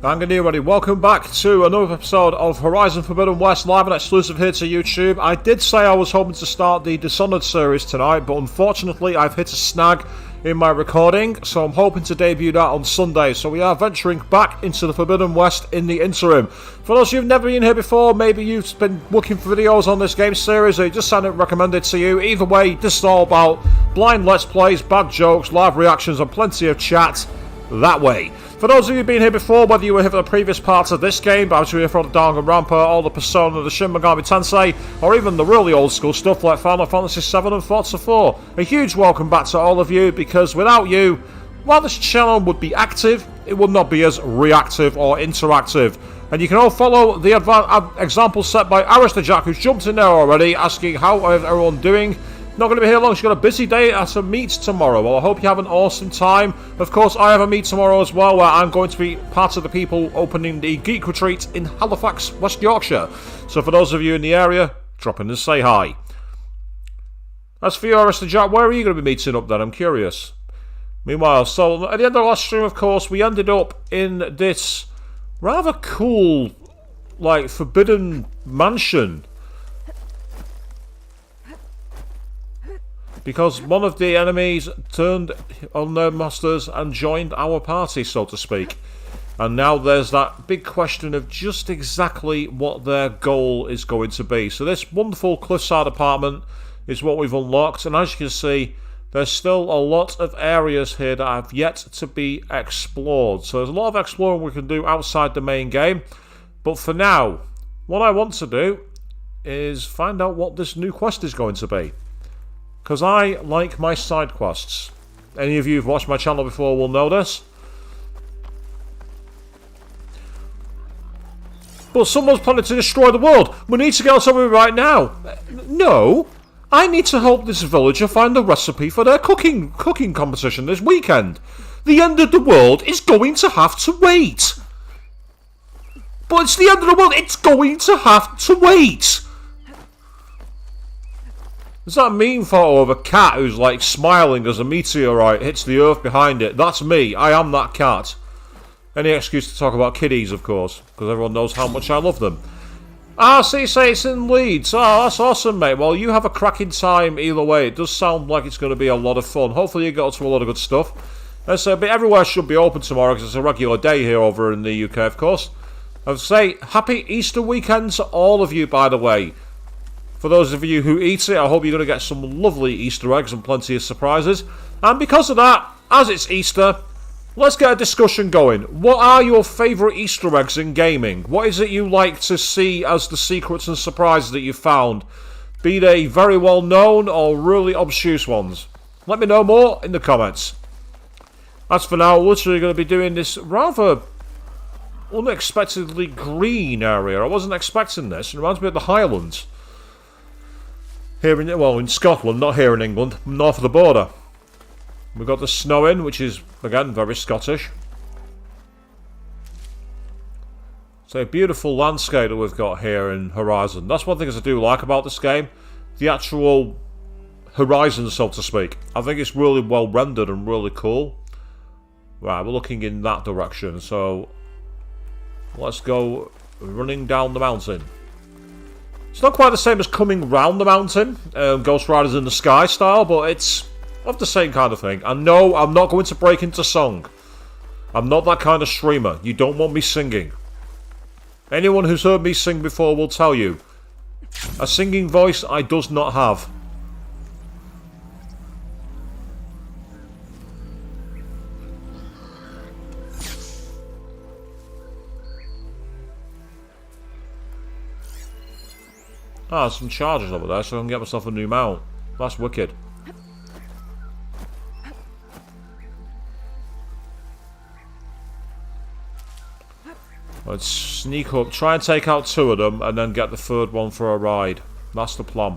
Hang on, everybody. Welcome back to another episode of Horizon Forbidden West, live and exclusive here to YouTube. I did say I was hoping to start the Dishonored series tonight, but unfortunately I've hit a snag in my recording, so I'm hoping to debut that on Sunday. So we are venturing back into the Forbidden West in the interim. For those of you who've never been here before, maybe you've been looking for videos on this game series, or you just had it recommended to you. Either way, this is all about blind let's plays, bad jokes, live reactions, and plenty of chat that way. For those of you who've been here before, whether you were here for the previous parts of this game, but you were here for the Danganronpa, all the Persona, the Shin Megami Tensei, or even the really old school stuff like Final Fantasy VII and Forza 4, a huge welcome back to all of you, because without you, while this channel would be active, it would not be as reactive or interactive. And you can all follow the example set by Aris the Jack, who's jumped in there already, asking how is everyone doing. Not going to be here long. She's got a busy day at a meet tomorrow. Well, I hope you have an awesome time. Of course, I have a meet tomorrow as well, where I'm going to be part of the people opening the Geek Retreat in Halifax, West Yorkshire. So for those of you in the area, drop in and say hi. As for you, Aris the Jack, where are you going to be meeting up then? I'm curious. Meanwhile, so at the end of the last stream, of course, we ended up in this rather cool, like, forbidden mansion. Because one of the enemies turned on their masters and joined our party, so to speak. And now there's that big question of just exactly what their goal is going to be. So this wonderful cliffside apartment is what we've unlocked. And as you can see, there's still a lot of areas here that have yet to be explored. So there's a lot of exploring we can do outside the main game. But for now, what I want to do is find out what this new quest is going to be. Because I like my side quests. Any of you who've watched my channel before will know this. But someone's planning to destroy the world. We need to get on something right now. No. I need to help this villager find the recipe for their cooking competition this weekend. The end of the world is going to have to wait. But it's the end of the world. It's going to have to wait. There's that meme photo of a cat who's like smiling as a meteorite hits the earth behind it. That's me. I am that cat. Any excuse to talk about kiddies, of course, because everyone knows how much I love them. Ah, so you say it's in Leeds. Oh, that's awesome, mate. Well, you have a cracking time either way. It does sound like it's going to be a lot of fun. Hopefully you get to a lot of good stuff. But everywhere should be open tomorrow because it's a regular day here over in the UK, of course. I'd say happy Easter weekend to all of you, by the way. For those of you who eat it, I hope you're going to get some lovely Easter eggs and plenty of surprises. And because of that, as it's Easter, let's get a discussion going. What are your favourite Easter eggs in gaming? What is it you like to see as the secrets and surprises that you found? Be they very well known or really obtuse ones? Let me know more in the comments. As for now, we're literally going to be doing this rather unexpectedly green area. I wasn't expecting this. It reminds me of the Highlands. Here in Scotland, not here in England, north of the border. We've got the snow in, which is, again, very Scottish. It's a beautiful landscape that we've got here in Horizon. That's one thing I do like about this game. The actual horizon, so to speak. I think it's really well rendered and really cool. Right, we're looking in that direction, so let's go running down the mountain. It's not quite the same as coming round the mountain, Ghost Riders in the Sky style, but it's of the same kind of thing. And no, I'm not going to break into song. I'm not that kind of streamer. You don't want me singing. Anyone who's heard me sing before will tell you, a singing voice I does not have. Ah, there's some charges over there, so I can get myself a new mount. That's wicked. Let's sneak up, try and take out two of them, and then get the third one for a ride. That's the plan.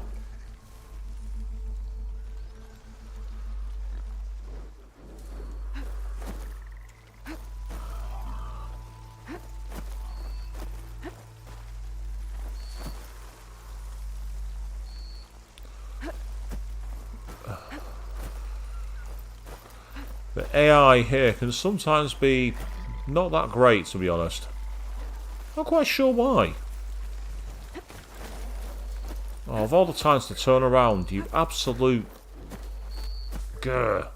The AI here can sometimes be Not that great, to be honest. Not quite sure why. Oh, of all the times to turn around, you absolute... Grr.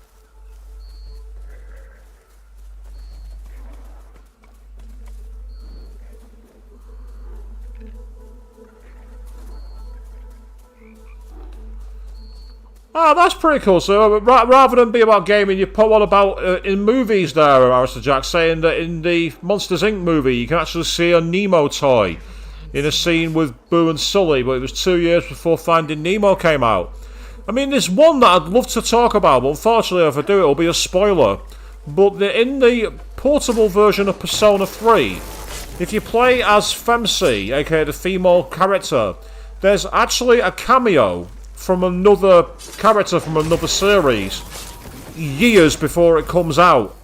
Ah, that's pretty cool. So rather than be about gaming, you put one about in movies there, Alistair Jack, saying that in the Monsters Inc. movie, you can actually see a Nemo toy in a scene with Boo and Sully, but it was 2 years before Finding Nemo came out. I mean, there's one that I'd love to talk about, but unfortunately, if I do, it'll be a spoiler. But in the portable version of Persona 3, if you play as Femsi, aka the female character, there's actually a cameo from another character from another series years before it comes out.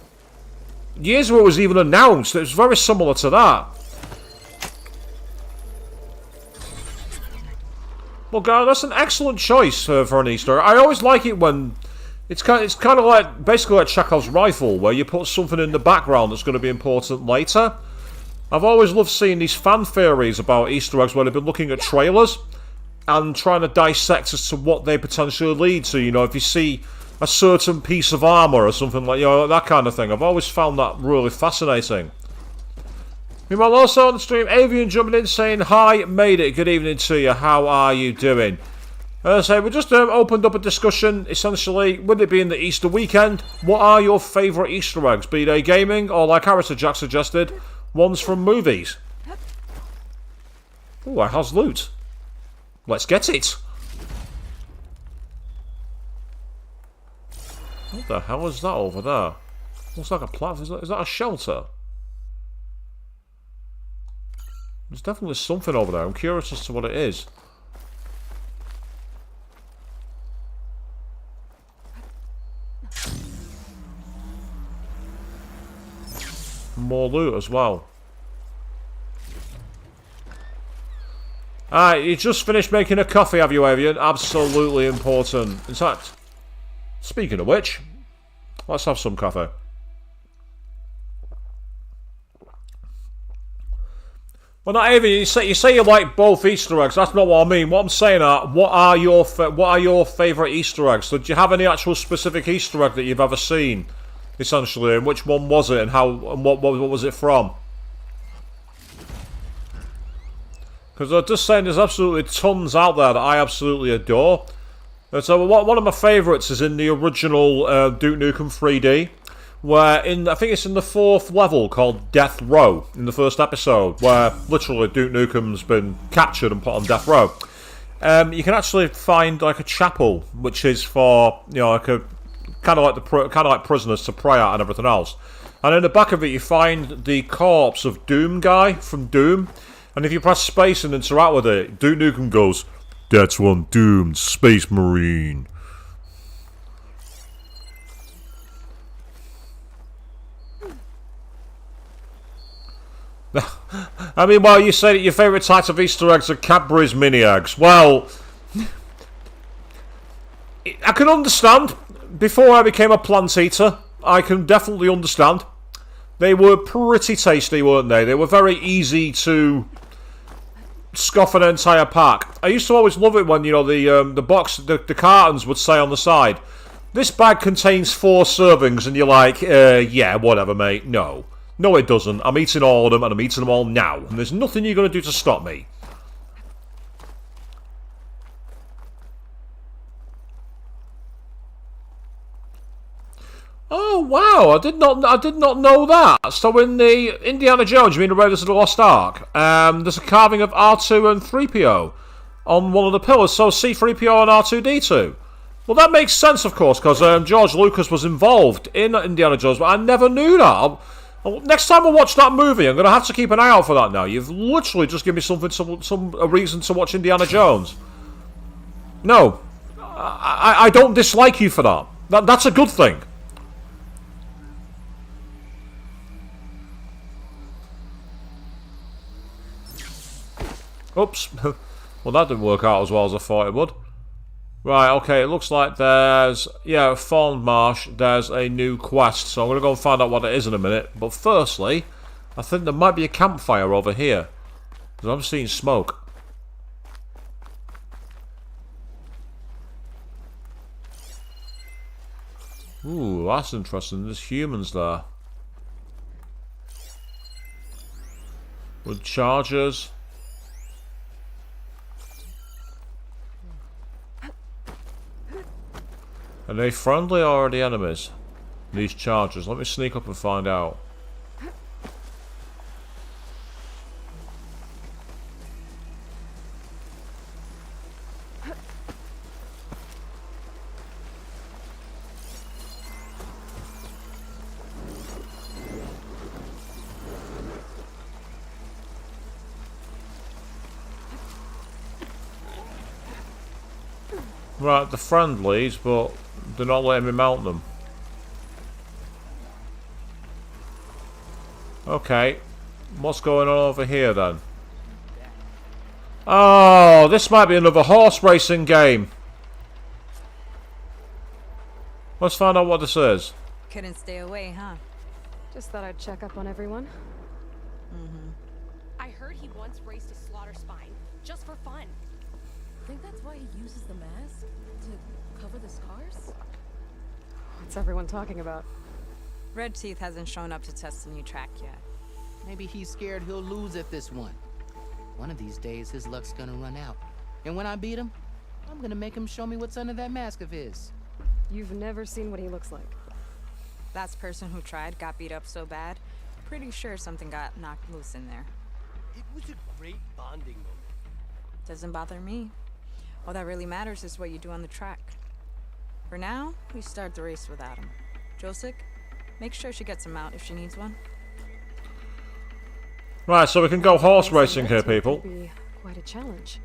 Years before it was even announced. It was very similar to that. Well, guys, that's an excellent choice for an Easter egg. I always like it when it's kind of like basically like Chekhov's rifle, where you put something in the background that's going to be important later. I've always loved seeing these fan theories about Easter eggs where they've been looking at trailers and trying to dissect as to what they potentially lead to. You know, if you see a certain piece of armour or something like, you know, that kind of thing. I've always found that really fascinating. Meanwhile, also on the stream, Avian jumping in saying, "Hi, made it. Good evening to you. How are you doing?" As I say, we just opened up a discussion, essentially, with it being the Easter weekend, what are your favourite Easter eggs? Be they gaming, or like Alistair Jack suggested, ones from movies. Ooh, it has loot. Let's get it! What the hell is that over there? Looks like a platform. Is that a shelter? There's definitely something over there. I'm curious as to what it is. More loot as well. Alright, you just finished making a coffee, have you, Avian? Absolutely important. In fact, speaking of which, let's have some coffee. Well, not Avian, you say you like both Easter eggs. That's not what I mean. What I'm saying are, what are your favourite Easter eggs? So, do you have any actual specific Easter egg that you've ever seen, essentially, and which one was it, and what was it from? Because I'm just saying, there's absolutely tons out there that I absolutely adore. And so one of my favourites is in the original Duke Nukem 3D, where I think it's in the 4th level called Death Row, in the first episode, where literally Duke Nukem's been captured and put on death row. You can actually find like a chapel, which is for, you know, like a kind of like prisoners to pray at and everything else. And in the back of it, you find the corpse of Doom guy from Doom. And if you press space and interact with it, Duke Nukem goes, "That's one doomed space marine." I mean, well, you say that your favourite types of Easter eggs are Cadbury's mini eggs. Well, I can understand. Before I became a plant eater, I can definitely understand. They were pretty tasty, weren't they? They were very easy to scoff an entire pack. I used to always love it when, you know, the cartons would say on the side, "This bag contains 4 servings," and you're like, yeah, whatever, mate. No, it doesn't. I'm eating all of them, and I'm eating them all now, and there's nothing you're going to do to stop me. Oh wow! I did not know that. So in the Indiana Jones, you mean the Raiders of the Lost Ark? There's a carving of R2 and 3PO on one of the pillars. So C3PO and R2D2. Well, that makes sense, of course, because George Lucas was involved in Indiana Jones, but I never knew that. Next time I watch that movie, I'm going to have to keep an eye out for that. Now you've literally just given me a reason to watch Indiana Jones. No, I don't dislike you for that. That's a good thing. Oops. Well, that didn't work out as well as I thought it would. Right, okay, it looks like there's... Yeah, Fawn Marsh, there's a new quest. So I'm going to go and find out what it is in a minute. But firstly, I think there might be a campfire over here. Because I'm seeing smoke. Ooh, that's interesting. There's humans there. With chargers. Are they friendly or are they enemies? These chargers. Let me sneak up and find out. Right, they're friendlies, but they're not letting me mount them. Okay, what's going on over here then? Oh, this might be another horse racing game. Let's find out what this is. Couldn't stay away, huh? Just thought I'd check up on everyone. I heard he once raced a slaughter spine, just for fun. Think that's why he uses the mask? To cover the scars? What's everyone talking about? Red Teeth hasn't shown up to test the new track yet. Maybe he's scared he'll lose at this one. One of these days, his luck's gonna run out. And when I beat him, I'm gonna make him show me what's under that mask of his. You've never seen what he looks like. Last person who tried got beat up so bad, pretty sure something got knocked loose in there. It was a great bonding moment. Doesn't bother me. All that really matters is what you do on the track. For now, we start the race without him. Josic, make sure she gets him out if she needs one. Right, so we can go horse racing here, people. Could be quite a challenge.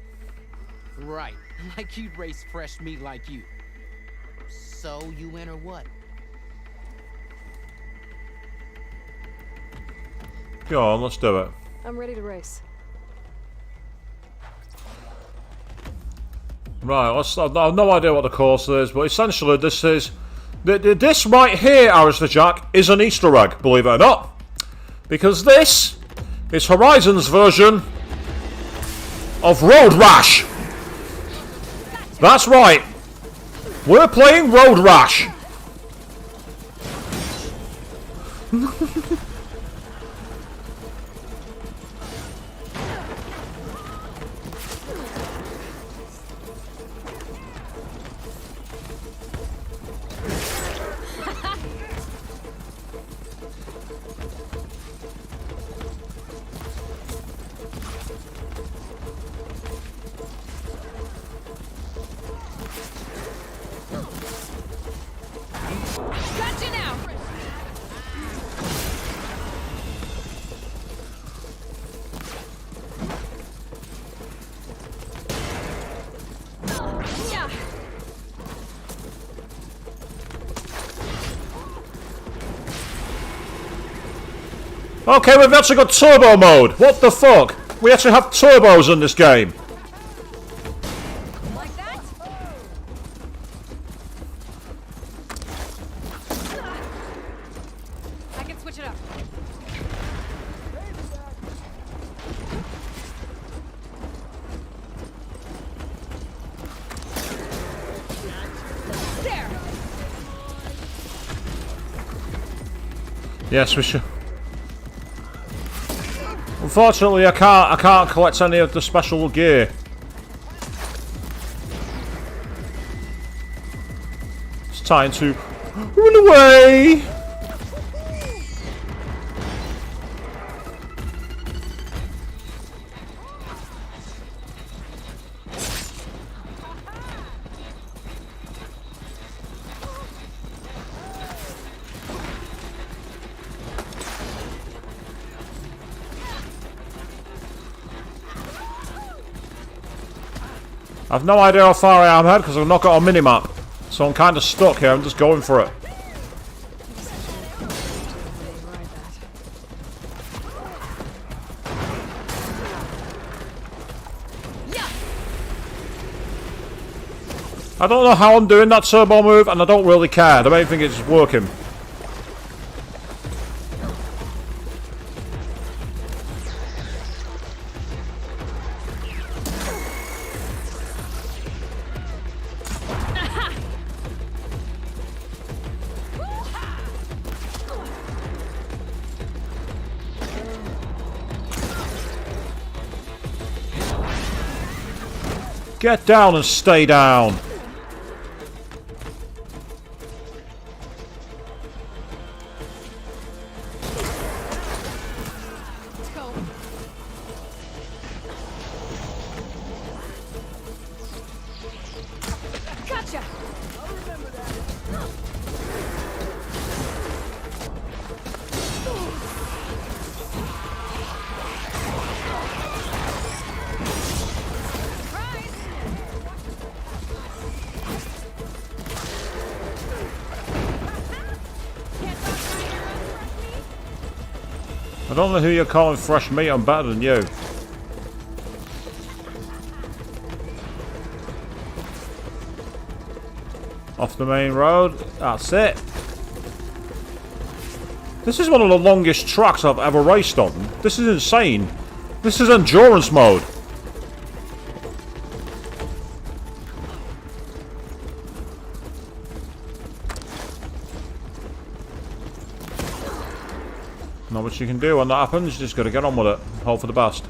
Right, like you'd race fresh meat like you. So, you win or what? Go on, let's do it. I'm ready to race. Right, I've no idea what the course is, but essentially this is... This right here, Alistair Jack, is an Easter egg, believe it or not. Because this is Horizon's version of Road Rash. That's right. We're playing Road Rash. Gotcha now! Yeah. Okay, we've actually got turbo mode. What the fuck? We actually have turbos in this game. Like that? I can switch it up. There. Yes, we should. Unfortunately, I can't collect any of the special gear. It's time to run away. I've no idea how far I am ahead because I've not got a minimap. So I'm kind of stuck here, I'm just going for it. I don't know how I'm doing that turbo move and I don't really care. The main thing is it's working. Get down and stay down. Let's go. Gotcha. I don't know who you're calling fresh meat. I'm better than you. Off the main road. That's it. This is one of the longest tracks I've ever raced on. This is insane. This is endurance mode. Not much you can do when that happens. You just got to get on with it. Hope for the best.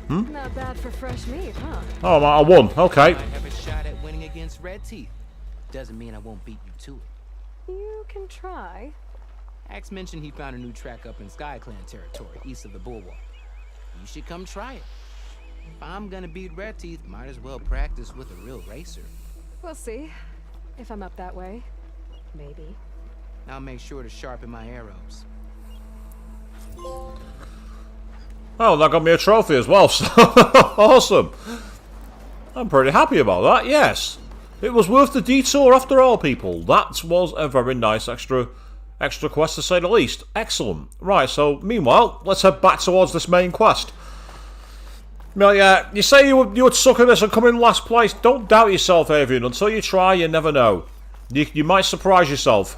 Not bad for fresh meat, huh? Oh, I won. Okay. I have a shot at winning against Red Teeth. Doesn't mean I won't beat you to it. You can try. Axe mentioned he found a new track up in Sky Clan territory, east of the Bulwark. You should come try it. If I'm gonna beat Red Teeth, might as well practice with a real racer. We'll see. If I'm up that way. Maybe. I'll make sure to sharpen my arrows. Oh, that got me a trophy as well. So awesome. I'm pretty happy about that, yes. It was worth the detour after all, people. That was a very nice extra quest, to say the least. Excellent. Right, so meanwhile, let's head back towards this main quest. Well, yeah, you say you would suck at this and come in last place. Don't doubt yourself, Avian. Until you try, you never know. You might surprise yourself.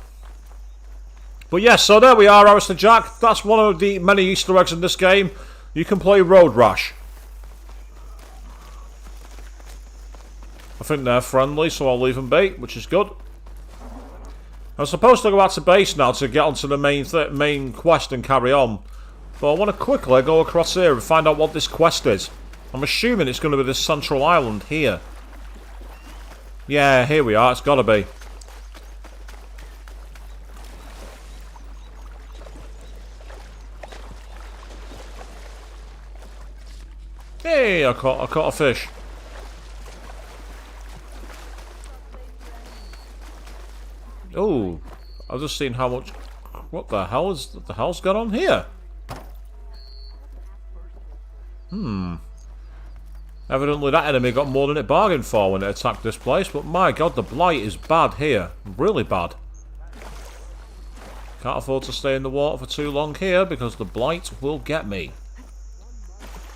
But yes, so there we are, Alistair Jack. That's one of the many Easter eggs in this game. You can play Road Rash. I think they're friendly, so I'll leave them be, which is good. I'm supposed to go back to base now to get onto the main quest and carry on. But I want to quickly go across here and find out what this quest is. I'm assuming it's going to be this central island here. Yeah, here we are. It's got to be. Hey, I caught a fish. Oh, I've just seen how much. What the hell's going on here? Evidently that enemy got more than it bargained for when it attacked this place, but my god, the blight is bad here. Really bad. Can't afford to stay in the water for too long here because the blight will get me.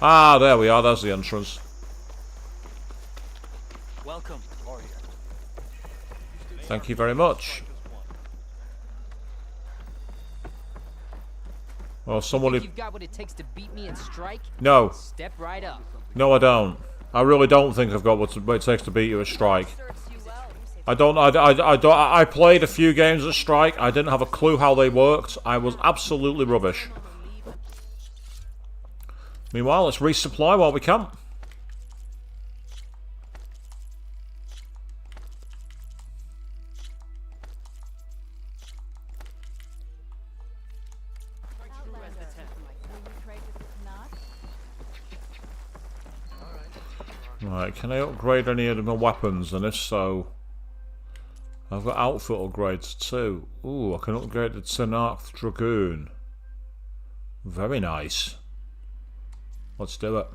Ah, there we are. There's the entrance. Welcome, warrior. Thank you very much. Well, somebody... You've got what it takes to beat me and strike? No. Step right up. No, I don't. I really don't think I've got what it takes to beat you at Strike. I played a few games at Strike. I didn't have a clue how they worked. I was absolutely rubbish. Meanwhile, let's resupply while we can. Right, can I upgrade any of my weapons? And if so, I've got outfit upgrades too. Ooh, I can upgrade the Tanarth Dragoon. Very nice. Let's do it.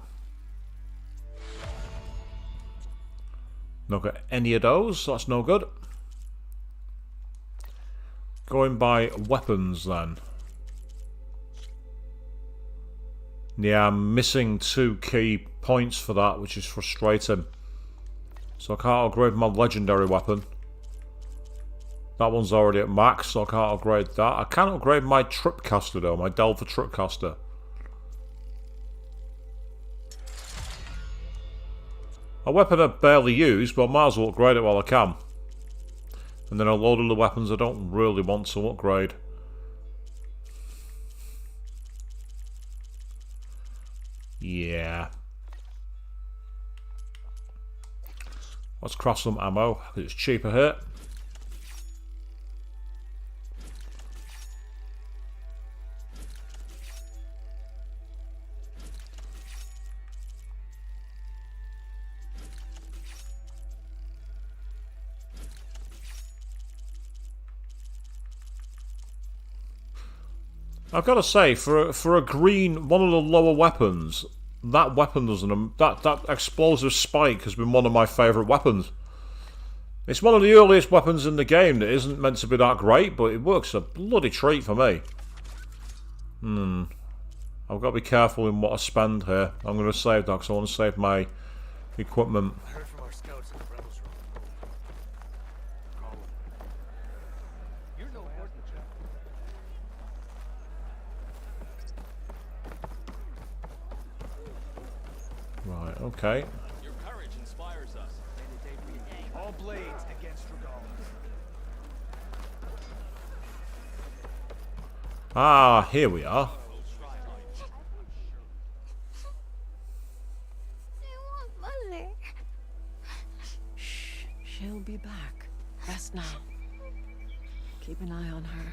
Not got any of those, that's no good. Going by weapons then. Yeah, I'm missing 2 key points for that, which is frustrating. So I can't upgrade my legendary weapon. That one's already at max, so I can't upgrade that. I can upgrade my tripcaster though, my Delver tripcaster. A weapon I barely use, but I might as well upgrade it while I can. And then a load of the weapons I don't really want to upgrade. Yeah. Let's cross some ammo, because it's cheaper here. I've got to say, for a green, one of the lower weapons, that weapon doesn't. That explosive spike has been one of my favourite weapons. It's one of the earliest weapons in the game that isn't meant to be that great, but it works a bloody treat for me. I've got to be careful in what I spend here. I'm going to save that because I want to save my equipment. I heard from our scouts in the rebels room. Call them. You're no ordinary chap. Right, okay. Your courage inspires us. All blades against Dragoon. Ah, here we are. Shh, she'll be back. Rest now. Keep an eye on her.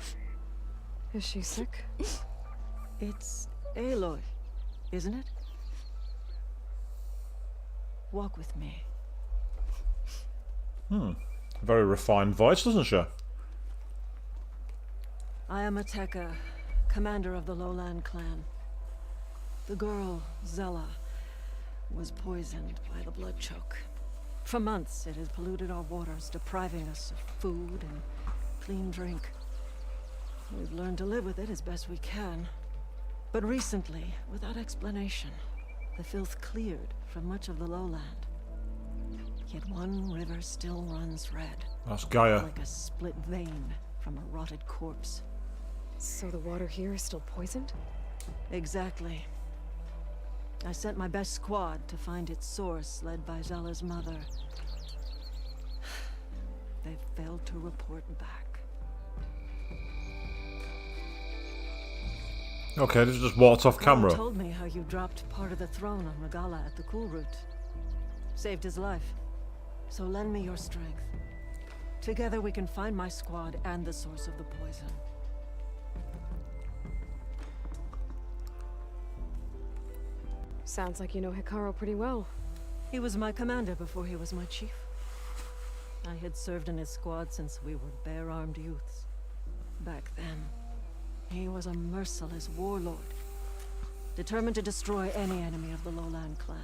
Is she sick? It's Aloy, isn't it? Walk with me. Very refined voice, doesn't she? I am Ateka, commander of the Lowland clan. The girl, Zella, was poisoned by the blood choke. For months, it has polluted our waters, depriving us of food and clean drink. We've learned to live with it as best we can. But recently, without explanation, the filth cleared from much of the lowland. Yet one river still runs red. That's Gaia. Like a split vein from a rotted corpse. So the water here is still poisoned? Exactly. I sent my best squad to find its source, led by Zella's mother. They failed to report back. Okay, this is just walked off camera. Carl told me how you dropped part of the throne on Regala at the Cool Route. Saved his life. So lend me your strength. Together we can find my squad and the source of the poison. Sounds like you know Hikaru pretty well. He was my commander before he was my chief. I had served in his squad since we were bare-armed youths. Back then, he was a merciless warlord, determined to destroy any enemy of the Lowland clan.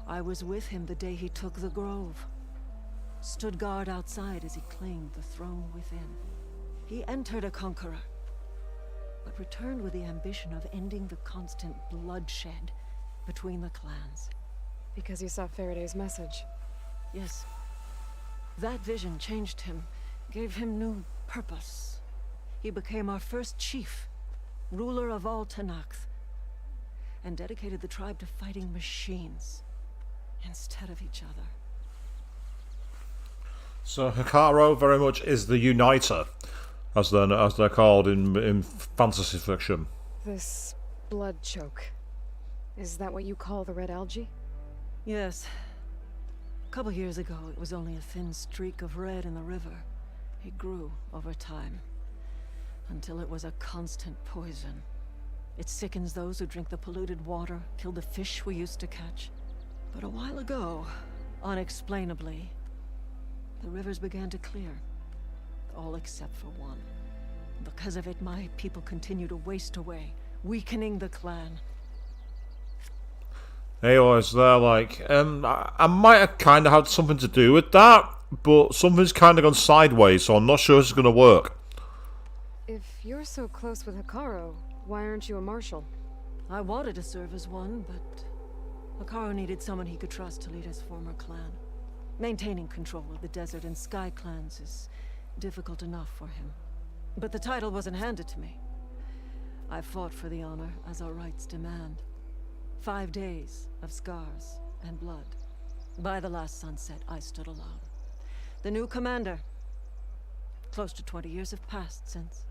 I was with him the day he took the grove. Stood guard outside as he claimed the throne within. He entered a conqueror, but returned with the ambition of ending the constant bloodshed between the clans. Because you saw Faraday's message. Yes. That vision changed him, gave him new purpose. He became our first chief, ruler of all Tsunac, and dedicated the tribe to fighting machines instead of each other. So Hikaru very much is the uniter, as they're called in fantasy fiction. This blood choke. Is that what you call the Red Algae? Yes. A couple years ago, it was only a thin streak of red in the river. It grew over time, until it was a constant poison. It sickens those who drink the polluted water, kill the fish we used to catch. But a while ago, unexplainably, the rivers began to clear. All except for one. Because of it, my people continue to waste away, weakening the clan. Hey, is there like, I might have kind of had something to do with that, but something's kind of gone sideways, so I'm not sure this is going to work. If you're so close with Hikaru, why aren't you a marshal? I wanted to serve as one, but Hikaru needed someone he could trust to lead his former clan. Maintaining control of the desert and sky clans is difficult enough for him. But the title wasn't handed to me. I fought for the honor as our rights demand. 5 days of scars and blood. By the last sunset, I stood alone. The new commander, Close to 20 years have passed since.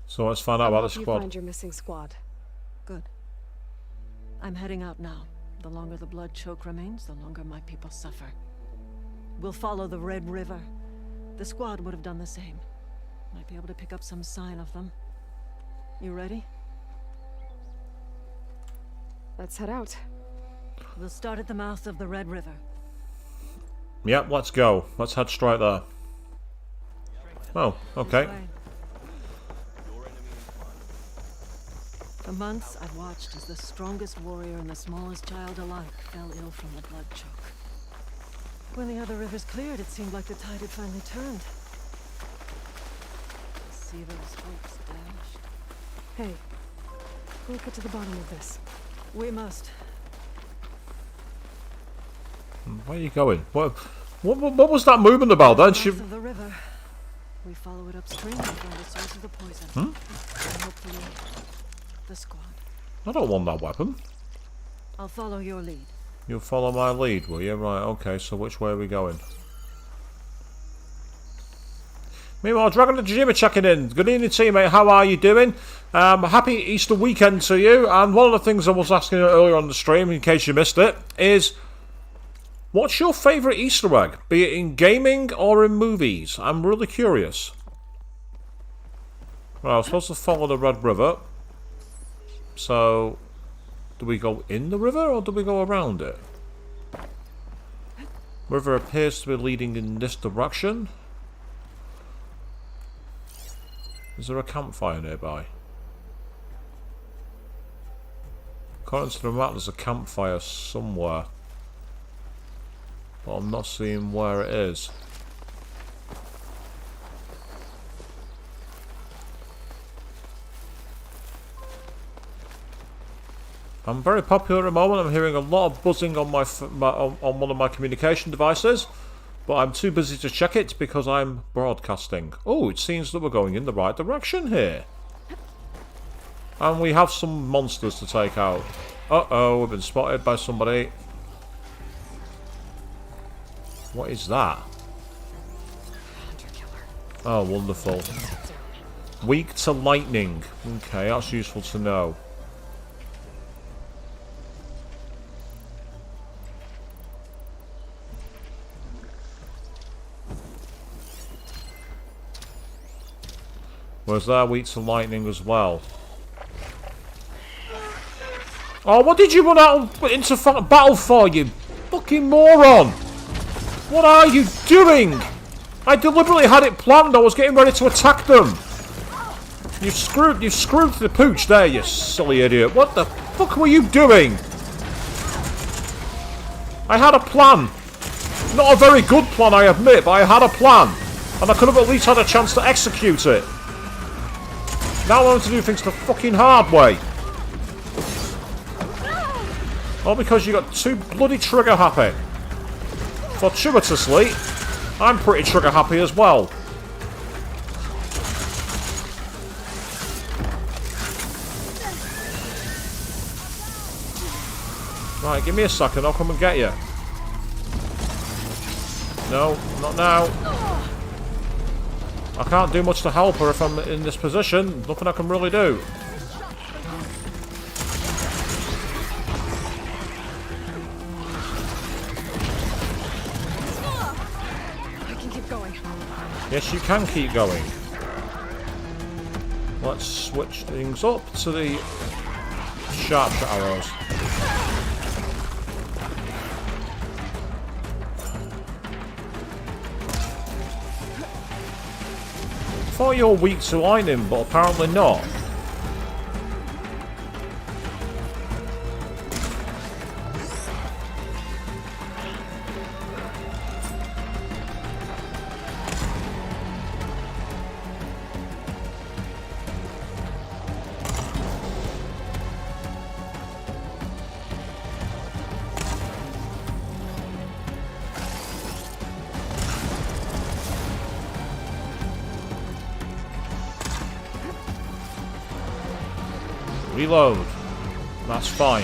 So let's find out about the Help you squad. find your missing squad. Good. I'm heading out now. The longer the blood choke remains, the longer my people suffer. We'll follow the Red River. The squad would have done the same. Might be able to pick up some sign of them. You ready? Let's head out. We'll start at the mouth of the Red River. Yep, let's go. Let's head straight there. Oh, okay. This way. For months, I've watched as the strongest warrior and the smallest child alike fell ill from the blood choke. When the other rivers cleared, it seemed like the tide had finally turned. To see those hopes dashed. Hey, we'll get to the bottom of this. We must. Where are you going? What was that movement about then? Mouth of the river. We follow it upstream and find the source of the poison. And hopefully, the squad. I don't want that weapon. I'll follow your lead. You'll follow my lead, will you? Right, okay, so which way are we going? Meanwhile, Dragoon and Jimmy checking in. Good evening, teammate. How are you doing? Happy Easter weekend to you. And one of the things I was asking earlier on the stream, in case you missed it, is what's your favourite Easter egg? Be it in gaming or in movies? I'm really curious. Right, I was supposed to follow the Red River. So, do we go in the river or do we go around it? River appears to be leading in this direction. Is there a campfire nearby? According to the map, there's a campfire somewhere. But I'm not seeing where it is. I'm very popular at the moment. I'm hearing a lot of buzzing on on one of my communication devices, but I'm too busy to check it because I'm broadcasting. Oh, it seems that we're going in the right direction here. And we have some monsters to take out. Uh-oh, we've been spotted by somebody. What is that? Oh, wonderful. Weak to lightning. Okay, that's useful to know. Whereas there, weak to lightning as well. Oh, what did you run out into battle for, you fucking moron? What are you doing? I deliberately had it planned. I was getting ready to attack them. You screwed the pooch there, you silly idiot. What the fuck were you doing? I had a plan. Not a very good plan, I admit, but I had a plan. And I could have at least had a chance to execute it. Now I want to do things the fucking hard way. All because you got too bloody trigger happy. Fortuitously, I'm pretty trigger happy as well. Right, give me a second, I'll come and get you. No, not now. I can't do much to help her if I'm in this position. Nothing I can really do. I can keep going. Yes, you can keep going. Let's switch things up to the sharp arrows. I thought you were weak to lightning, but apparently not. Reload. That's fine.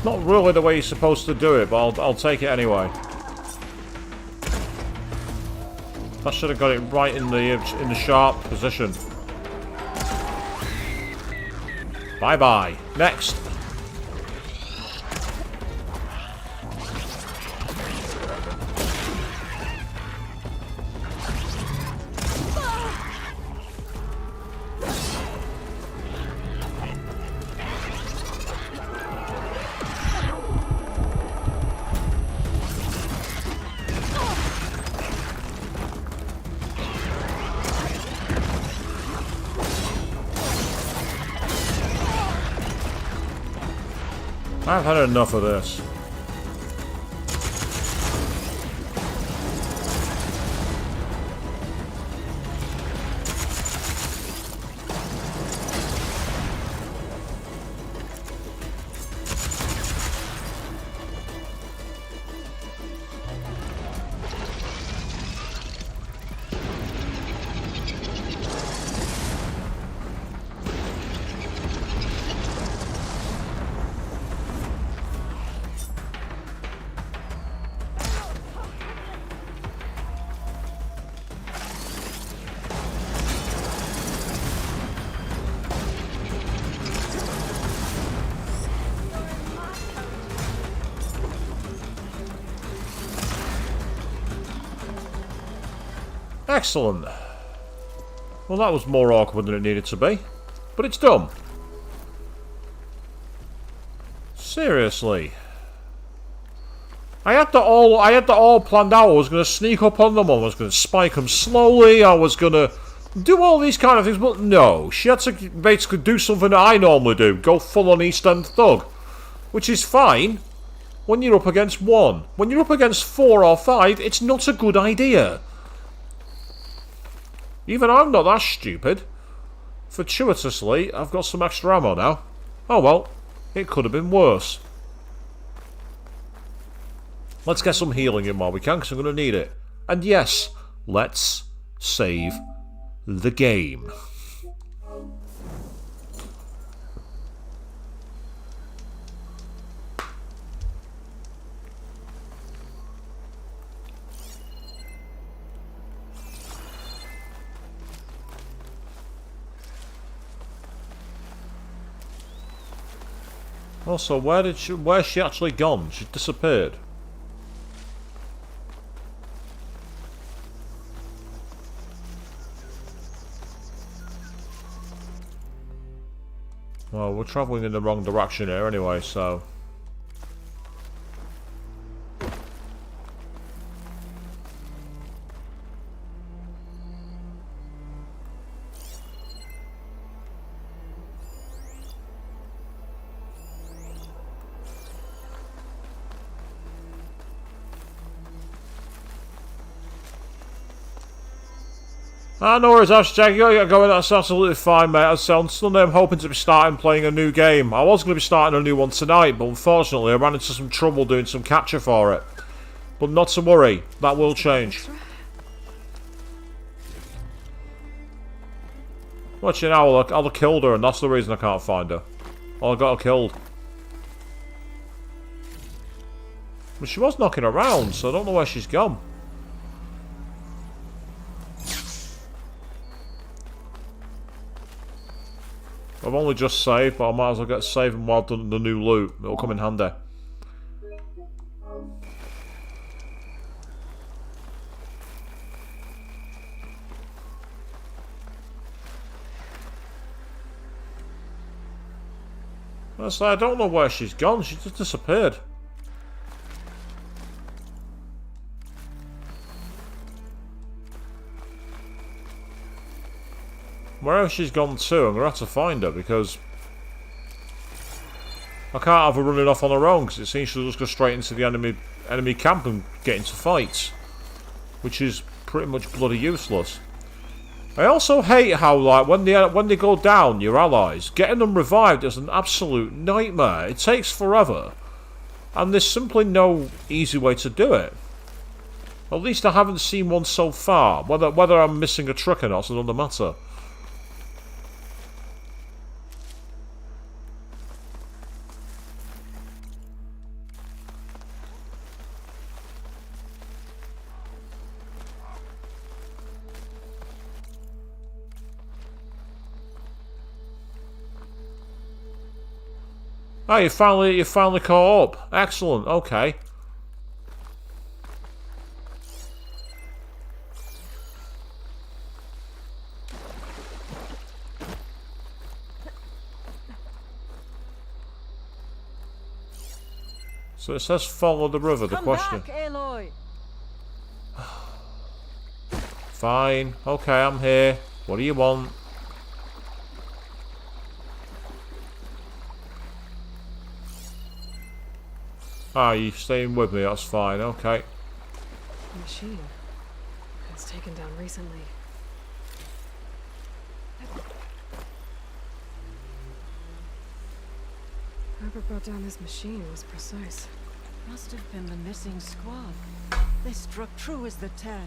It's not really the way you're supposed to do it, but I'll take it anyway. I should have got it right in the sharp position. Bye-bye. Next. I've had enough of this. Excellent. Well, that was more awkward than it needed to be. But it's done. Seriously. I had that all planned out. I was going to sneak up on them. I was going to spike them slowly. I was going to do all these kind of things. But no. She had to basically do something that I normally do. Go full on East End Thug. Which is fine when you're up against one. When you're up against 4 or 5, it's not a good idea. Even I'm not that stupid. Fortuitously, I've got some extra ammo now. Oh well, it could have been worse. Let's get some healing in while we can, because I'm going to need it. And yes, let's save the game. Also, where's she actually gone? She disappeared. Well, we're travelling in the wrong direction here anyway, so... no worries, Ash Jack, you gotta go in, that's absolutely fine, mate. I'm still hoping to be starting playing a new game. I was going to be starting a new one tonight, but unfortunately I ran into some trouble doing some capture for it. But not to worry, that will change. Watch it now, I'll have killed her, and that's the reason I can't find her. Well, I got her killed. But she was knocking around, so I don't know where she's gone. I've only just saved, but I might as well get saving while I've done the new loot. It'll come in handy. I don't know where she's gone. She just disappeared. Wherever she's gone to, I'm going to have to find her, because I can't have her running off on her own, because it seems she'll just go straight into the enemy camp and get into fights, which is pretty much bloody useless. I also hate how, like, when they go down, your allies, getting them revived is an absolute nightmare. It takes forever, and there's simply no easy way to do it. At least I haven't seen one so far. Whether I'm missing a trick or not is another matter. Oh, you finally caught up. Excellent. Okay. So it says follow the river. The Come question. back, Aloy. Fine. Okay, I'm here. What do you want? Ah, you staying with me? That's fine. Okay. Machine. It was taken down recently. Whoever brought down this machine was precise. Must have been the missing squad. They struck true as the 10.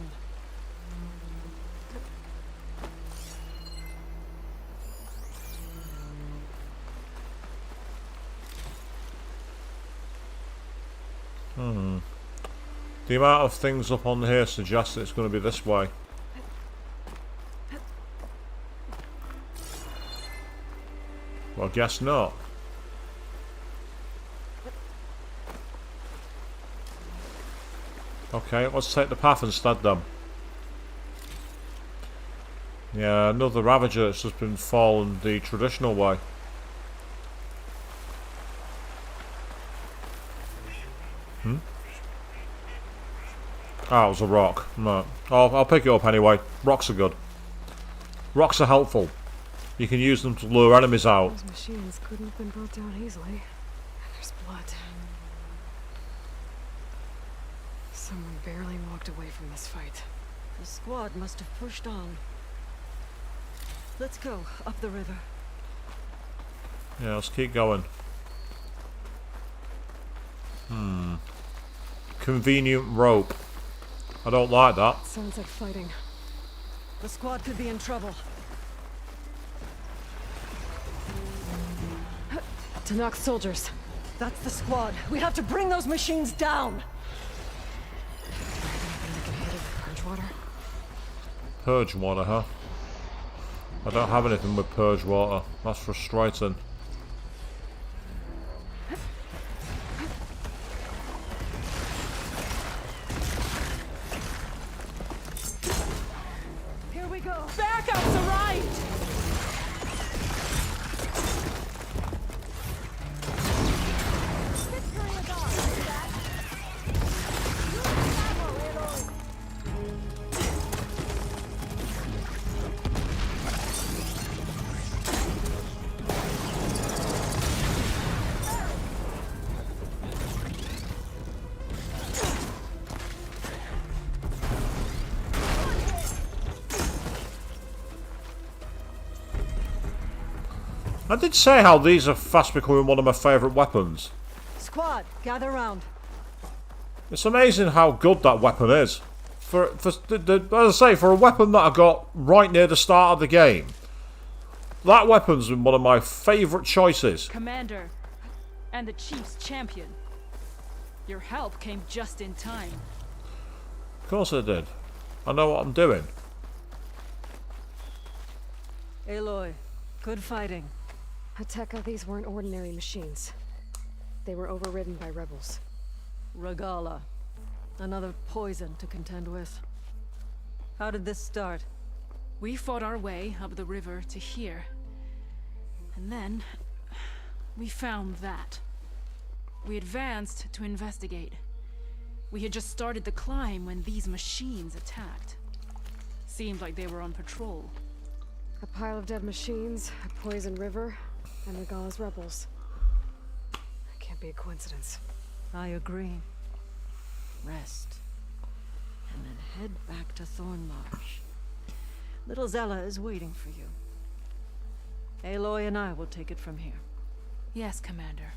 The amount of things up on here suggests that it's going to be this way. Well, I guess not. Okay, let's take the path instead then. Yeah, another Ravager that's just been fallen the traditional way. Ah, it was a rock. No. Oh, I'll pick it up anyway. Rocks are good. Rocks are helpful. You can use them to lure enemies out. Those machines couldn't have been brought down easily. There's blood. Someone barely walked away from this fight. The squad must have pushed on. Let's go up the river. Yeah, let's keep going. Convenient rope. I don't like that. Sounds like fighting. The squad could be in trouble. Tsunac soldiers. That's the squad. We have to bring those machines down. Purge water. Purge water, huh? I don't have anything with purge water. That's frustrating. Here we go. Backup's arrived! I did say how these are fast becoming one of my favourite weapons. Squad, gather round. It's amazing how good that weapon is. As I say, for a weapon that I got right near the start of the game, that weapon's been one of my favourite choices. Commander, and the Chief's champion. Your help came just in time. Of course I did. I know what I'm doing. Aloy, good fighting. Hateka, these weren't ordinary machines. They were overridden by rebels. Regala. Another poison to contend with. How did this start? We fought our way up the river to here. And then we found that. We advanced to investigate. We had just started the climb when these machines attacked. Seemed like they were on patrol. A pile of dead machines, a poison river, and Regala's rebels. That can't be a coincidence. I agree. Rest. And then head back to Thornmarsh. Little Zella is waiting for you. Aloy and I will take it from here. Yes, Commander.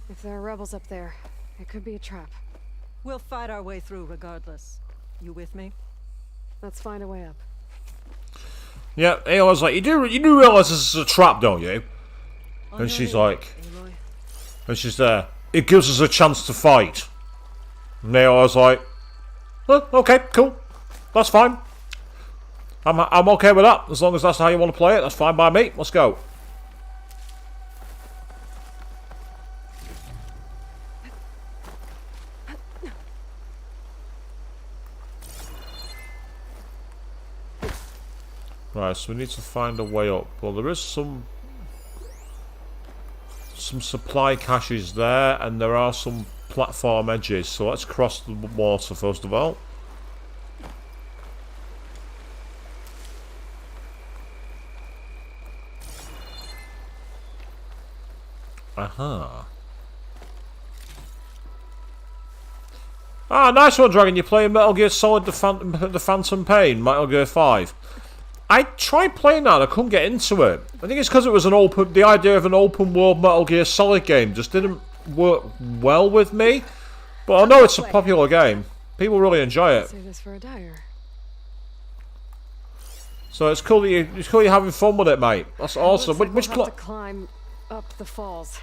If there are rebels up there, it could be a trap. We'll fight our way through regardless. You with me? Let's find a way up. Yeah, Aloy's like, you do realise this is a trap, don't you? And she's like, Aloy. and she's there. It gives us a chance to fight. And Aloy's like, well, okay, cool, that's fine. I'm okay with that. As long as that's how you want to play it, that's fine by me. Let's go. Right, so we need to find a way up. Well, there is some supply caches there, and there are some platform edges. So let's cross the water first of all. Aha. Ah, nice one, Dragon. You're playing Metal Gear Solid the Phantom Pain, Metal Gear 5. I tried playing that, I couldn't get into it. I think it's because it was the idea of an open world Metal Gear Solid game just didn't work well with me. But I know it's a popular game. People really enjoy it. Save this for a dyer. So it's cool that you're having fun with it, mate. That's awesome. Looks like Which we'll have to climb up the falls.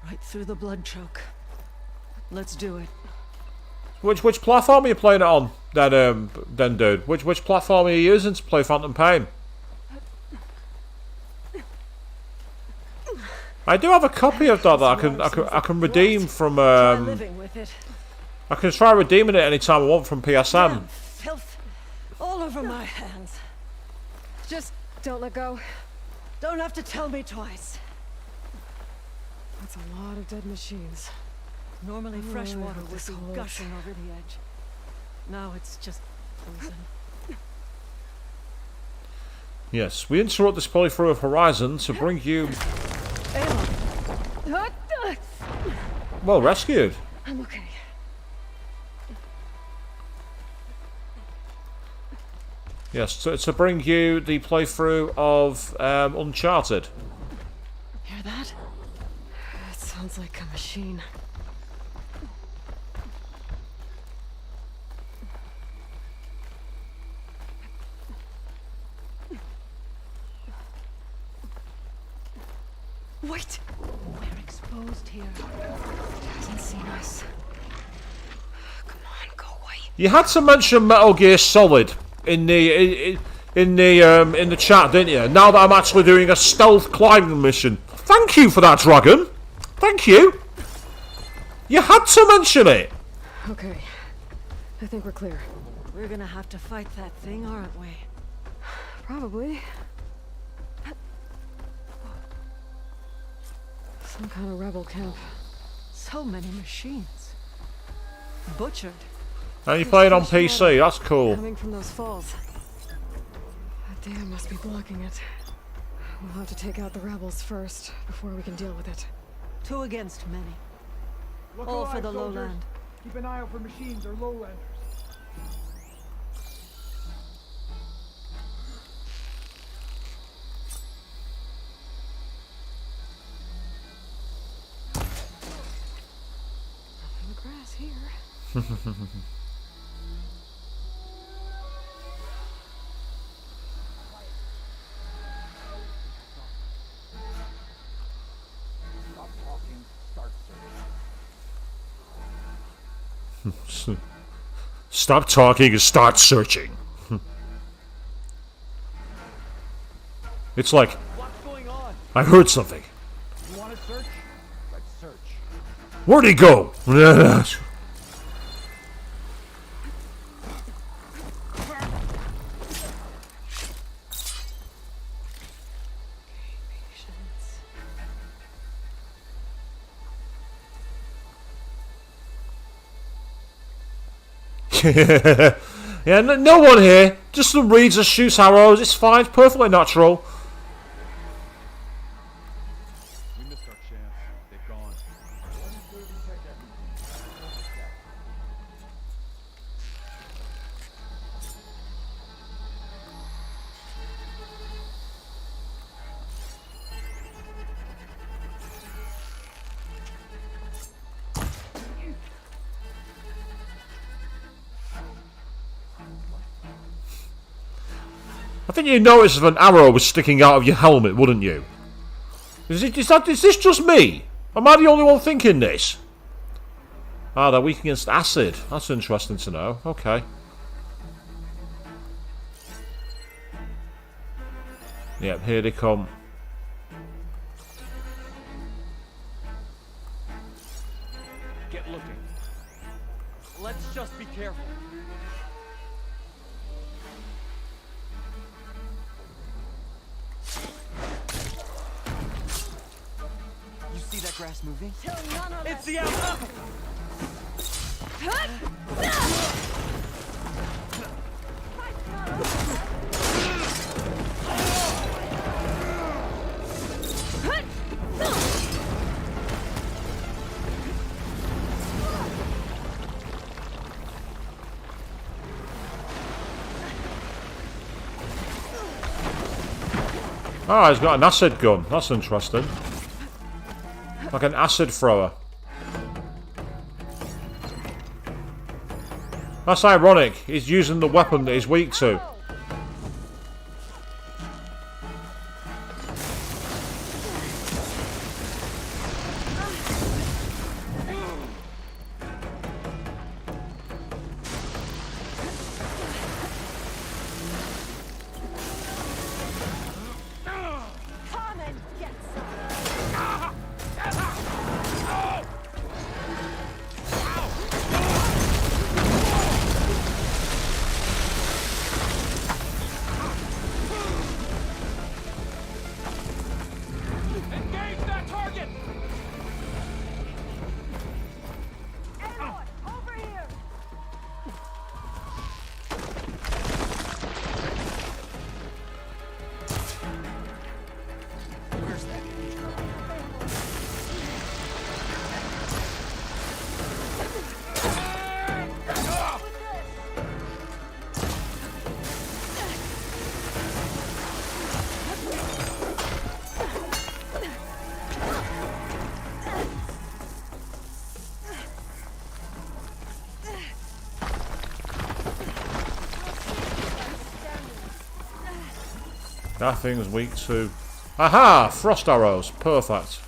Right through the blood choke. Let's do it. Which platform are you playing it on, then dude? Which platform are you using to play Phantom Pain? I do have a copy of that I can redeem from. Living with it. I can try redeeming it anytime I want from PSM. Damn filth all over my hands. Just don't let go. Don't have to tell me twice. That's a lot of dead machines. Normally fresh Oh, water would this be holds. gushing over the edge. Now it's just frozen. Yes, we interrupt this playthrough of Horizon to bring you. Well rescued. I'm okay. Yes, to bring you the playthrough of Uncharted. Hear that? That sounds like a machine. Wait! We're exposed here. Hasn't seen us. Come on, go away. You had to mention Metal Gear Solid in the chat, didn't you? Now that I'm actually doing a stealth climbing mission. Thank you for that, Dragon. Thank you. You had to mention it. Okay. I think we're clear. We're gonna have to fight that thing, aren't we? Probably. Some kind of rebel camp. So many machines. Butchered. And you play it on PC, that's cool. Coming from those falls. That dam must be blocking it. We'll have to take out the rebels first, before we can deal with it. 2 against many. Look All alive, for the soldiers. lowland. Keep an eye out for machines or lowlanders. Nothing but grass here. Stop talking, start searching. Stop talking and start searching. It's like, What's going on? I heard something. You want to search? Let's search. Where'd he go? Patience. Yeah, no one here. Just some reeds that shoots arrows. It's fine. It's perfectly natural. We missed our chance. They've gone. I think you'd notice if an arrow was sticking out of your helmet, wouldn't you? Is this just me? Am I the only one thinking this? Ah, they're weak against acid. That's interesting to know. Okay. Yep, here they come. Get looking. Let's just be careful. grass moving? It's the outcome! Ah, he's got an acid gun. That's interesting. Like an acid thrower. That's ironic. He's using the weapon that he's weak to. That thing's weak to... Aha! Frost arrows. Perfect.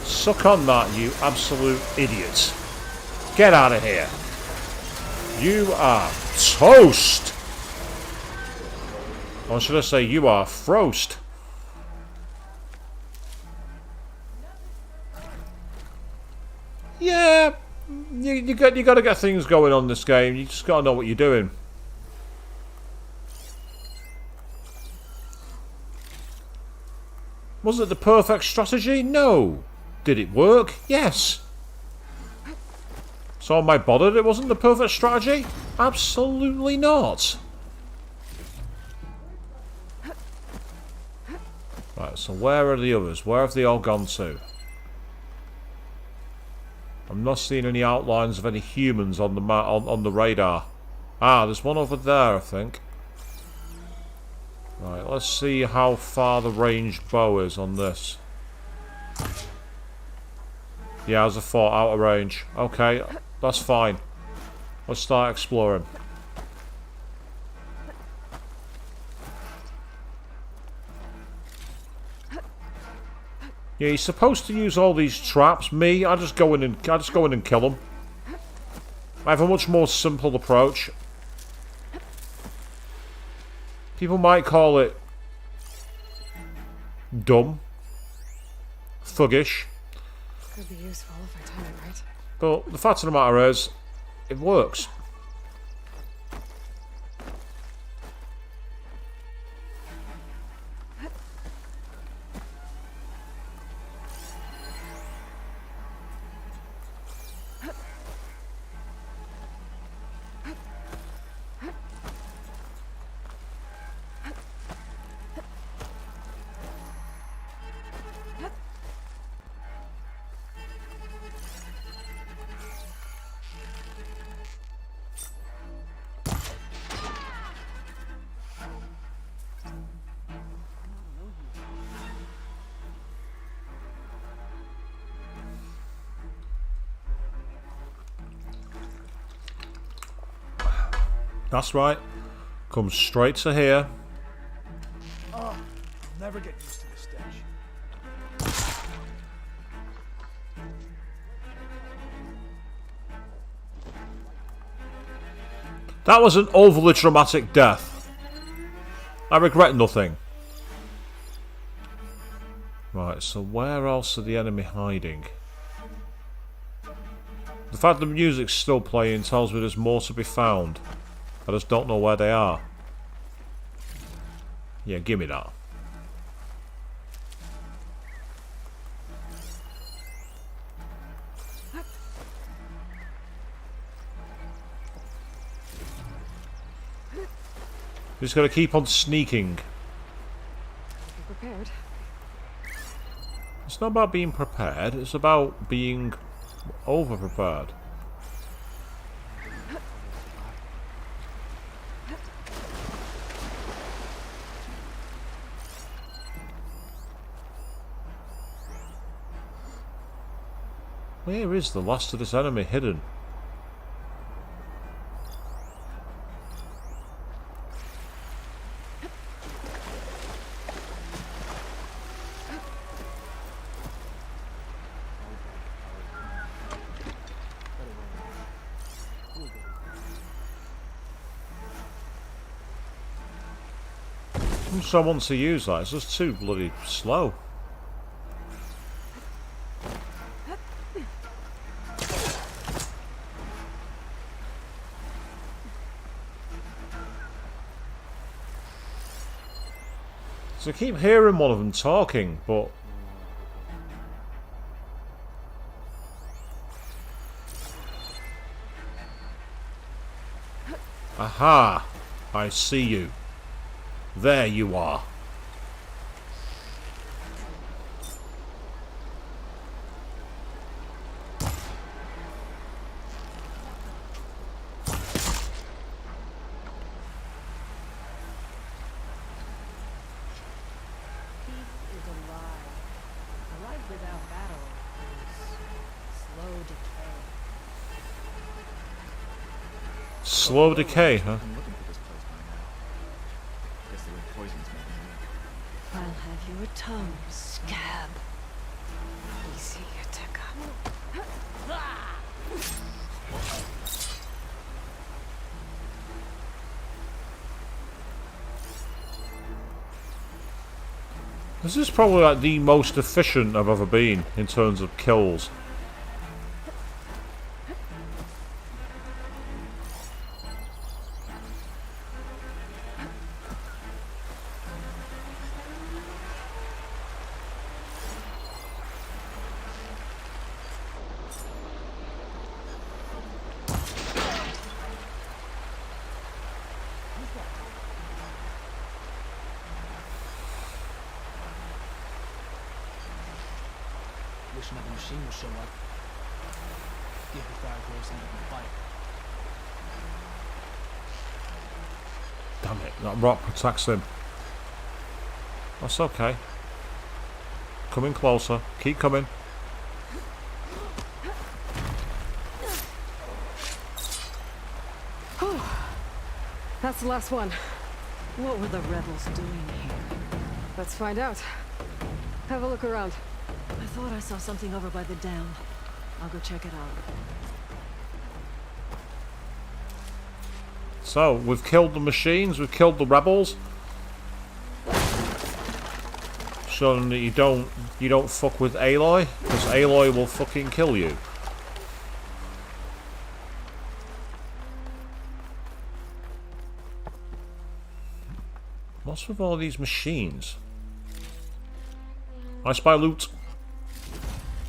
Suck on that, you absolute idiot. Get out of here. You are toast. Or should I say you are frost. Yeah, you got to get things going on this game. You just got to know what you're doing. Was it the perfect strategy? No. Did it work? Yes. So am I bothered it wasn't the perfect strategy? Absolutely not. Right, so where are the others? Where have they all gone to? I'm not seeing any outlines of any humans on the on the radar. Ah, there's one over there, I think. Right, let's see how far the ranged bow is on this. Yeah, as I thought, out of range. Okay, that's fine. Let's start exploring. Yeah, you're supposed to use all these traps. Me, I just go in and kill them. I have a much more simple approach. People might call it dumb, thuggish. Could be useful if I time it right. But the fact of the matter is, it works. That's right. Come straight to here. Oh, I'll never get used to this stench. That was an overly dramatic death. I regret nothing. Right, so where else are the enemy hiding? The fact the music's still playing tells me there's more to be found. I just don't know where they are. Yeah, give me that. Just gotta keep on sneaking. Be prepared. It's not about being prepared, it's about being over-prepared. Where is the last of this enemy hidden? I want to use that, it's just too bloody slow. So I keep hearing one of them talking, but... Aha! I see you. There you are. Slow decay, huh? I'll have your tongue, scab. Easy, Ateka. This is probably like the most efficient I've ever been in terms of kills. Wishing another machine will show up. Give the fire girls end up in a fight. Damn it, that rock protects him. That's okay. Coming closer. Keep coming. That's the last one. What were the rebels doing here? Let's find out. Have a look around. I thought I saw something over by the dam. I'll go check it out. So, we've killed the machines, we've killed the rebels. Showing that you don't fuck with Aloy, because Aloy will fucking kill you. What's with all these machines? I spy loot.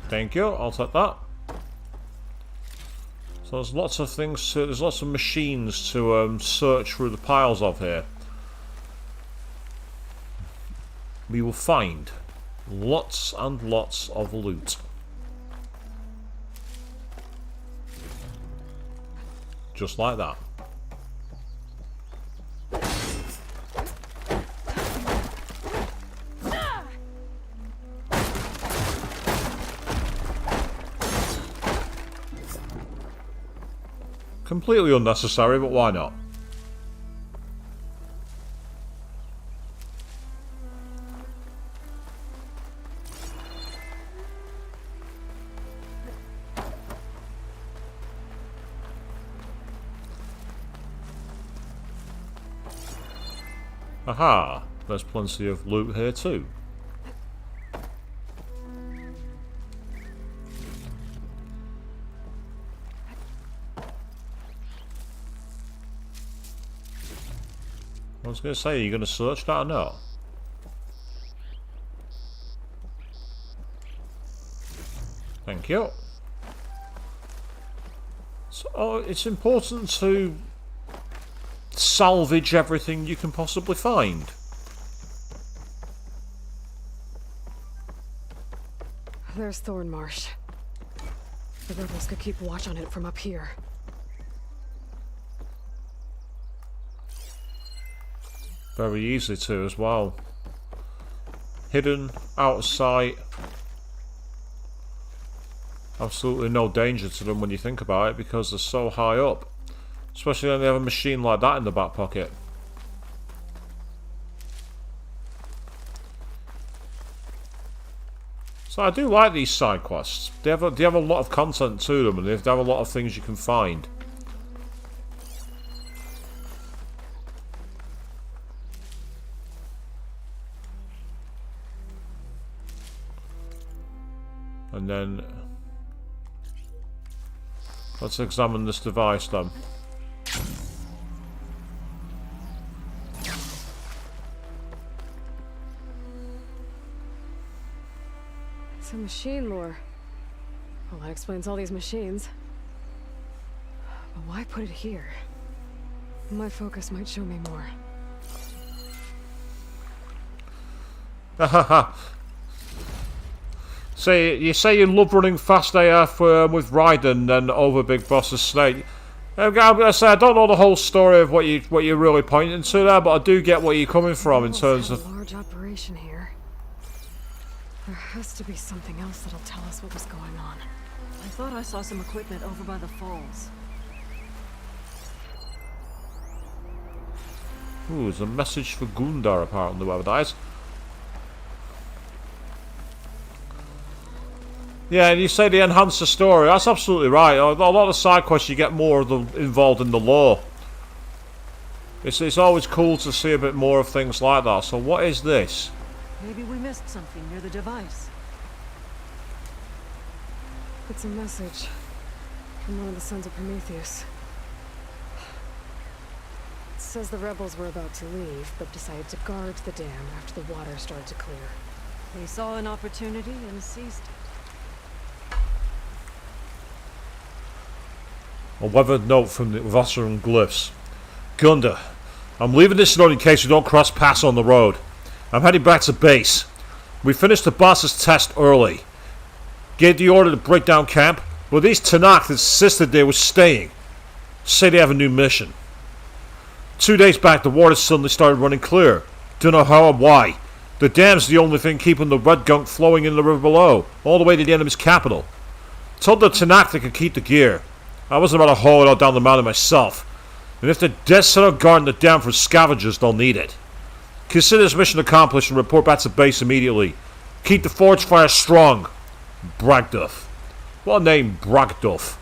Thank you, I'll take that. So there's lots of things to, there's lots of machines to search through the piles of here. We will find lots and lots of loot. Just like that. Completely unnecessary, but why not? Aha! There's plenty of loot here too. I was going to say, are you going to search that or not? Thank you. So, it's important to salvage everything you can possibly find. There's Thornmarsh. The rebels could keep watch on it from up here. Very easy to as well. Hidden, out of sight. Absolutely no danger to them when you think about it because they're so high up. Especially when they have a machine like that in the back pocket. So I do like these side quests. They have a lot of content to them and they have a lot of things you can find. And then let's examine this device then. It's a machine lore. Well, that explains all these machines. But why put it here? My focus might show me more. Hahaha. You say you love running fast AF with Raiden and over Big Boss's Snake. I'm gonna say I don't know the whole story of what you're really pointing to there, but I do get where you're coming from in terms of a large operation here. There has to be something else that'll tell us what was going on. I thought I saw some equipment over by the falls. Ooh, there's a message for Gundar apparently, whoever that is. Yeah, and you say they enhance the story. That's absolutely right. A lot of side quests you get more of them involved in the lore. It's always cool to see a bit more of things like that. So what is this? Maybe we missed something near the device. It's a message from one of the Sons of Prometheus. It says the rebels were about to leave, but decided to guard the dam after the water started to clear. They saw an opportunity and seized it. A weathered note from the Vossern glyphs. Gunda, I'm leaving this note in case we don't cross paths on the road. I'm heading back to base. We finished the boss's test early. Gave the order to break down camp, but these Tsunac insisted they were staying. Say they have a new mission. 2 days back, the water suddenly started running clear. Don't know how or why. The dam's the only thing keeping the red gunk flowing in the river below, all the way to the enemy's capital. Told the Tsunac they could keep the gear. I wasn't about to haul it all down the mountain myself. And if they're dead set on guarding the dam from scavengers, they'll need it. Consider this mission accomplished and report back to base immediately. Keep the forge fire strong. Bragduff. What a name, Bragduff.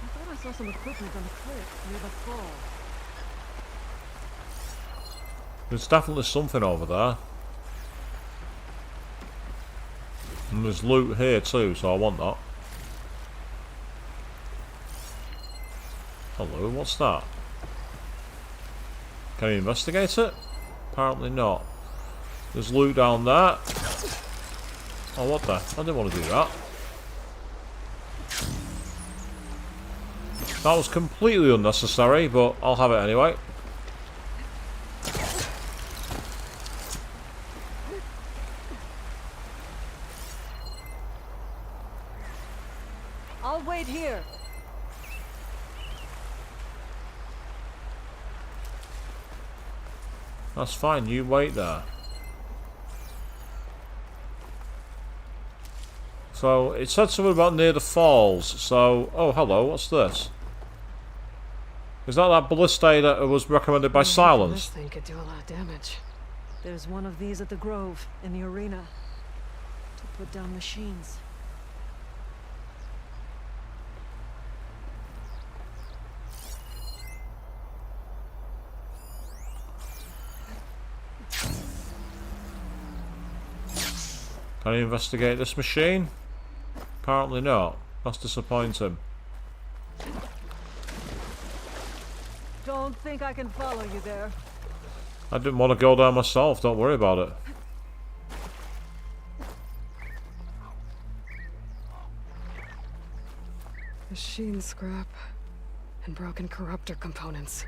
I thought I saw some equipment on the cliff near the fall. There's definitely something over there. And there's loot here too, so I want that. Hello, what's that? Can I investigate it? Apparently not. There's loot down there. Oh, what the? I didn't want to do that. That was completely unnecessary, but I'll have it anyway. I'll wait here. That's fine, you wait there. So, it said something about near the falls, so... Oh, hello, what's this? Is that ballista that was recommended by Silence? This thing could do a lot of damage. There's one of these at the Grove, in the arena. To put down machines. Can I investigate this machine? Apparently not. That's disappointing. Don't think I can follow you there. I didn't want to go down myself, don't worry about it. Machine scrap and broken corruptor components.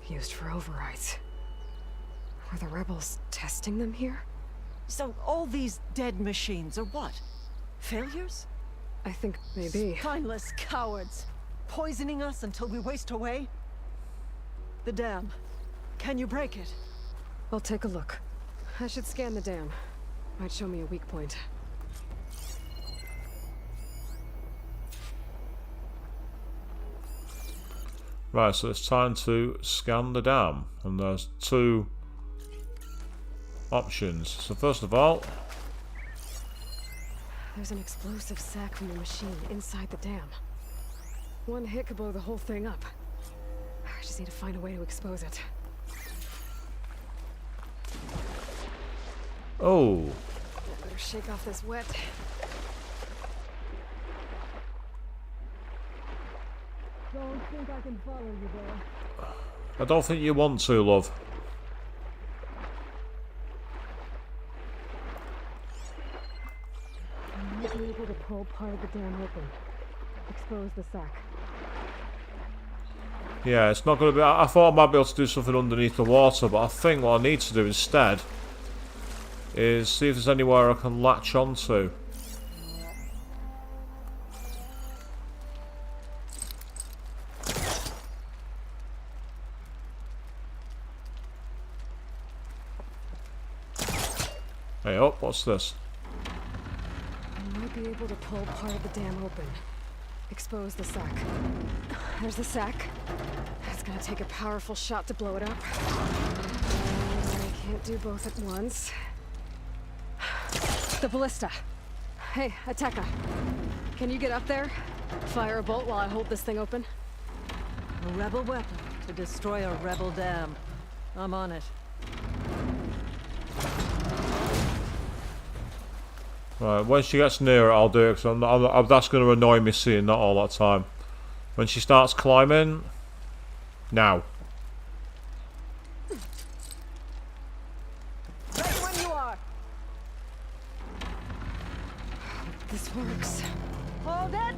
Used for overrides. Were the rebels testing them here? So all these dead machines are what? Failures? I think maybe. Spineless cowards. Poisoning us until we waste away? The dam. Can you break it? I'll take a look. I should scan the dam. Might show me a weak point. Right, so it's time to scan the dam. And there's two options. So first of all... There's an explosive sac from the machine inside the dam. One hit could blow the whole thing up. I just need to find a way to expose it. Oh. I better shake off this wet. Don't think I can follow you there. I don't think you want to, love. I might be able to pull part of the dam open. Expose the sac. Yeah, it's not going to be... I thought I might be able to do something underneath the water, but I think what I need to do instead is see if there's anywhere I can latch onto. Hey up, what's this? I might be able to pull part of the dam open. Expose the sac. There's the sac. It's gonna take a powerful shot to blow it up. I can't do both at once. The ballista. Hey, Ateka. Can you get up there? Fire a bolt while I hold this thing open? A rebel weapon to destroy a rebel dam. I'm on it. Right, when she gets nearer, I'll do it, because that's going to annoy me seeing that all that time. When she starts climbing... Now. Ready when you are! This works. Hold it!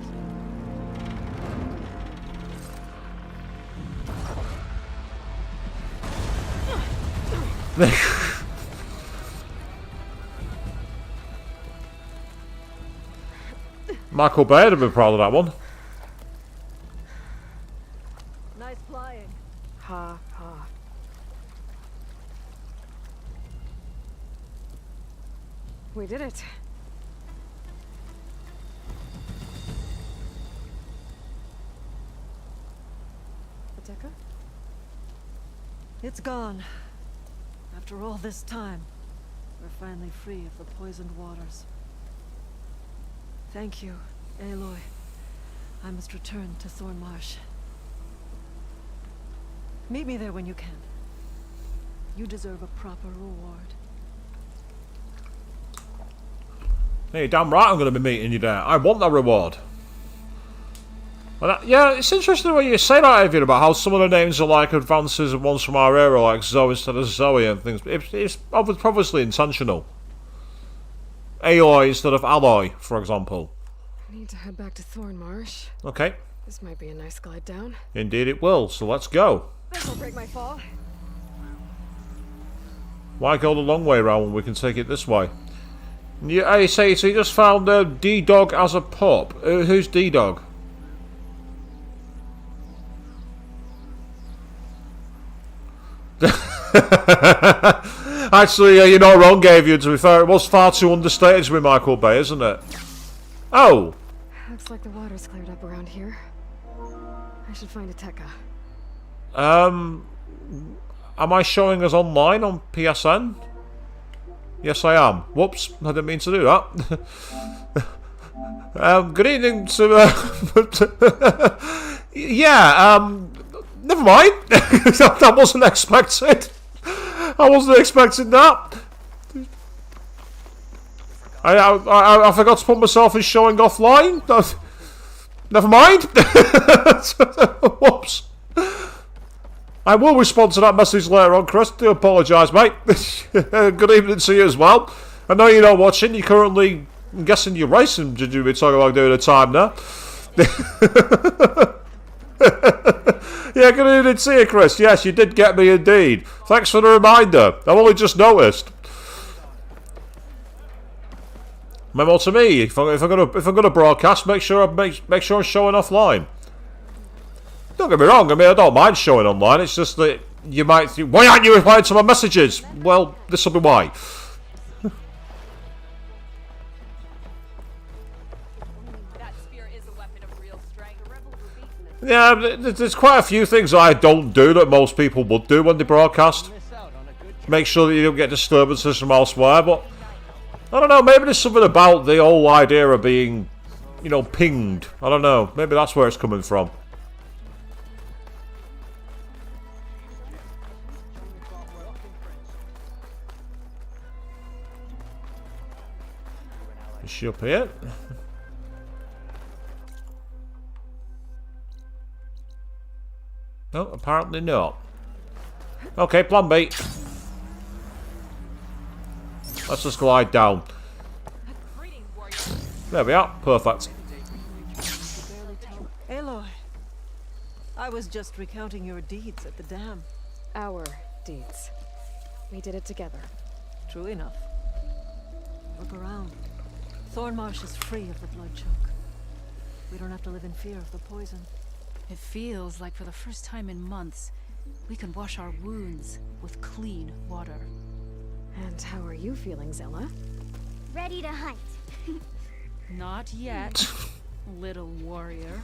Michael Bay would have been proud of that one. Nice flying. Ha ha. We did it. Ateka? It's gone. After all this time, we're finally free of the poisoned waters. Thank you, Aloy. I must return to Thornmarsh. Meet me there when you can. You deserve a proper reward. Hey, damn right I'm going to be meeting you there. I want that reward. Yeah, it's interesting what you say that, Avian, about how some of the names are like advances and ones from our era, like Zoe instead of Zoe and things. It's obviously intentional. Aloy instead of Alloy, for example. I need to head back to Thornmarsh. Okay. This might be a nice glide down. Indeed it will, so let's go. This'll break my fall. Why go the long way round when we can take it this way? Hey, say, so you just found D-Dog as a pup. Who's D-Dog? Actually, you're not wrong, Gavian, to be fair. It was far too understated to be Michael Bay, isn't it? Oh! Looks like the water's cleared up around here. I should find Ateka. Am I showing us online on PSN? Yes, I am. Whoops, I didn't mean to do that. Good evening to... yeah, never mind. That wasn't expected. I wasn't expecting that. I forgot to put myself in showing offline. Never mind. Whoops. I will respond to that message later on, Chris. Do apologise, mate. Good evening to you as well. I know you're not watching. You're currently, I'm guessing you're racing. Did you be talking about doing a time now? Yeah, good evening to you, Chris. Yes, you did get me indeed. Thanks for the reminder. I've only just noticed. Memo to me. If I'm gonna broadcast, make sure I'm showing offline. Don't get me wrong. I mean, I don't mind showing online. It's just that you might think, why aren't you replying to my messages? Well, this will be why. Yeah, there's quite a few things I don't do that most people would do when they broadcast. Make sure that you don't get disturbances from elsewhere, but I don't know, maybe there's something about the whole idea of being, you know, pinged. I don't know, maybe that's where it's coming from. Is she up here? No, apparently not. Okay, plan B. Let's just glide down. There we are. Perfect. Aloy, I was just recounting your deeds at the dam. Our deeds. We did it together. True enough. Look around. Thornmarsh is free of the blood choke. We don't have to live in fear of the poison. It feels like for the first time in months, we can wash our wounds with clean water. And how are you feeling, Zella? Ready to hunt. Not yet, little warrior.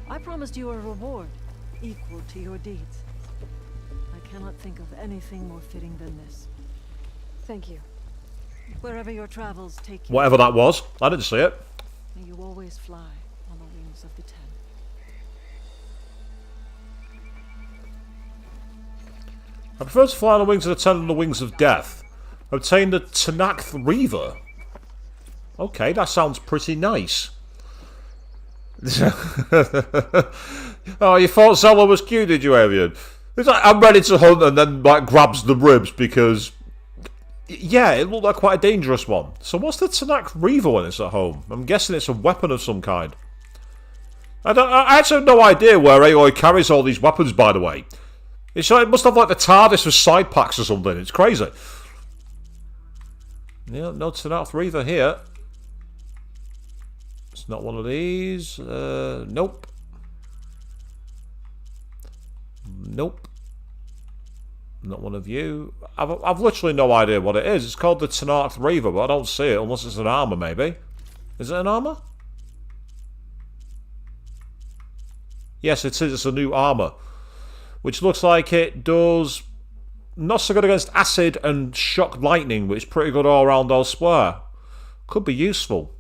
I promised you a reward equal to your deeds. I cannot think of anything more fitting than this. Thank you. Wherever your travels take you. Whatever that was. I didn't see it. May you always fly on the wings of the Ten. I prefer to fly on the wings of the Ten than the wings of death. Obtain the Tanarth River. Okay, that sounds pretty nice. Oh, you thought Zella was cute, did you, Avian? It's like, I'm ready to hunt, and then like grabs the ribs because, yeah, it looked like quite a dangerous one. So what's the Tsunac River when it's at home? I'm guessing it's a weapon of some kind. I actually have no idea where Aloy carries all these weapons, by the way. It must have like the TARDIS with side packs or something. It's crazy. Yeah, no Tanarth River here. It's not one of these. Nope. Nope. Not one of you. I've literally no idea what it is. It's called the Tanarth River, but I don't see it unless it's an armor, maybe. Is it an armor? Yes, it is. It's a new armor. Which looks like it does not so good against acid and shock lightning, but it's pretty good all around elsewhere. Could be useful.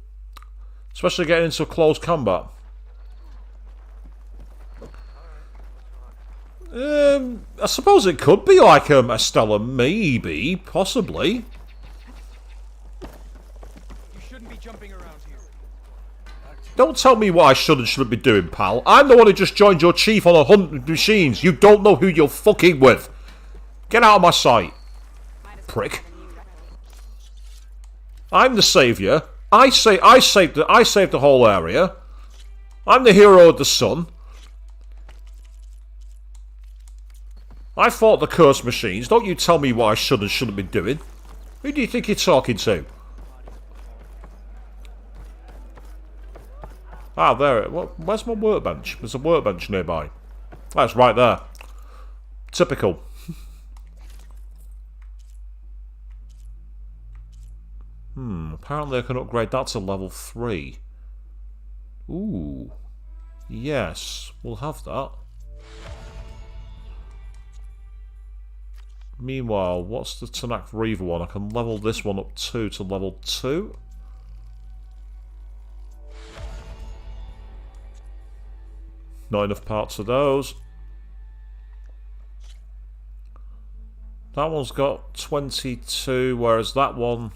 Especially getting into close combat. I suppose it could be like a Stella, maybe, possibly. You shouldn't be jumping around here. Don't tell me what I should and shouldn't be doing, pal. I'm the one who just joined your chief on a hunt with machines. You don't know who you're fucking with. Get out of my sight, prick. I'm the saviour. I saved the whole area. I'm the hero of the sun. I fought the cursed machines. Don't you tell me what I should and shouldn't be doing. Who do you think you're talking to? Ah, there. Where's my workbench? There's a workbench nearby. That's right there. Typical. Apparently I can upgrade that to level 3. Ooh. Yes, we'll have that. Meanwhile, what's the Tsunac River one? I can level this one up to level 2. Not enough parts of those. That one's got 22, whereas that one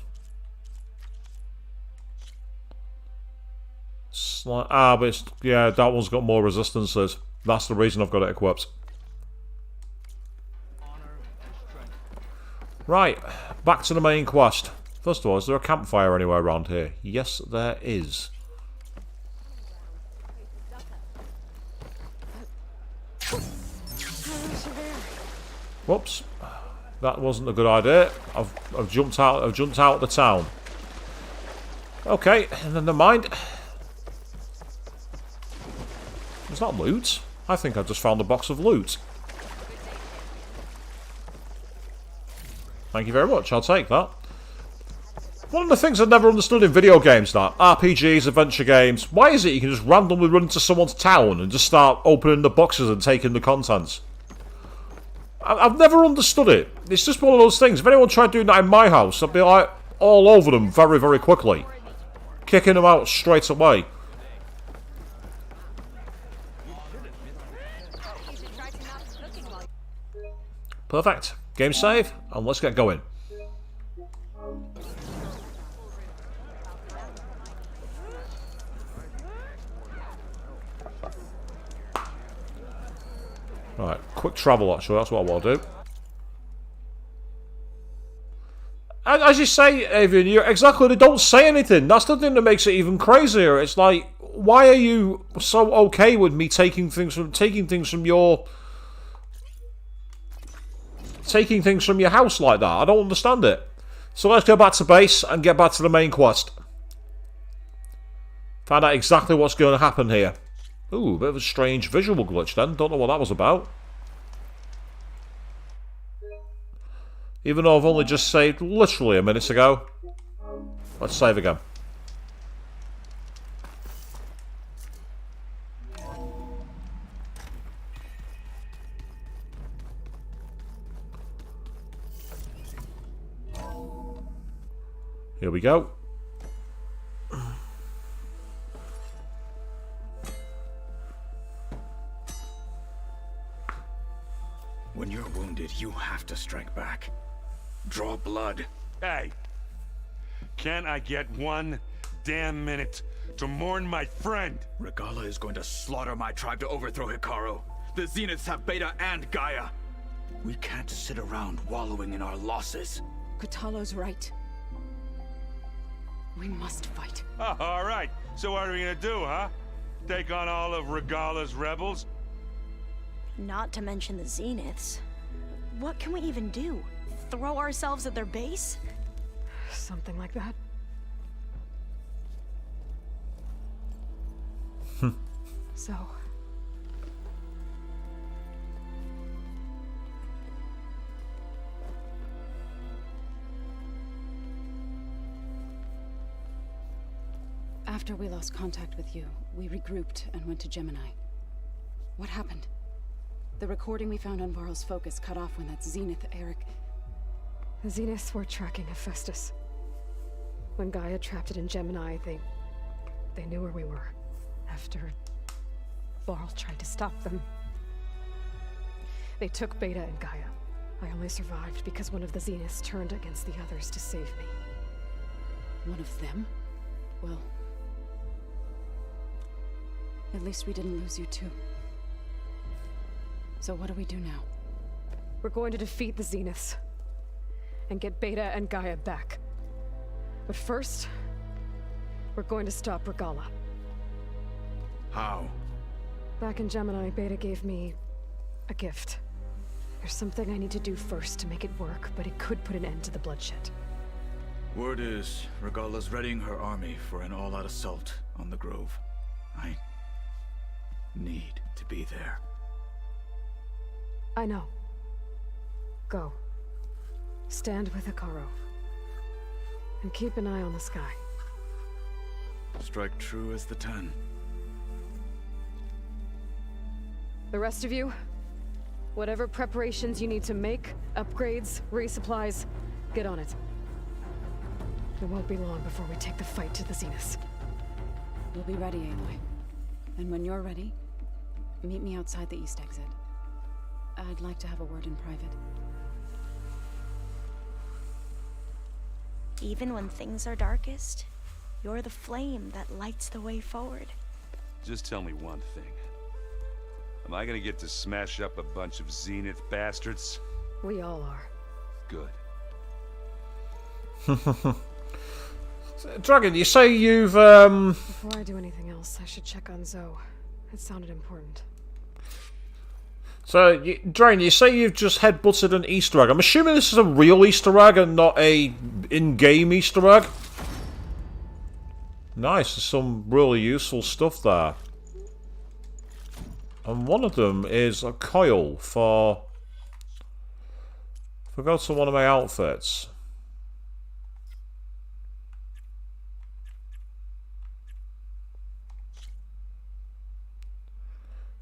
but it's, yeah, that one's got more resistances. That's the reason I've got it equipped. Right, back to the main quest. First of all, is there a campfire anywhere around here? Yes, there is. Whoops, that wasn't a good idea. I've jumped out. I've jumped out of the town. Okay, and then never mind. Is that loot? I think I just found a box of loot. Thank you very much. I'll take that. One of the things I've never understood in video games, that RPGs, adventure games, why is it you can just randomly run into someone's town and just start opening the boxes and taking the contents? I've never understood it. It's just one of those things. If anyone tried doing that in my house, I'd be like all over them very, very quickly. Kicking them out straight away. Perfect. Game save, and let's get going. Right, quick travel actually, that's what I want to do. And as you say, Avian, they don't say anything. That's the thing that makes it even crazier. It's like, why are you so okay with me taking things from your house like that? I don't understand it. So let's go back to base and get back to the main quest. Find out exactly what's going to happen here. Ooh, a bit of a strange visual glitch then. Don't know what that was about. Even though I've only just saved literally a minute ago. Let's save again. Here we go. When you're wounded, you have to strike back. Draw blood. Hey, can't I get one damn minute to mourn my friend? Regala is going to slaughter my tribe to overthrow Hikaru. The Zeniths have Beta and Gaia. We can't sit around wallowing in our losses. Katalo's right. We must fight. Oh, all right. So what are we gonna do, huh? Take on all of Regala's rebels? Not to mention the Zeniths. What can we even do? Throw ourselves at their base? Something like that. So... After we lost contact with you, we regrouped and went to Gemini. What happened? The recording we found on Varl's focus cut off when that Zenith, Eric... The Zeniths were tracking Hephaestus. When Gaia trapped it in Gemini, they knew where we were. After Varl tried to stop them. They took Beta and Gaia. I only survived because one of the Zeniths turned against the others to save me. One of them? Well... At least we didn't lose you too. So what do we do now? We're going to defeat the Zeniths. And get Beta and Gaia back. But first, we're going to stop Regala. How? Back in Gemini, Beta gave me a gift. There's something I need to do first to make it work, but it could put an end to the bloodshed. Word is, Regala's readying her army for an all-out assault on the Grove. I need to be there. I know. Go. Stand with Hikaru. And keep an eye on the sky. Strike true as the 10. The rest of you, whatever preparations you need to make, upgrades, resupplies, get on it. It won't be long before we take the fight to the Zeniths. We'll be ready, Aloy. And when you're ready, meet me outside the east exit. I'd like to have a word in private. Even when things are darkest, you're the flame that lights the way forward. Just tell me one thing. Am I gonna get to smash up a bunch of Zenith bastards? We all are. Good. Dragon, you say you've, Before I do anything else, I should check on Zoe. It sounded important. So, Drain, you say you've just headbutted an Easter egg. I'm assuming this is a real Easter egg and not a in-game Easter egg. Nice, there's some really useful stuff there. And one of them is a coil for... If I go to one of my outfits...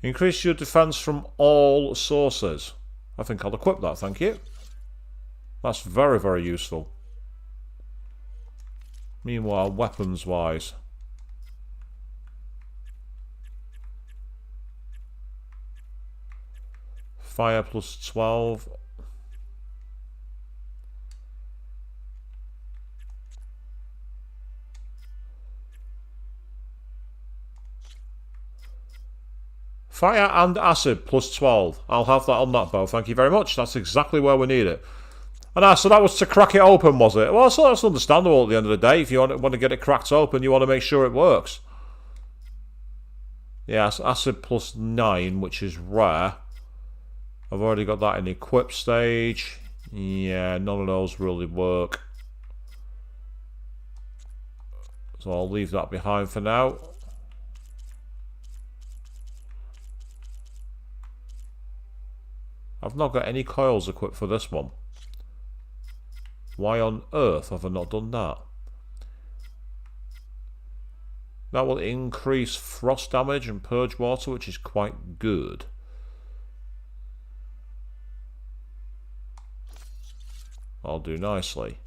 Increase your defense from all sources. I think I'll equip that, thank you. That's very, very useful. Meanwhile, weapons-wise... Fire plus 12. Fire and acid plus 12. I'll have that on that bow, thank you very much. That's exactly where we need it. And so that was to crack it open, was it? Well, so that's understandable at the end of the day. If you want to get it cracked open, you want to make sure it works. Yes, acid plus 9, which is rare. I've already got that in the equip stage. Yeah, none of those really work. So I'll leave that behind for now. I've not got any coils equipped for this one. Why on earth have I not done that? That will increase frost damage and purge water, which is quite good. I'll do nicely.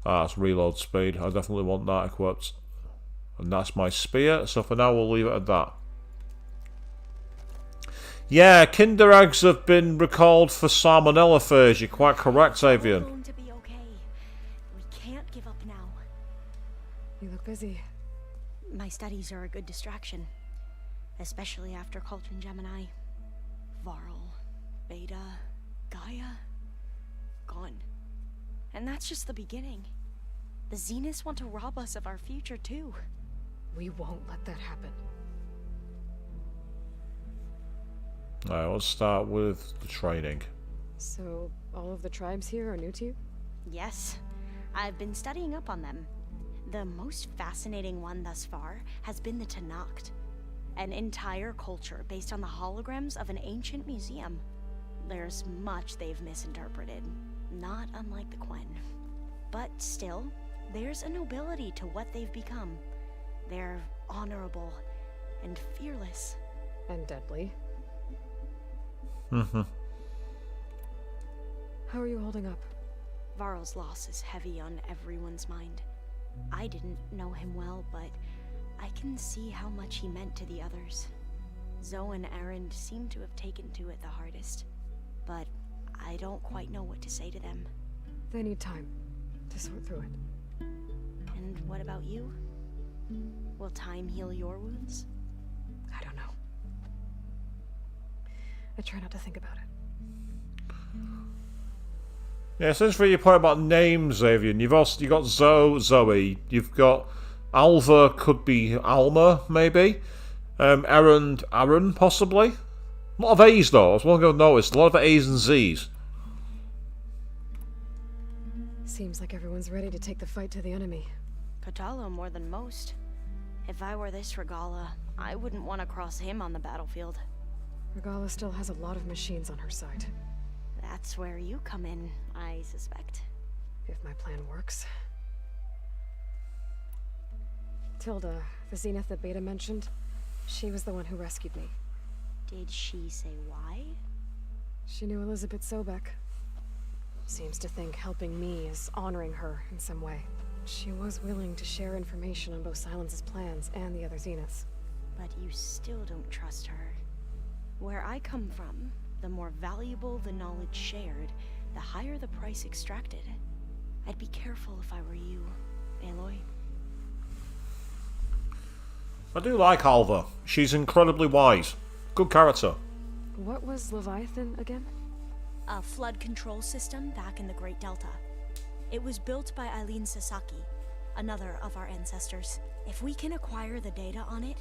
Ah, it's reload speed. I definitely want that equipped. And that's my spear, so for now we'll leave it at that. Yeah, Kinder eggs have been recalled for salmonella phase. You're quite correct, Avian. We're going to be okay. We can't give up now. You look busy. My studies are a good distraction. Especially after Culture and Gemini. Varl, Beta, Gaia, gone. And that's just the beginning. The Zeniths want to rob us of our future too. We won't let that happen. Alright, let's start with the training. So, all of the tribes here are new to you? Yes. I've been studying up on them. The most fascinating one thus far has been the Tsunac. An entire culture based on the holograms of an ancient museum. There's much they've misinterpreted, not unlike the Quen. But still, there's a nobility to what they've become. They're honorable and fearless. And deadly. Mm-hmm. How are you holding up? Varl's loss is heavy on everyone's mind. I didn't know him well, but I can see how much he meant to the others. Zoe and Aaron seem to have taken to it the hardest, but I don't quite know what to say to them. They need time to sort through it. And what about you? Will time heal your wounds? I don't know. I try not to think about it. Yeah, since for your point about names, Avian, you got Zoe, you've got Alva, could be Alma, maybe. Aaron, possibly. A lot of A's though, I was going to notice. A lot of A's and Z's. Seems like everyone's ready to take the fight to the enemy. Katalo more than most. If I were this Regala, I wouldn't want to cross him on the battlefield. Regala still has a lot of machines on her side. That's where you come in, I suspect. If my plan works. Tilda, the Zenith that Beta mentioned, she was the one who rescued me. Did she say why? She knew Elizabeth Sobek. Seems to think helping me is honoring her in some way. She was willing to share information on both Silence's plans and the other Zeniths. But you still don't trust her. Where I come from, the more valuable the knowledge shared, the higher the price extracted. I'd be careful if I were you, Aloy. I do like Alva. She's incredibly wise. Good character. What was Leviathan again? A flood control system back in the Great Delta. It was built by Eileen Sasaki, another of our ancestors. If we can acquire the data on it,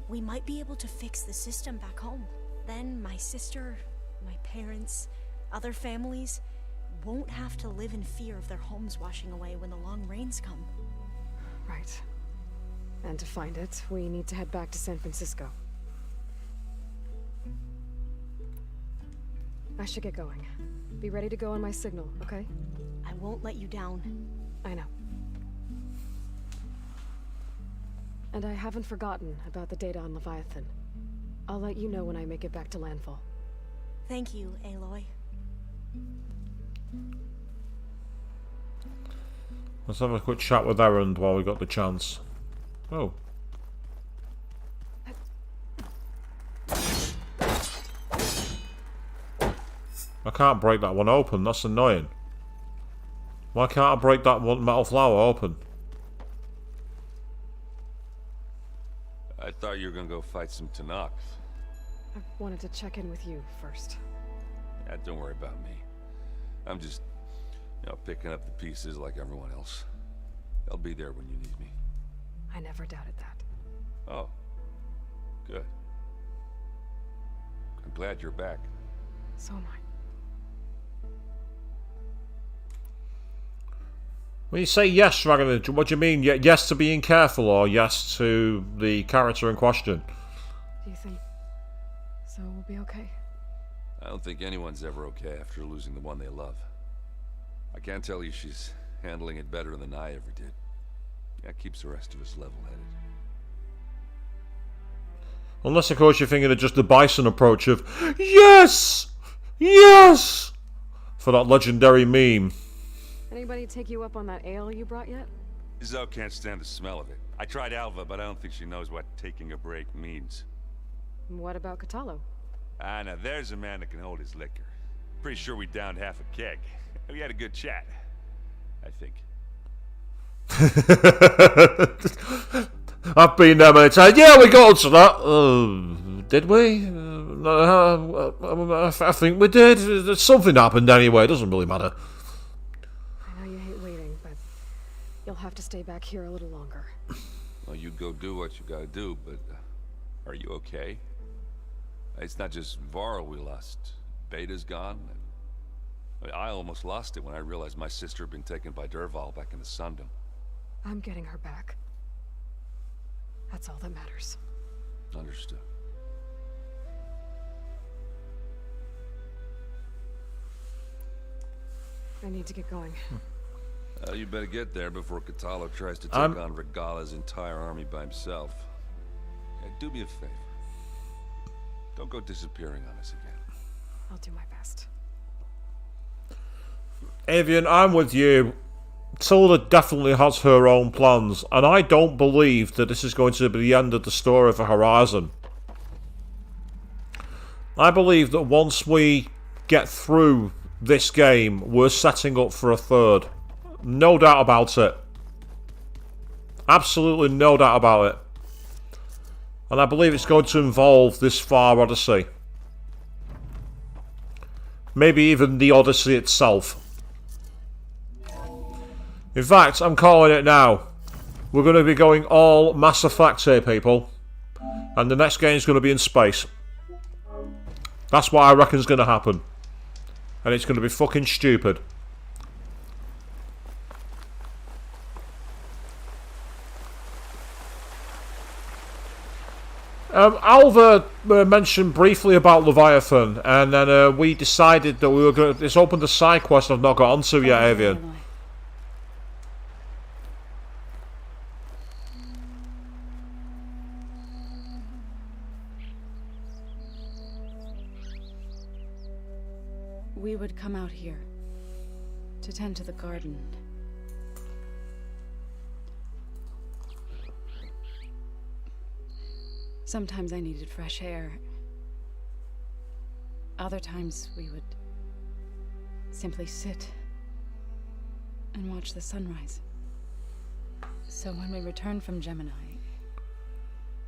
we might be able to fix the system back home. Then my sister, my parents, other families won't have to live in fear of their homes washing away when the long rains come. Right. And to find it, we need to head back to San Francisco. I should get going. Be ready to go on my signal, okay? I won't let you down. I know. And I haven't forgotten about the data on Leviathan. I'll let you know when I make it back to landfall. Thank you, Aloy. Let's have a quick chat with Erend while we got the chance. Oh. I can't break that one open, that's annoying. Why can't I break that one metal flower open? I thought you were gonna go fight some Tsunac. I wanted to check in with you first. Yeah, don't worry about me. I'm just, picking up the pieces like everyone else. I'll be there when you need me. I never doubted that. Oh. Good. I'm glad you're back. So am I. When you say yes, Dragoon, what do you mean? Yes to being careful or yes to the character in question? Do you think so we'll be okay? I don't think anyone's ever okay after losing the one they love. I can't tell you she's handling it better than I ever did. That keeps the rest of us level-headed. Unless, of course, you're thinking of just the Bison approach of yes! Yes! For that legendary meme. Anybody take you up on that ale you brought yet? Zoe can't stand the smell of it. I tried Alva, but I don't think she knows what taking a break means. What about Catalo? Ah, now there's a man that can hold his liquor. Pretty sure we downed half a keg. We had a good chat, I think. I've been there many times. Yeah, we got to that. Did we? I think we did. Something happened anyway. It doesn't really matter. I know you hate waiting, but you'll have to stay back here a little longer. Well, you go do what you gotta do, but are you okay? It's not just Varl we lost. Beta's gone. I almost lost it when I realized my sister had been taken by Dervahl back in the Sundom. I'm getting her back. That's all that matters. Understood. I need to get going. You better get there before Catalo tries to take on Regala's entire army by himself. Do me a favor. Don't go disappearing on us again. I'll do my best. Avian, I'm with you. Tilda definitely has her own plans, and I don't believe that this is going to be the end of the story for Horizon. I believe that once we get through this game, we're setting up for a third. No doubt about it. Absolutely no doubt about it. And I believe it's going to involve this Far Odyssey. Maybe even the Odyssey itself. In fact, I'm calling it now. We're going to be going all Mass Effect here, people. And the next game is going to be in space. That's what I reckon is going to happen. And it's going to be fucking stupid. Alva mentioned briefly about Leviathan, and then we decided that we were going to... It's opened a side quest I've not got onto yet, Avian. We would come out here to tend to the garden. Sometimes I needed fresh air. Other times we would simply sit and watch the sunrise. So when we returned from Gemini,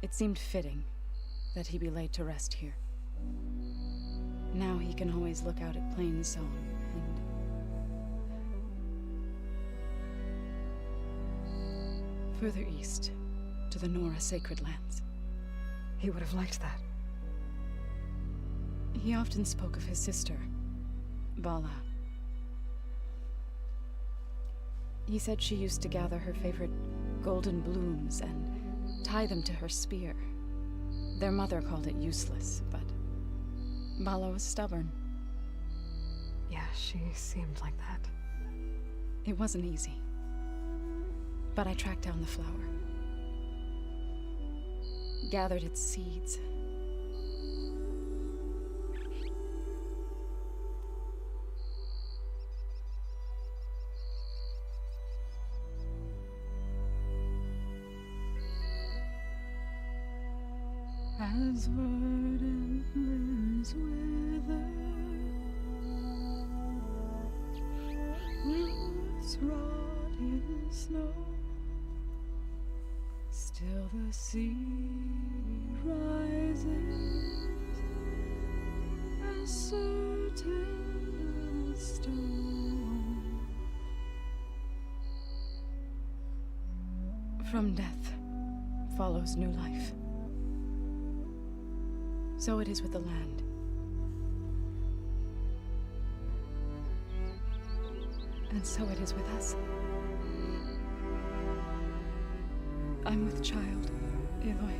it seemed fitting that he be laid to rest here. Now he can always look out at Plain Zone and further east to the Nora Sacred Lands. He would have liked that. He often spoke of his sister, Vala. He said she used to gather her favorite golden blooms and tie them to her spear. Their mother called it useless, but Vala was stubborn. Yeah, she seemed like that. It wasn't easy. But I tracked down the flower. Gathered its seeds. As verdant limbs wither, roots rot in snow, still the sea rises, as certain as stone. From death follows new life. So it is with the land. And so it is with us. I'm with child, Aloy.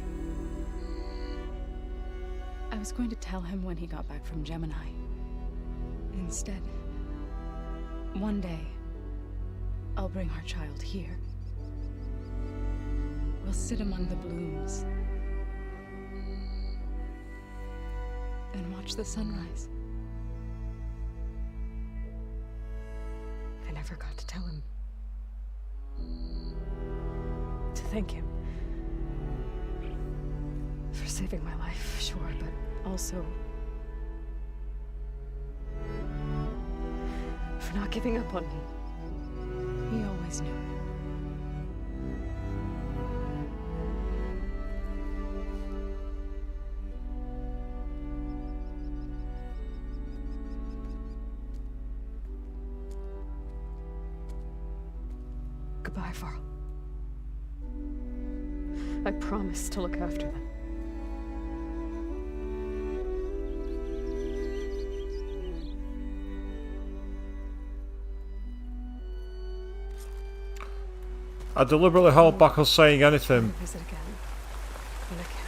I was going to tell him when he got back from Gemini. Instead, one day, I'll bring our child here. We'll sit among the blooms and watch the sunrise. I never got to tell him. To thank him. For saving my life, sure, but also for not giving up on me. He always knew. Goodbye, Varl. I promise to look after them. I deliberately held back on saying anything. Visit again when I can.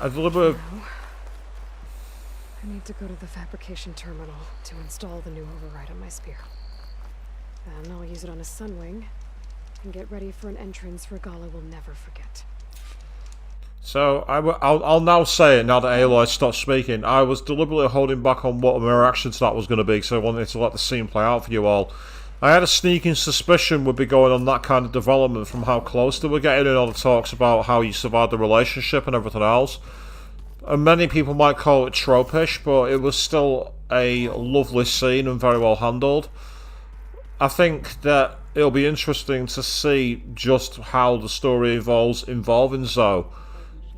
I deliberately... Now, I need to go to the fabrication terminal to install the new override on my spear. Then I'll use it on a sunwing and get ready for an entrance Regala will never forget. So, I'll now say it now that Aloy stopped speaking. I was deliberately holding back on what my reaction to that was going to be, because I wanted to let the scene play out for you all. I had a sneaking suspicion would be going on that kind of development from how close they were getting in all the talks about how you survived the relationship and everything else. And many people might call it tropish, but it was still a lovely scene and very well handled. I think that it'll be interesting to see just how the story evolves involving Zoe.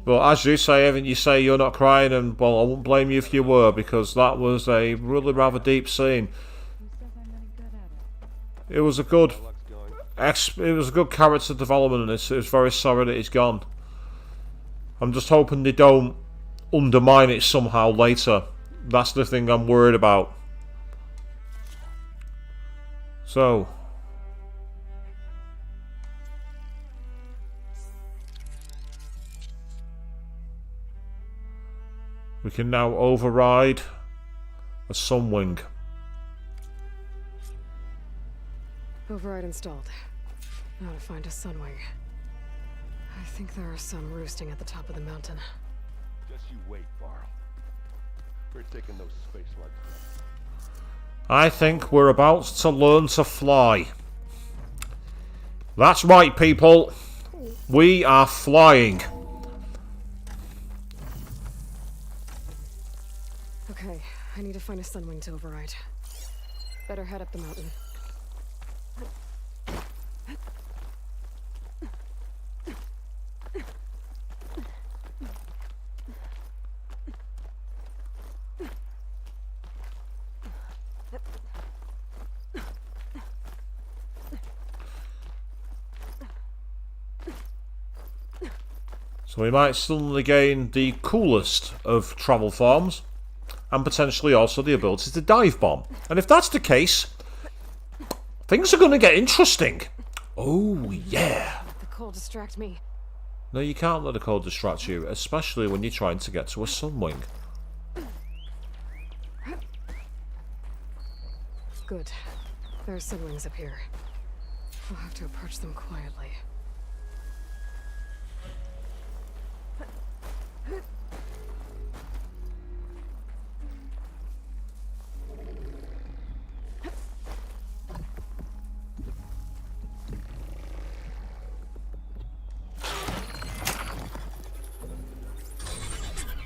But as you say, Evan, you say you're not crying, and well, I won't blame you if you were, because that was a really rather deep scene. It was a good character development, and it's very sorry that he's gone. I'm just hoping they don't undermine it somehow later. That's the thing I'm worried about. So, we can now override a sunwing. Override installed. Now to find a sunwing. I think there are some roosting at the top of the mountain. Just you wait, Varl. We're taking those space slugs down. I think we're about to learn to fly. That's right, people. We are flying. Okay, I need to find a sunwing to override. Better head up the mountain. So we might suddenly gain the coolest of travel forms, and potentially also the ability to dive bomb. And if that's the case, things are going to get interesting. Oh, yeah. Let the cold distract me. No, you can't let the cold distract you, especially when you're trying to get to a sunwing. Good. There are sunwings up here. We'll have to approach them quietly.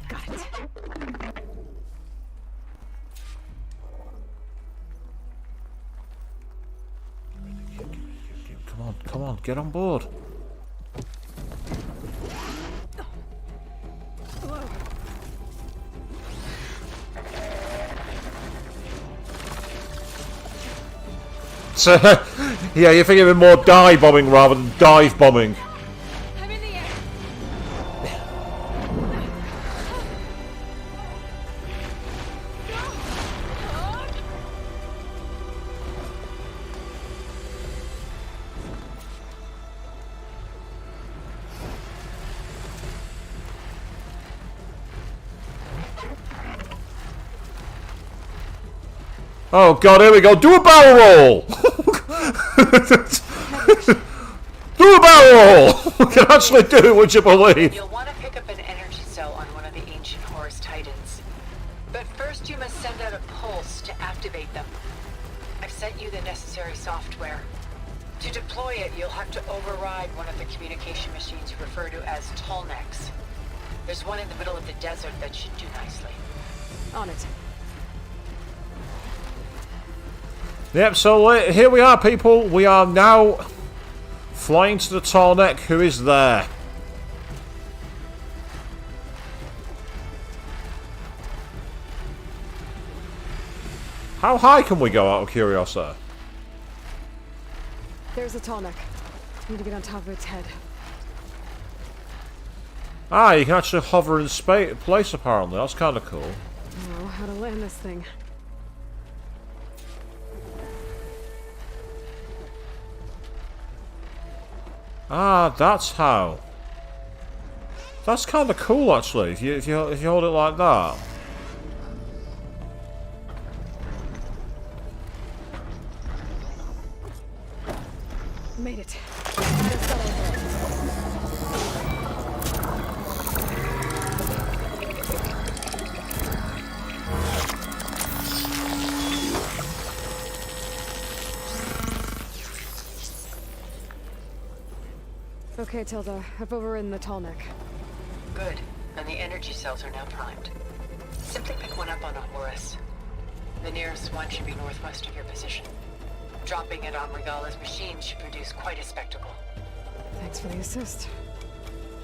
Got it. Come on, get on board. So, yeah, you're thinking of more dive bombing rather than dive bombing. I'm in the air. Oh god, here we go. Do a barrel roll! Do a barrel roll! We can actually do it, would you believe? You'll want to pick up an energy cell on one of the ancient Horus Titans. But first you must send out a pulse to activate them. I've sent you the necessary software. To deploy it, you'll have to override one of the communication machines you refer to as Tsunacs. There's one in the middle of the desert that should do nicely. On it. Yep, so here we are, people. We are now flying to the Tsunac, who is there. How high can we go, out of curiosity? There's a Tsunac. Need to get on top of its head. Ah, you can actually hover in place, apparently. That's kind of cool. I know how to land this thing. Ah, that's how. That's kind of cool, actually, if you hold it like that. Made it. Okay, Tilda. I've overridden the Tsunac. Good. And the energy cells are now primed. Simply pick one up on a Horus. The nearest one should be northwest of your position. Dropping it on Regala's machine should produce quite a spectacle. Thanks for the assist.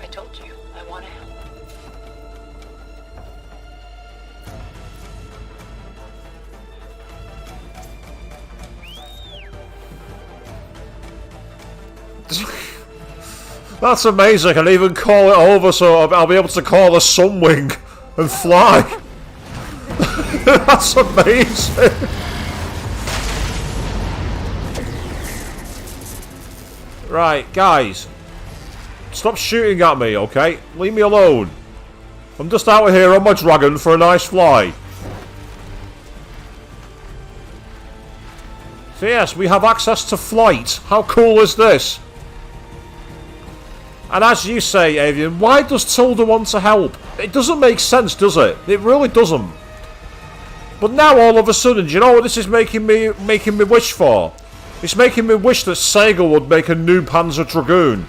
I told you, I want to help. That's amazing. I can even call it over, so I'll be able to call a sunwing and fly. That's amazing. Right, guys. Stop shooting at me, okay? Leave me alone. I'm just out here on my dragon for a nice fly. So yes, we have access to flight. How cool is this? And as you say, Avian, why does Tilda want to help? It doesn't make sense, does it? It really doesn't. But now all of a sudden, do you know what this is making me wish for? It's making me wish that Sega would make a new Panzer Dragoon.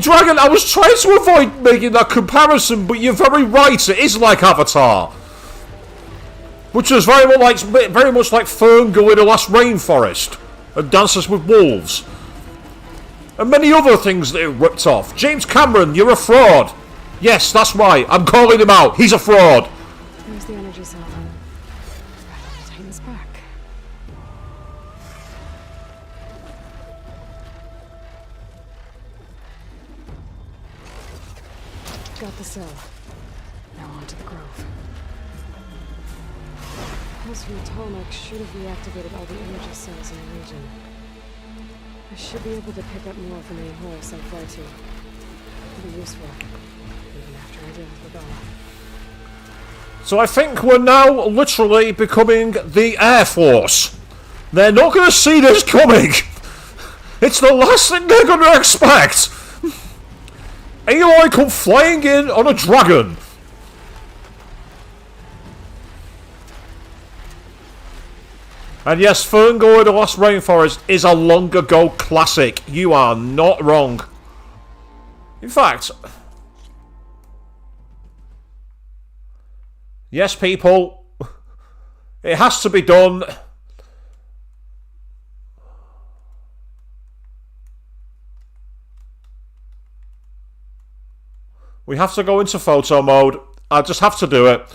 Dragon, I was trying to avoid making that comparison, but you're very right, it is like Avatar. Which was very much like Ferngully in the Last Rainforest, and Dances with Wolves. And many other things that it ripped off. James Cameron, you're a fraud. Yes, that's right, I'm calling him out, he's a fraud. There's the energy cell. Tighten this back. Got the cell. Now on to the grove. Pulse from Tsunac should have reactivated all the energy cells in the region. I should be able to pick up more from any horse I fly to. It'll be useful, even after I deal with Regala. So I think we're now literally becoming the Air Force. They're not going to see this coming. It's the last thing they're going to expect. Aloy come flying in on a dragon. And yes, Ferngully the Lost Rainforest is a long ago classic. You are not wrong. In fact, yes, people, it has to be done. We have to go into photo mode. I just have to do it.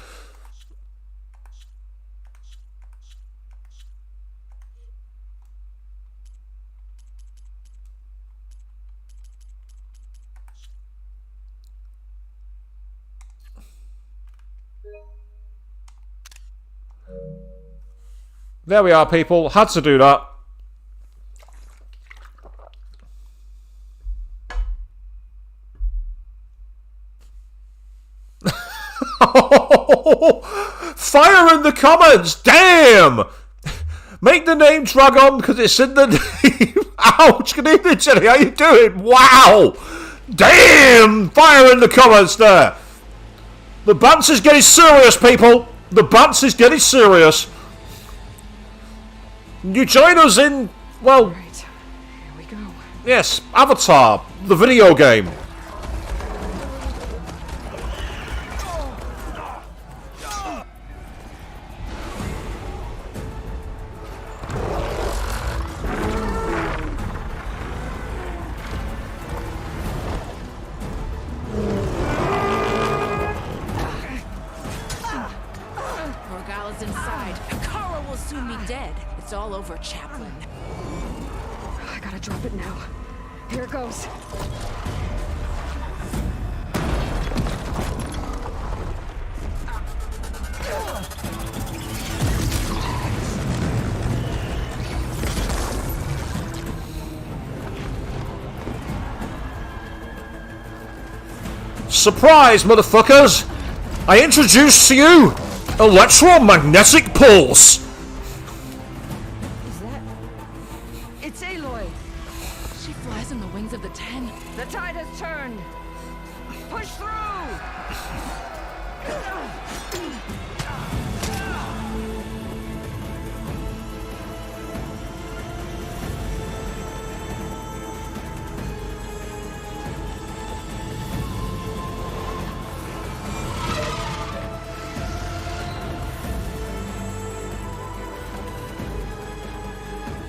There we are, people. Had to do that. Fire in the comments! Damn! Make the name Dragoon because it's in the name. Ouch! Good evening, Jenny. How you doing? Wow! Damn! Fire in the comments there. The bants is getting serious, people. The bants is getting serious. You join us in, well, right, here we go. Yes, Avatar, the video game. Morgala's inside, and Kara will soon be dead. It's all over, Chaplain. I gotta drop it now. Here it goes. Surprise, motherfuckers! I introduce to you electromagnetic pulse. It's Aloy! She flies in the wings of the 10. The tide has turned! Push through!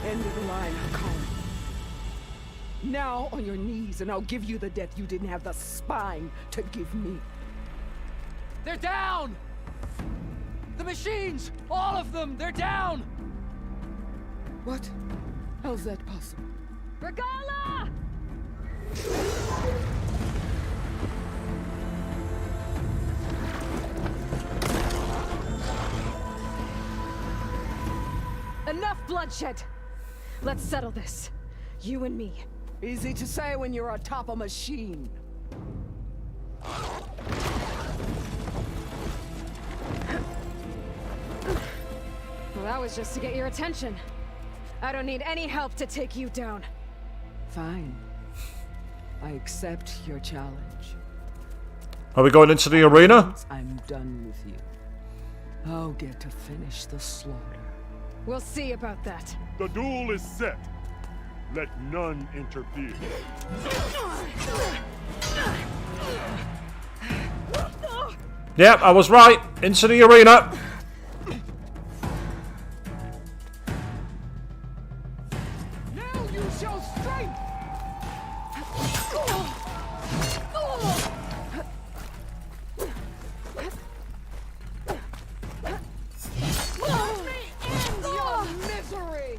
End of the line, Kara. Now on your knees, and I'll give you the death you didn't have the spine to give me. They're down! The machines! All of them! They're down! What? How's that possible? Regala! Enough bloodshed! Let's settle this. You and me. Easy to say when you're atop a machine. Well, that was just to get your attention. I don't need any help to take you down. Fine. I accept your challenge. Are we going into the arena? Once I'm done with you, I'll get to finish the slaughter. We'll see about that. The duel is set. Let none interfere. Yep, I was right. Into the arena. Now you show strength! Let me end your misery!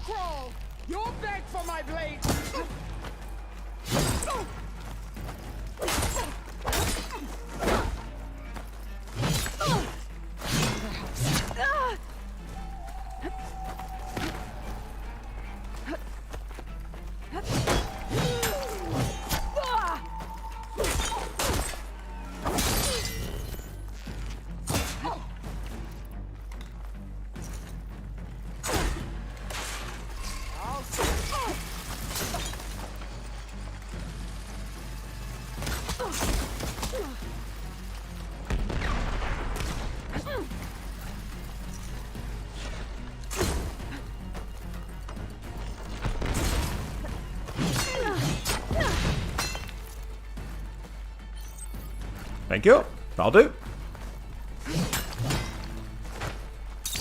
crawl! You'll beg for my blade! Thank you. That'll do.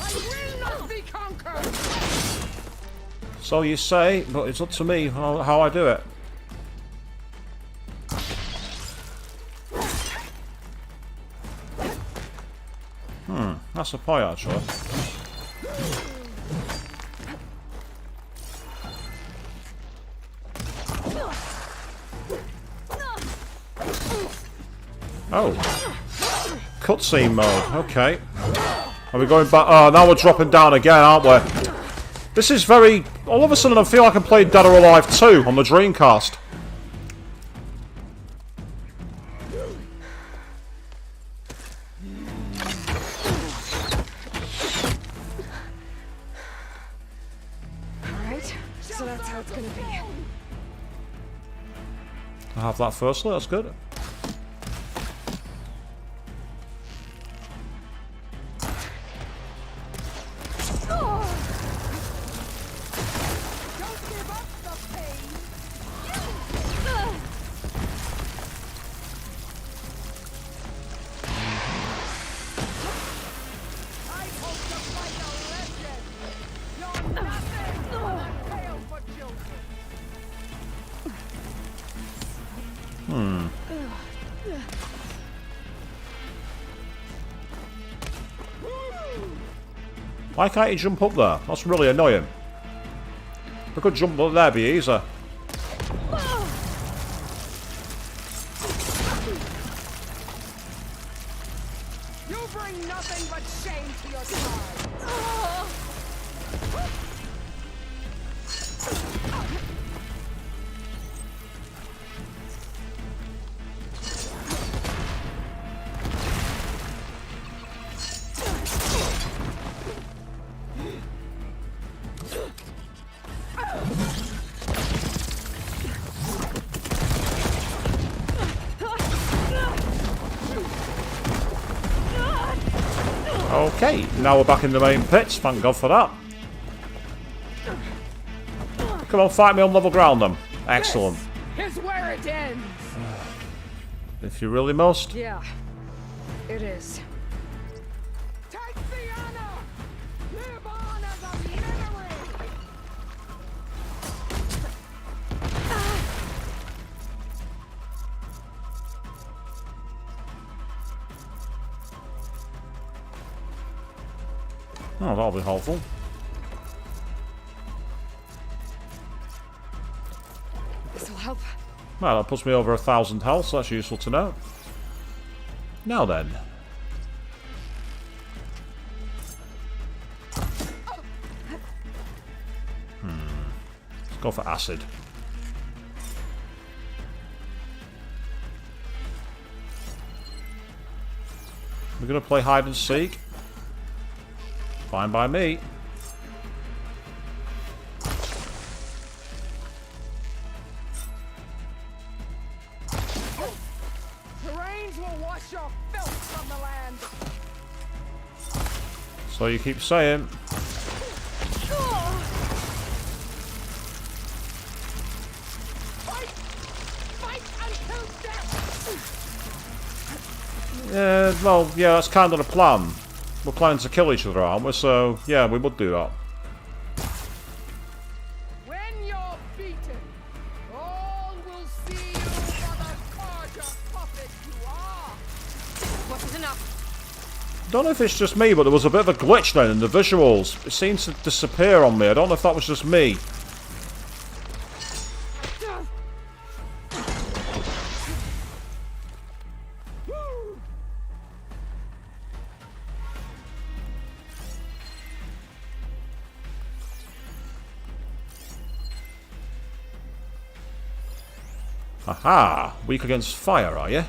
I will not be conquered! So you say, but it's up to me how I do it. That's a point, actually. Oh. Cutscene mode, okay. Are we going back? Oh, now we're dropping down again, aren't we? This is very... All of a sudden I feel like I'm playing Dead or Alive 2 on the Dreamcast. Alright, so that's how it's gonna be. I have that firstly, that's good. Why can't you jump up there? That's really annoying. If I could jump up there, it'd be easier. You bring nothing but shame to your side! Okay, now we're back in the main pits. Thank God for that. Come on, fight me on level ground then. Excellent. This is where it ends! If you really must. Yeah, it is. Take the honor! Live on as a memory! Oh, that'll be helpful. This'll help. Well, that puts me over 1,000 health, so that's useful to know. Now then. Let's go for acid. We're going to play hide and seek. Fine by me. The rains will wash your filth from the land! So you keep saying. Fight until death! Well, yeah, that's kind of the plan. We're planning to kill each other, aren't we? So, yeah, we would do that. When you're beaten, all will see you for the gorgeous puppet you are! Wasn't enough. don't know if it's just me, but there was a bit of a glitch then in the visuals. It seemed to disappear on me. I don't know if that was just me. Aha! Weak against fire, are you?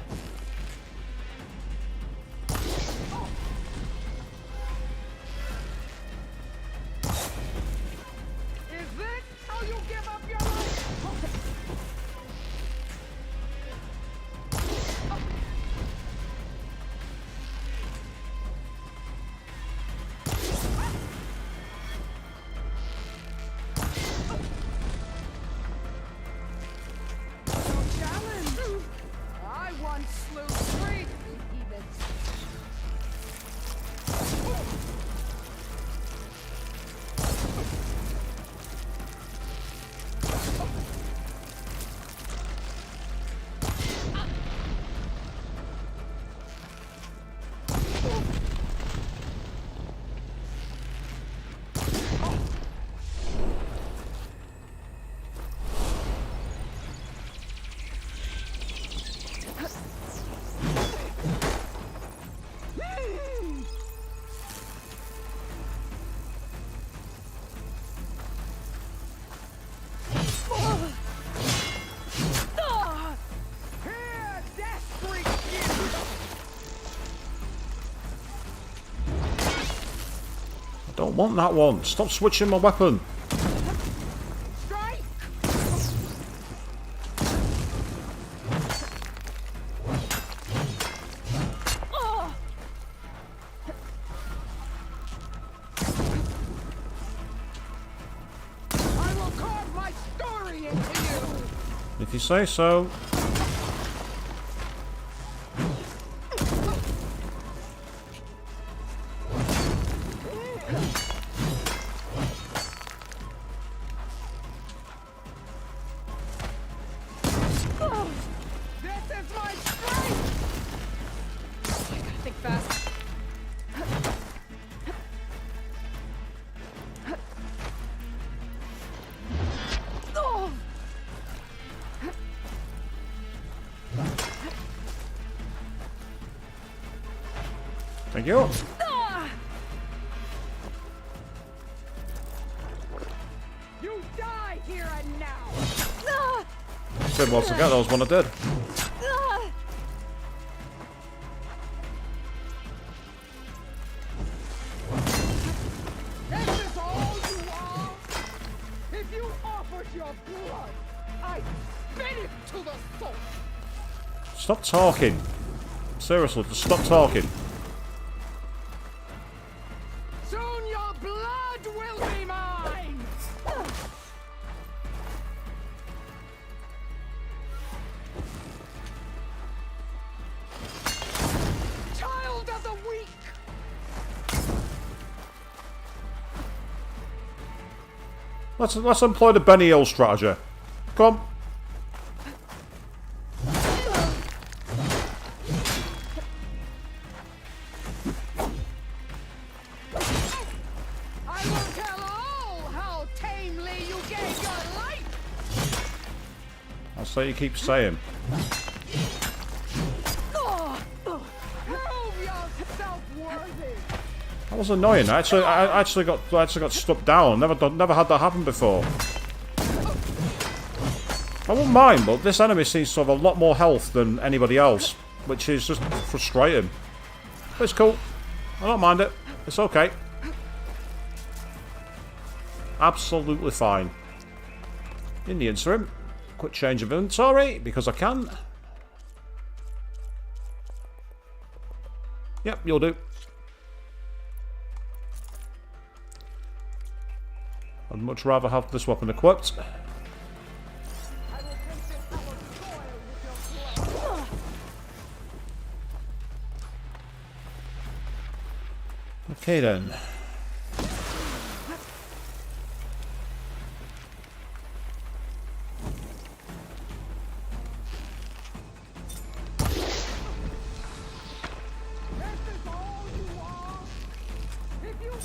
Don't want that one. Stop switching my weapon. I will carve my story into you. If you say so. Thank you. You die here and now. Did well to get those when I did. This is all you are. If you offered your blood, I'd spit it to the soul. Stop talking. Seriously, just stop talking. Soon your blood will be mine. Child of the weak. Let's employ the Benny Hill strategy. Come on. I will tell all how tamely you gave your life. That's what you keep saying. Prove yourself worthy. That was annoying. I actually got struck down. Never had that happen before. I wouldn't mind, but this enemy seems to have a lot more health than anybody else, which is just frustrating. But it's cool. I don't mind it. It's okay. Absolutely fine. In the interim, quick change of inventory, because I can. Yep, you'll do. I'd much rather have this weapon equipped. Okay then.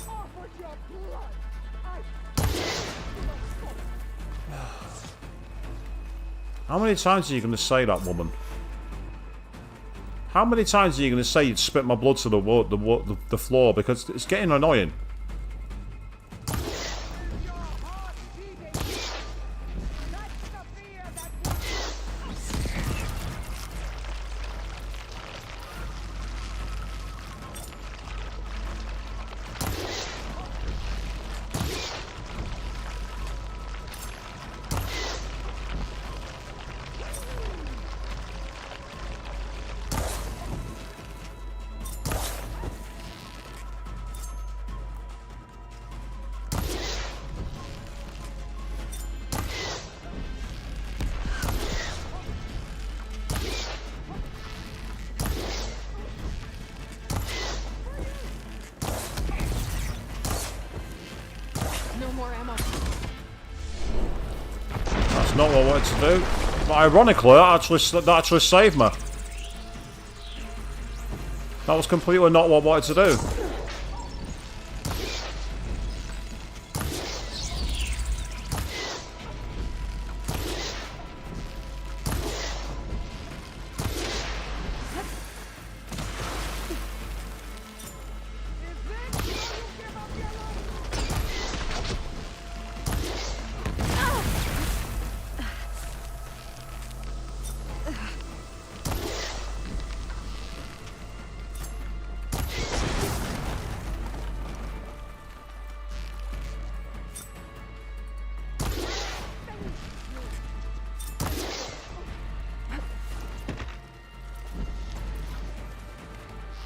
offered your blood, I... How many times are you going to say that, woman? How many times are you going to say you'd spit my blood to the floor? Because it's getting annoying. Not what I wanted to do, but ironically, that actually saved me. That was completely not what I wanted to do.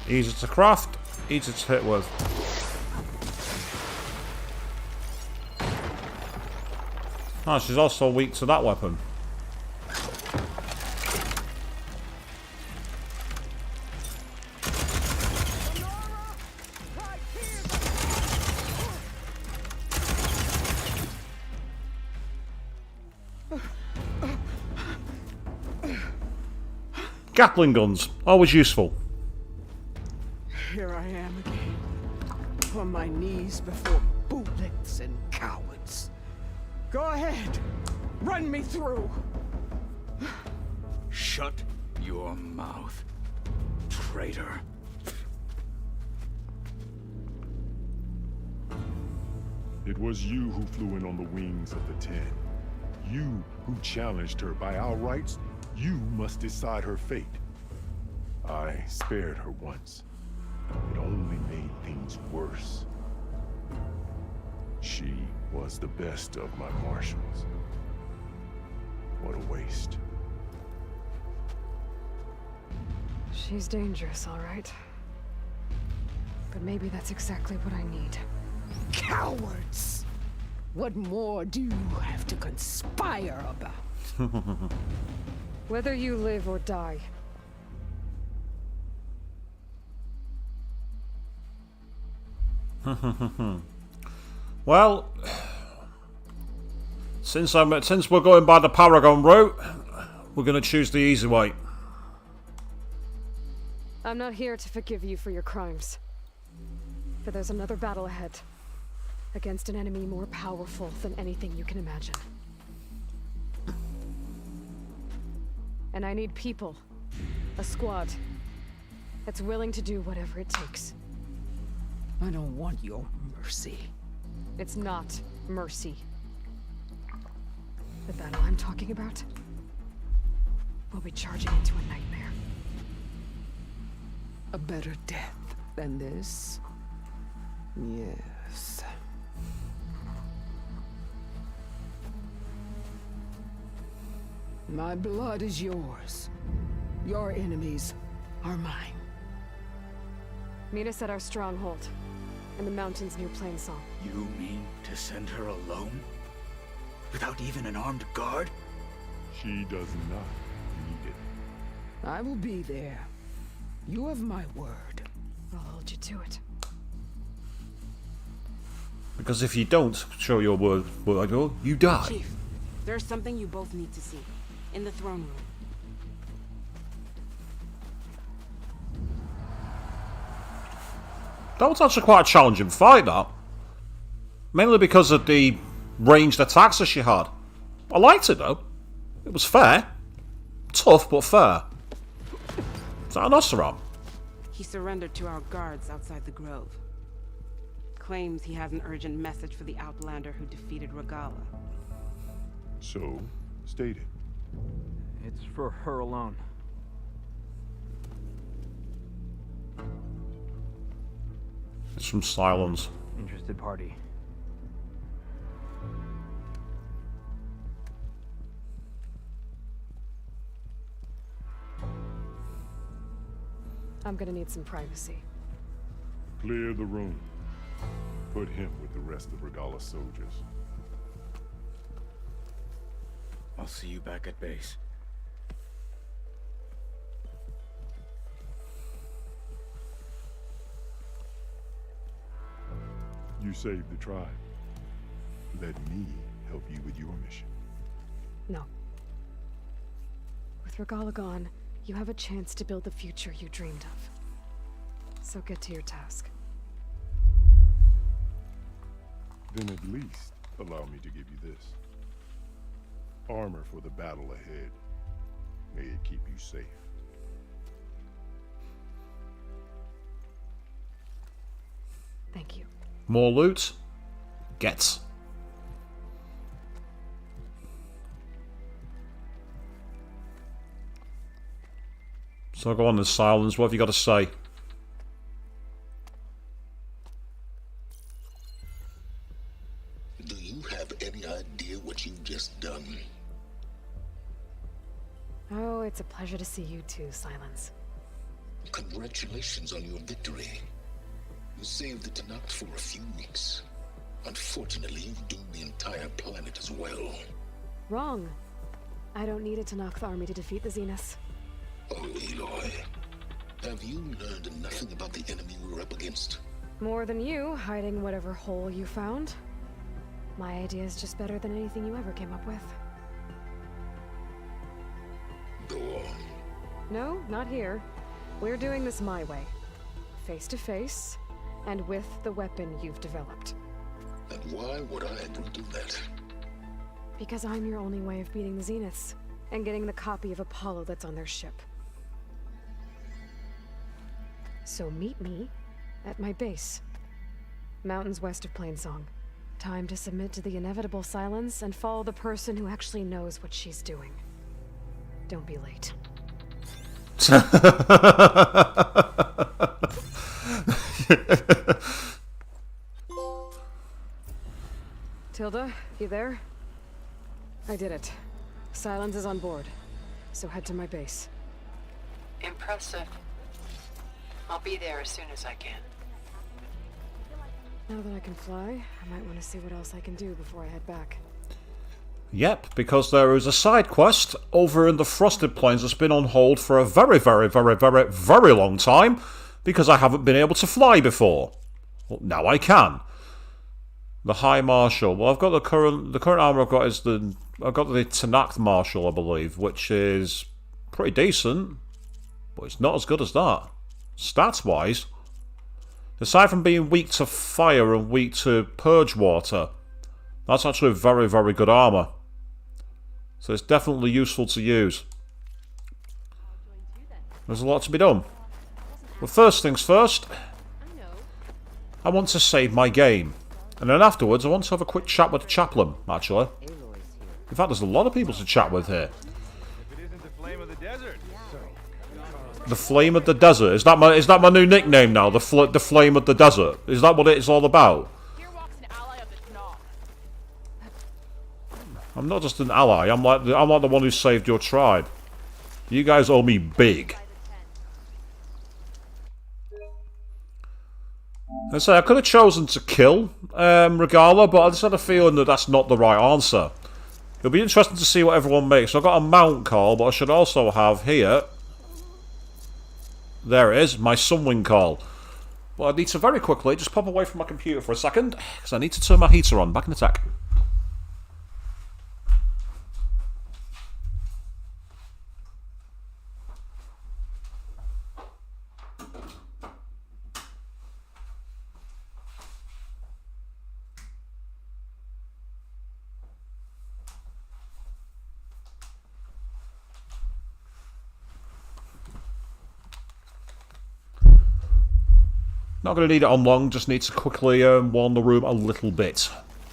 Easy to craft, easy to hit with. Ah, she's also weak to that weapon. Gatling guns, always useful. Here I am again, on my knees before bootlets and cowards. Go ahead, run me through. Shut your mouth, traitor. It was you who flew in on the wings of the Ten. You who challenged her by our rights. You must decide her fate. I spared her once. It only made things worse. She was the best of my marshals. What a waste. She's dangerous, all right. But maybe that's exactly what I need. Cowards! What more do you have to conspire about? Whether you live or die. Well, since we're going by the Paragon route, we're going to choose the easy way. I'm not here to forgive you for your crimes. But there's another battle ahead. Against an enemy more powerful than anything you can imagine. And I need people. A squad. That's willing to do whatever it takes. I don't want your mercy. It's not mercy. The battle I'm talking about will be charging into a nightmare. A better death than this? Yes. My blood is yours. Your enemies are mine. Meet us at our stronghold, in the mountains near Plainsong. You mean to send her alone? Without even an armed guard? She does not need it. I will be there. You have my word. I'll hold you to it. Because if you don't show your word, you die. Chief, there's something you both need to see. In the throne room. That was actually quite a challenging fight, that. Mainly because of the ranged attacks that she had. I liked it, though. It was fair. Tough, but fair. Is that an Oseram? He surrendered to our guards outside the grove. Claims he has an urgent message for the Outlander who defeated Regala. So, state it. It's for her alone. It's from Silence. Interested party. I'm gonna need some privacy. Clear the room. Put him with the rest of Regala's soldiers. I'll see you back at base. You saved the tribe. Let me help you with your mission. No. With Regala gone, you have a chance to build the future you dreamed of. So get to your task. Then at least allow me to give you this. Armor for the battle ahead. May it keep you safe. Thank you. More loot? Get. So go on in Silence. What have you got to say? Do you have any idea what you've just done? Oh, it's a pleasure to see you too, Silence. Congratulations on your victory. You saved the Tsunac for a few weeks. Unfortunately, you've doomed the entire planet as well. Wrong. I don't need a Tanarth army to defeat the Zeniths. Oh, Aloy. Have you learned nothing about the enemy we're up against? More than you, hiding whatever hole you found. My idea is just better than anything you ever came up with. Go on. No, not here. We're doing this my way. Face to face, and with the weapon you've developed. And why would I agree to that? Because I'm your only way of beating the Zeniths, and getting the copy of Apollo that's on their ship. So meet me at my base. Mountains west of Plainsong. Time to submit to the inevitable silence and follow the person who actually knows what she's doing. Don't be late. Tilda, you there? I did it. Silence is on board, so head to my base. Impressive. I'll be there as soon as I can. Now that I can fly, I might want to see what else I can do before I head back. Yep, because there is a side quest over in the Frosted Plains that's been on hold for a very, very, very, very, very long time because I haven't been able to fly before. Well, now I can. The High Marshal. Well, I've got the current armor I've got is the Tsunac Marshal, I believe, which is pretty decent, but it's not as good as that. Stats-wise, aside from being weak to fire and weak to purge water, that's actually very, very good armor. So it's definitely useful to use. There's a lot to be done. But first things first, I want to save my game. And then afterwards, I want to have a quick chat with the chaplain, actually. In fact, there's a lot of people to chat with here. If it isn't the flame of the desert. The Flame of the Desert. Is that my new nickname now? The Flame of the Desert. Is that what it's all about? I'm not just an ally. I'm like the one who saved your tribe. You guys owe me big. I say I could have chosen to kill Regala, but I just had a feeling that that's not the right answer. It'll be interesting to see what everyone makes. So I've got a mount call, but I should also have here. There it is, my Sunwing call. But I need to very quickly just pop away from my computer for a second, because I need to turn my heater on. Back in attack. Not going to need it on long, just need to quickly warm the room a little bit.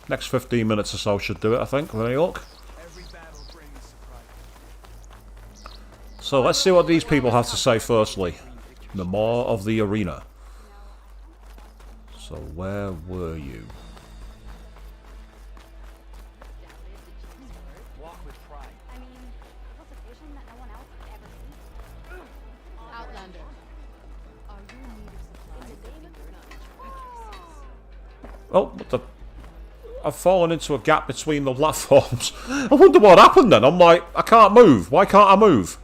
Next 15 minutes or so should do it, I think, with any luck. So let's see what these people have to say firstly. The Maw of the Arena. So where were you? Oh, what the... I've fallen into a gap between the platforms. I wonder what happened then. I'm like, I can't move. Why can't I move?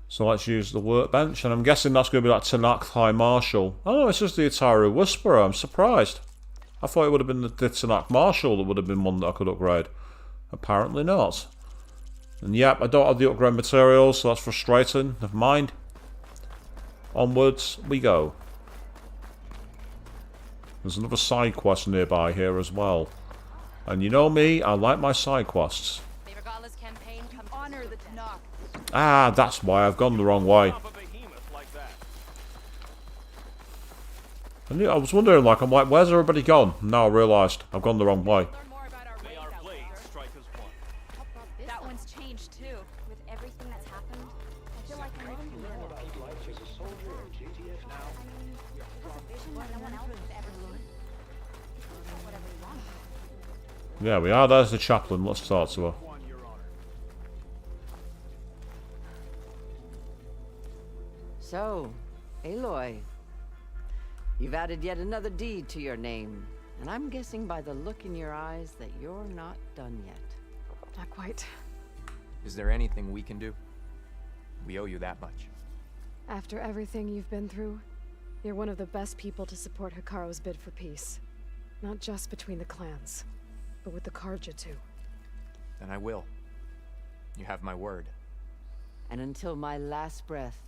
So let's use the workbench, and I'm guessing that's going to be like Tsunac High Marshal. Oh, it's just the Ataru Whisperer. I'm surprised. I thought it would have been the Tsunac Marshal that would have been one that I could upgrade. Apparently not. And yep, I don't have the upgrade materials, so that's frustrating. Never mind. Onwards we go. There's another side quest nearby here as well. And you know me, I like my side quests. Ah, that's why I've gone the wrong way. I was wondering, like, I'm like, where's everybody gone? Now I realised I've gone the wrong way. That one's changed too, with everything that's happened. I feel like I'm living here. Yeah, we are. There's the chaplain. Let's talk to her. So, Aloy, you've added yet another deed to your name, and I'm guessing by the look in your eyes that you're not done yet. Not quite. Is there anything we can do? We owe you that much. After everything you've been through, you're one of the best people to support Hikaru's bid for peace. Not just between the clans, but with the Karja too. Then I will. You have my word. And until my last breath,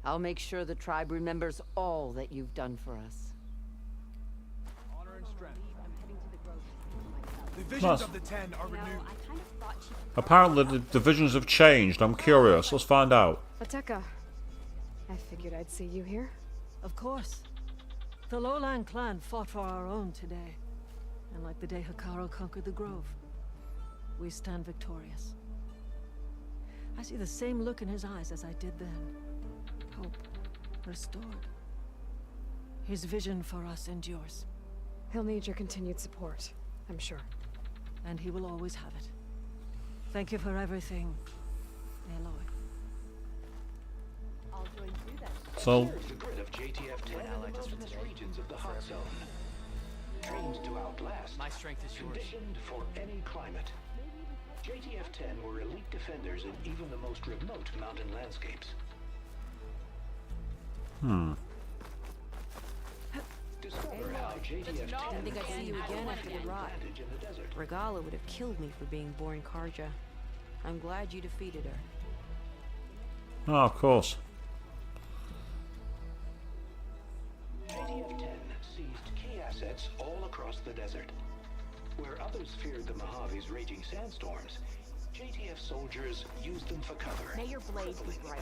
I'll make sure the tribe remembers all that you've done for us. Honor and strength. The visions of the Ten are renewed. Apparently the divisions have changed. I'm curious. Let's find out. Ateka, I figured I'd see you here. Of course. The Lowland clan fought for our own today. And like the day Hikaru conquered the Grove, we stand victorious. I see the same look in his eyes as I did then. Hope restored. His vision for us endures. He'll need your continued support, I'm sure. And he will always have it. Thank you for everything, Aloy. I'll join you then. So, The grid of JTF-10 mountainous regions of the hot zone. Trained to outlast. My strength is yours. Conditioned for any climate. JTF-10 were elite defenders in even the most remote mountain landscapes. Discover how JTF-10 I think I'd see you again after the rot. in the desert. Regala would have killed me for being born Karja. I'm glad you defeated her. oh, of course. JTF-10 seized key assets all across the desert. Where others feared the Mojave's raging sandstorms, JTF soldiers used them for cover. May your blade be bright.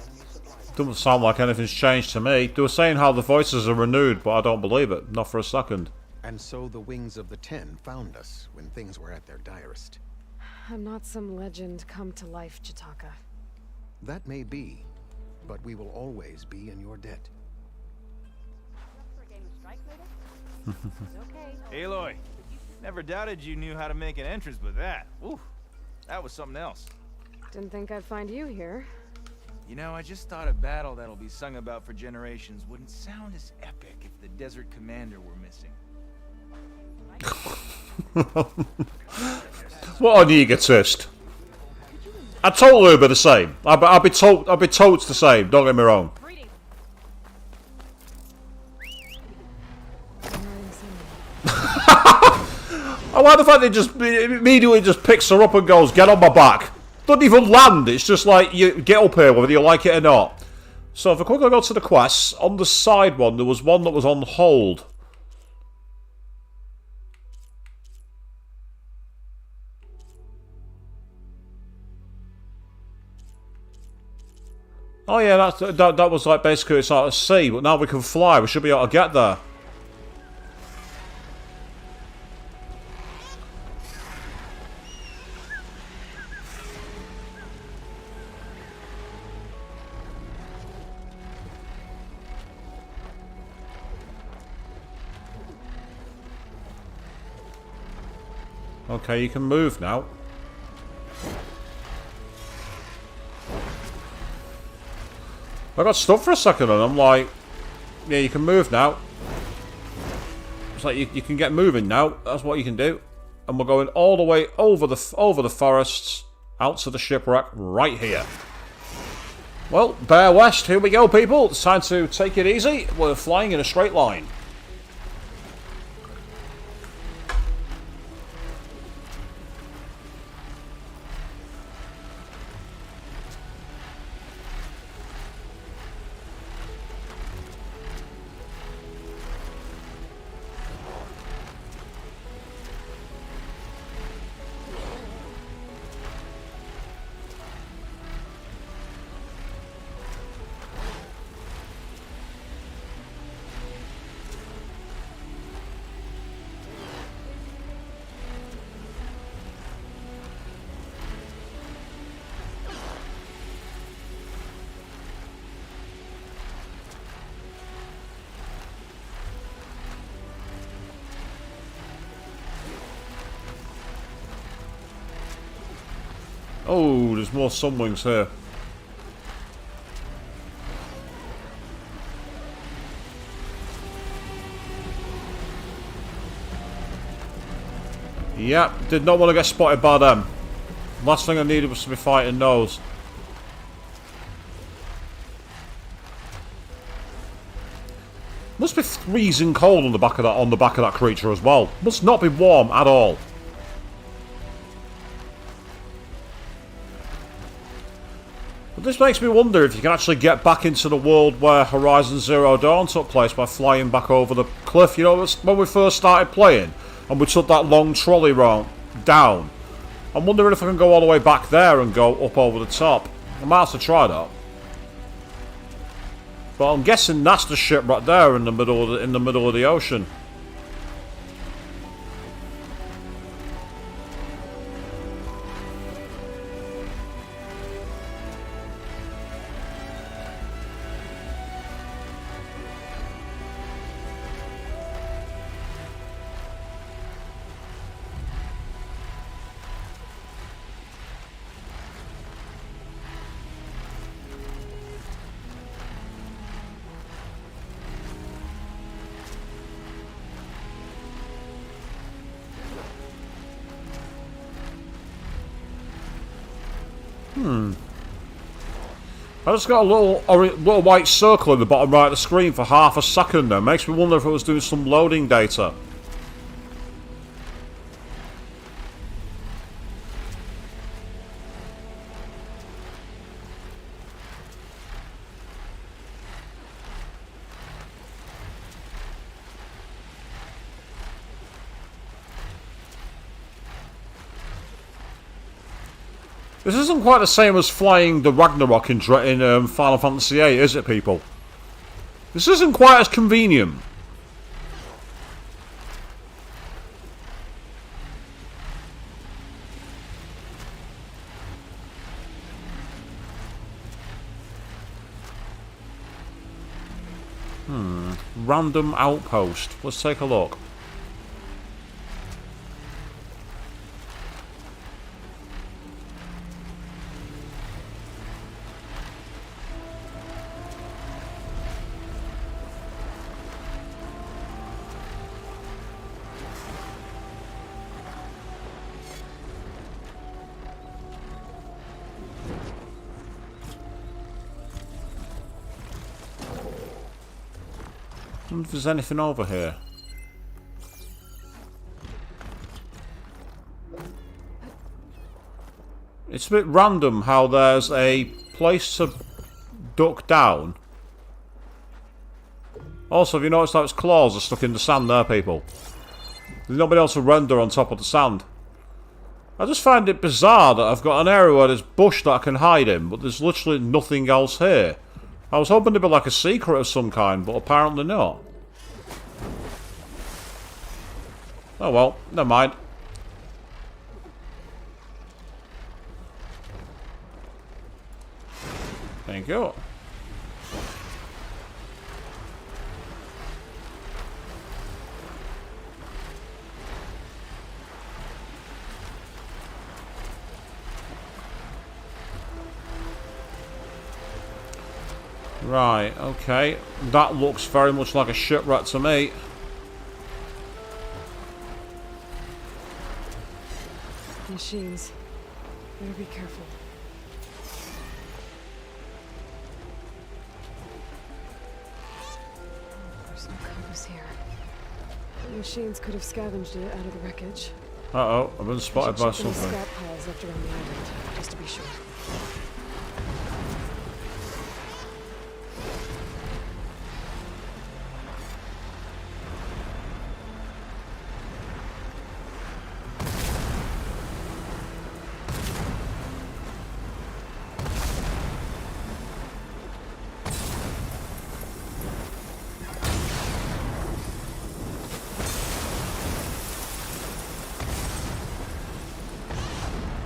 Doesn't sound like anything's changed to me. They were saying how the voices are renewed, but I don't believe it. Not for a second. And so the wings of the Ten found us when things were at their direst. I'm not some legend come to life, Jataka. That may be, but we will always be in your debt. Aloy, never doubted you knew how to make an entrance, but that, oof, that was something else. Didn't think I'd find you here. You know, I just thought a battle that'll be sung about for generations wouldn't sound as epic if the desert commander were missing. What an egotist. I totally would be the same. I'd be totes the same, don't get me wrong. I like the fact they just immediately just picks her up and goes, get on my back. Doesn't even land, it's just like, you get up here whether you like it or not. So if I quickly go to the quests, on the side one, there was one that was on hold. Oh yeah, that was like basically it's out at sea, but now we can fly. We should be able to get there. Okay, you can move now. I got stuck for a second and I'm like, yeah, you can move now. It's like you can get moving now. That's what you can do. And we're going all the way over the forests, out to the shipwreck right here. Well, bear west, here we go, people. It's time to take it easy. We're flying in a straight line. Oh, there's more sunwings here. Yep, did not want to get spotted by them. Last thing I needed was to be fighting those. Must be freezing cold on the back of that creature as well. Must not be warm at all. But this makes me wonder if you can actually get back into the world where Horizon Zero Dawn took place by flying back over the cliff. You know, when we first started playing and we took that long trolley round down. I'm wondering if I can go all the way back there and go up over the top. I might have to try that. But I'm guessing that's the ship right there in the middle of the ocean. I just got a little white circle in the bottom right of the screen for half a second there. Makes me wonder if it was doing some loading data. This isn't quite the same as flying the Ragnarok in Final Fantasy VIII, is it, people? This isn't quite as convenient. Random outpost. Let's take a look. I wonder if there's anything over here. It's a bit random how there's a place to duck down. Also, have you noticed how its claws are stuck in the sand there, people? There's nobody else to render on top of the sand. I just find it bizarre that I've got an area where there's bush that I can hide in, but there's literally nothing else here. I was hoping to be like a secret of some kind, but apparently not. Oh well, never mind. Thank you. Right, okay. That looks very much like a shipwreck to me. Machines. Better be careful. There's no compass here. The machines could have scavenged it out of the wreckage. Uh-oh, I've been spotted by Check any something. scrap piles left around the island, just to be sure.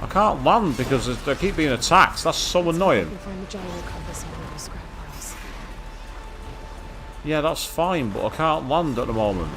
I can't land because they keep being attacked. That's so annoying. You can find the gyro compass in one of those scrap piles. Yeah, that's fine, but I can't land at the moment.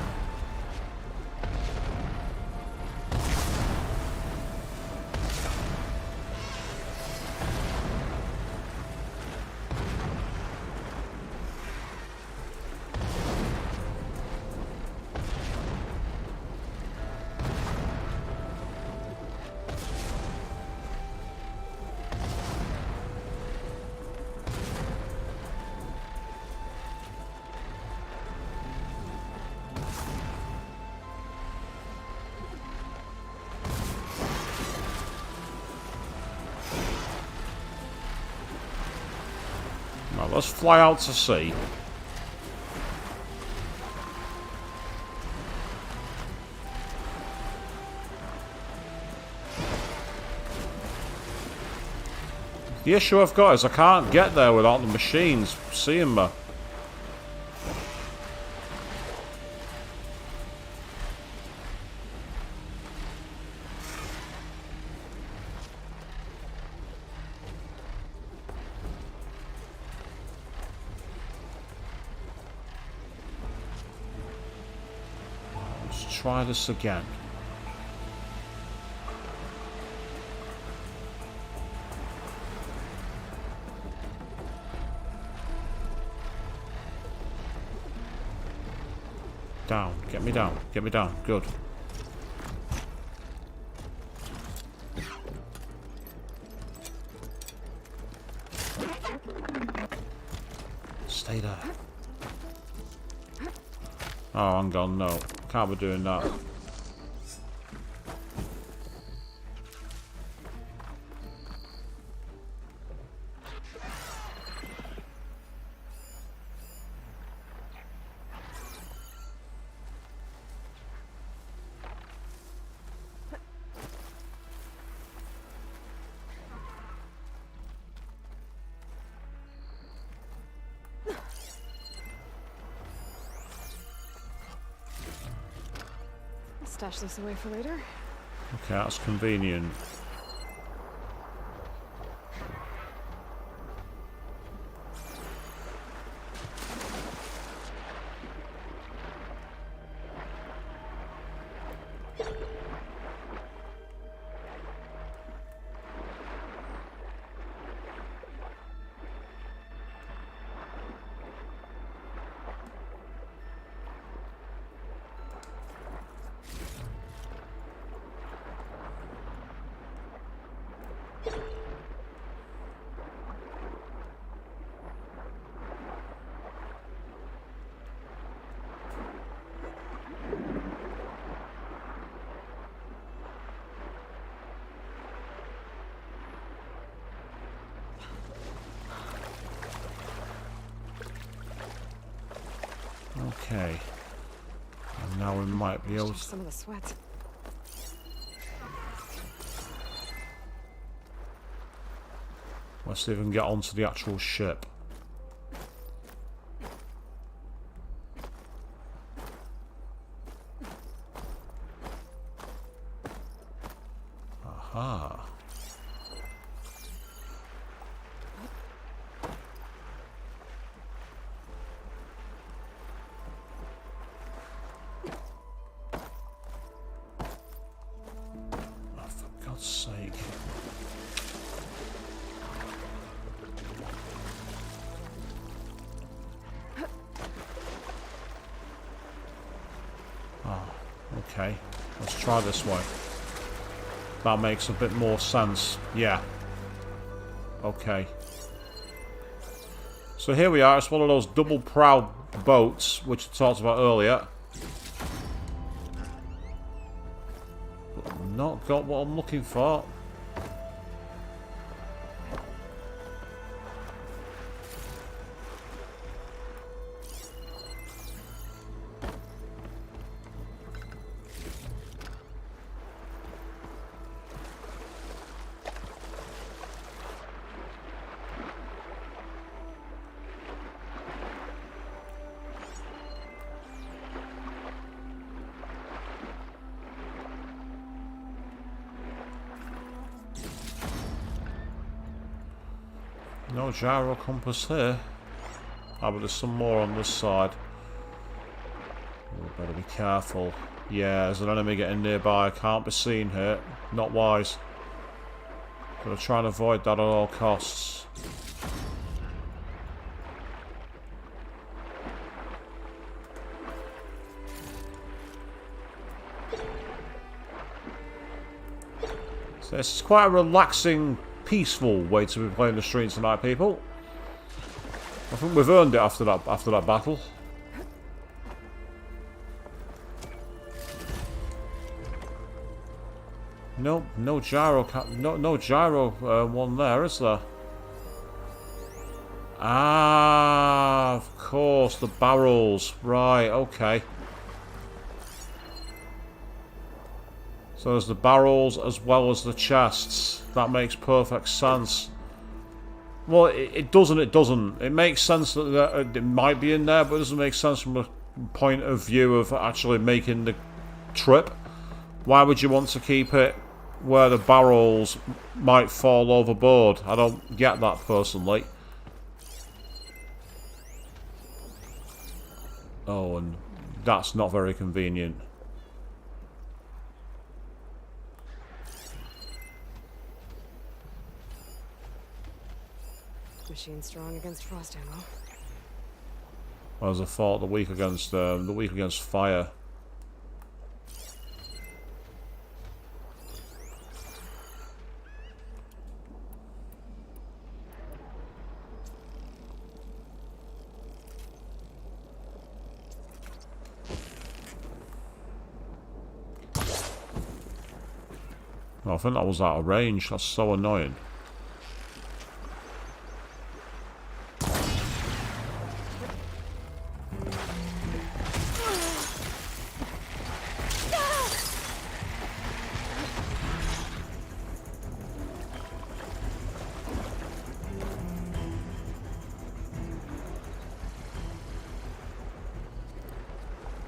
Well, let's fly out to sea. The issue I've got is I can't get there without the machines seeing me. Let's try this again. Down. Get me down. Get me down. Good. Stay there. Oh, hang on. No. Can't be doing that. Stash this away for later. Okay, that's convenient. Okay. And now we might be able to... Some of the sweat. Let's see if we can get onto the actual ship. Aha. Oh, for God's sake. Okay, let's try this way. That makes a bit more sense. Yeah. Okay. So here we are. It's one of those double prow boats, which I talked about earlier. But I've not got what I'm looking for. No gyro compass here. Ah, but there's some more on this side. We better be careful. Yeah, there's an enemy getting nearby. Can't be seen here. Not wise. Gotta try and avoid that at all costs. So this is quite a relaxing, peaceful way to be playing the streets tonight, people. I think we've earned it after that battle. Nope, no gyro one there, is there? Ah, of course, the barrels. Right, okay. So there's the barrels as well as the chests. That makes perfect sense. Well, it doesn't. It makes sense that it might be in there, but it doesn't make sense from a point of view of actually making the trip. Why would you want to keep it where the barrels might fall overboard? I don't get that personally. Oh, and that's not very convenient. Machine strong against frost ammo. As I thought, the weak against fire. Oh, I think that was out of range. That's so annoying.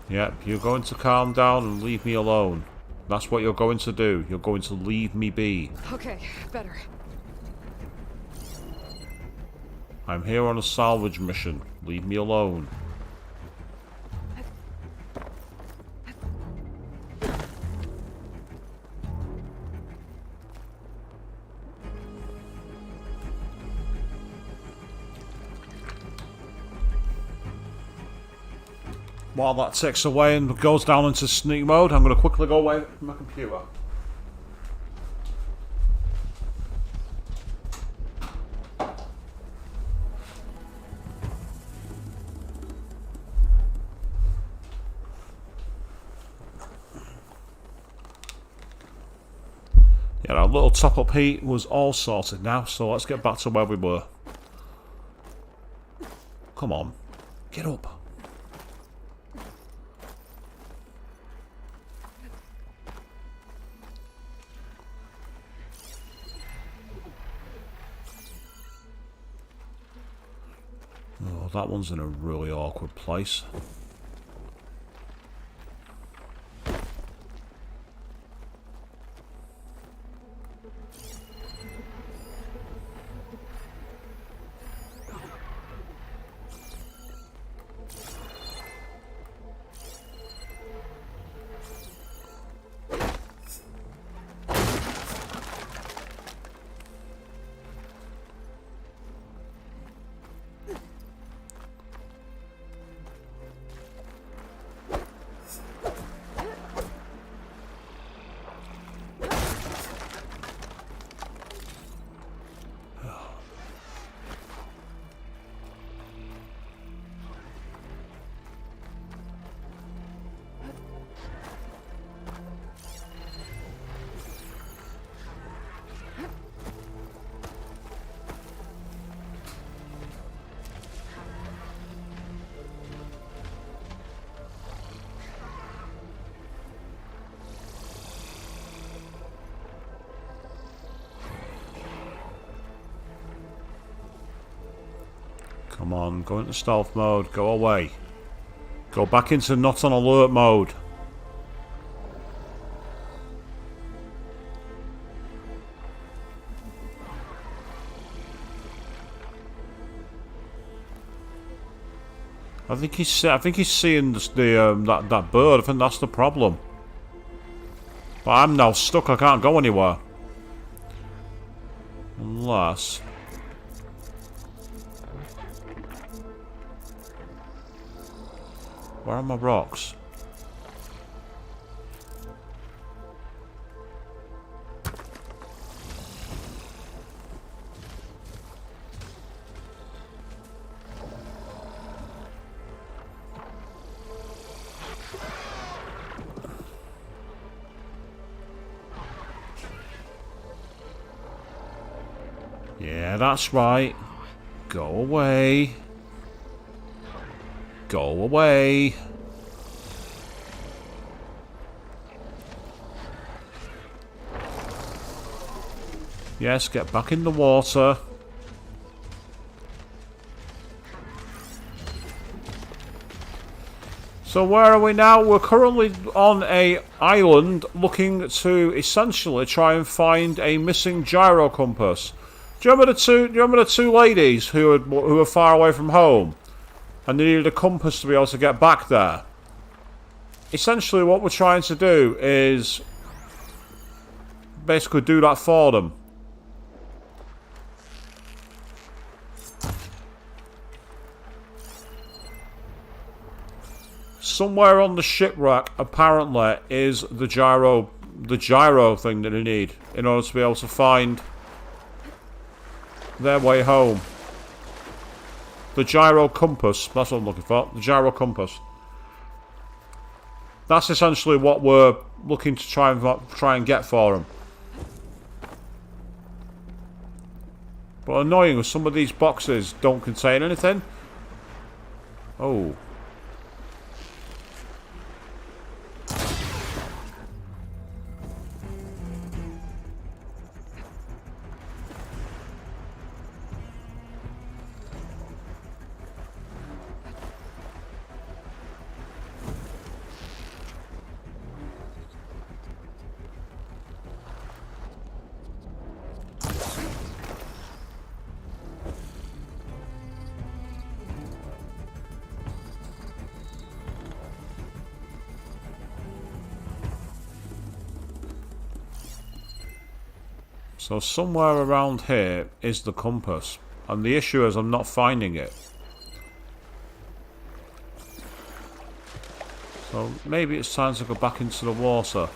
Yep, you're going to calm down and leave me alone. That's what you're going to do. You're going to leave me be. Okay, better. I'm here on a salvage mission. Leave me alone. While that ticks away and goes down into sneak mode, I'm going to quickly go away from my computer. Yeah, our little top-up heat was all sorted now, so let's get back to where we were. Come on, get up. that one's in a really awkward place. Come on, go into stealth mode. Go away. Go back into not on alert mode. I think he's seeing that bird. I think that's the problem. But I'm now stuck. I can't go anywhere. Unless. Where are my rocks? Yeah, that's right. Go away. Go away. Yes, get back in the water. So where are we now? We're currently on a island looking to essentially try and find a missing gyro compass. Do you remember the two ladies who were far away from home? And they needed a compass to be able to get back there. Essentially what we're trying to do is basically do that for them. Somewhere on the shipwreck apparently is the gyro thing that they need in order to be able to find their way home. The gyro compass, that's what I'm looking for. The gyro compass. That's essentially what we're looking to try and get for them. But annoying, some of these boxes don't contain anything. Oh. So somewhere around here is the compass. And the issue is I'm not finding it. So maybe it's time to go back into the water.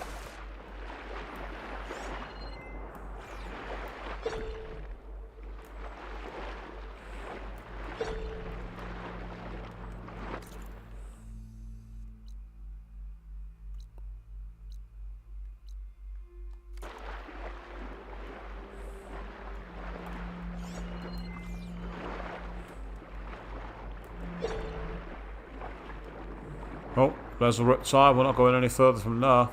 Oh, there's a riptide. We're not going any further from there.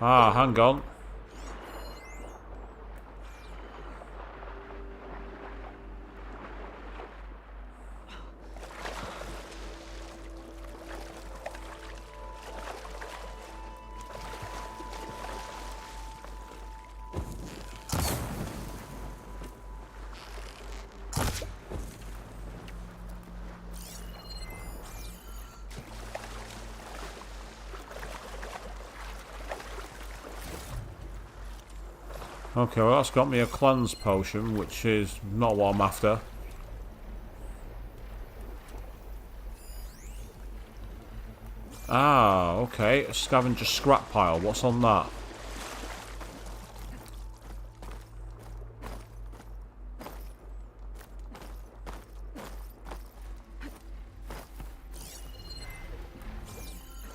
Ah, hang on. Okay, well that's got me a cleanse potion, which is not what I'm after. Ah, okay. A scavenger scrap pile. What's on that?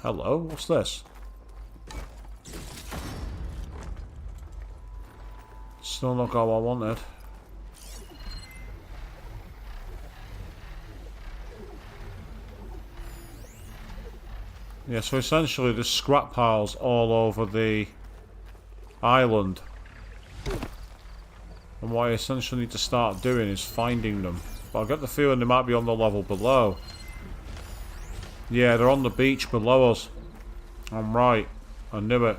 Hello, what's this? Still not got what I wanted. Yeah, so essentially there's scrap piles all over the island. And what I essentially need to start doing is finding them. But I get the feeling they might be on the level below. Yeah, they're on the beach below us. I'm right. I knew it.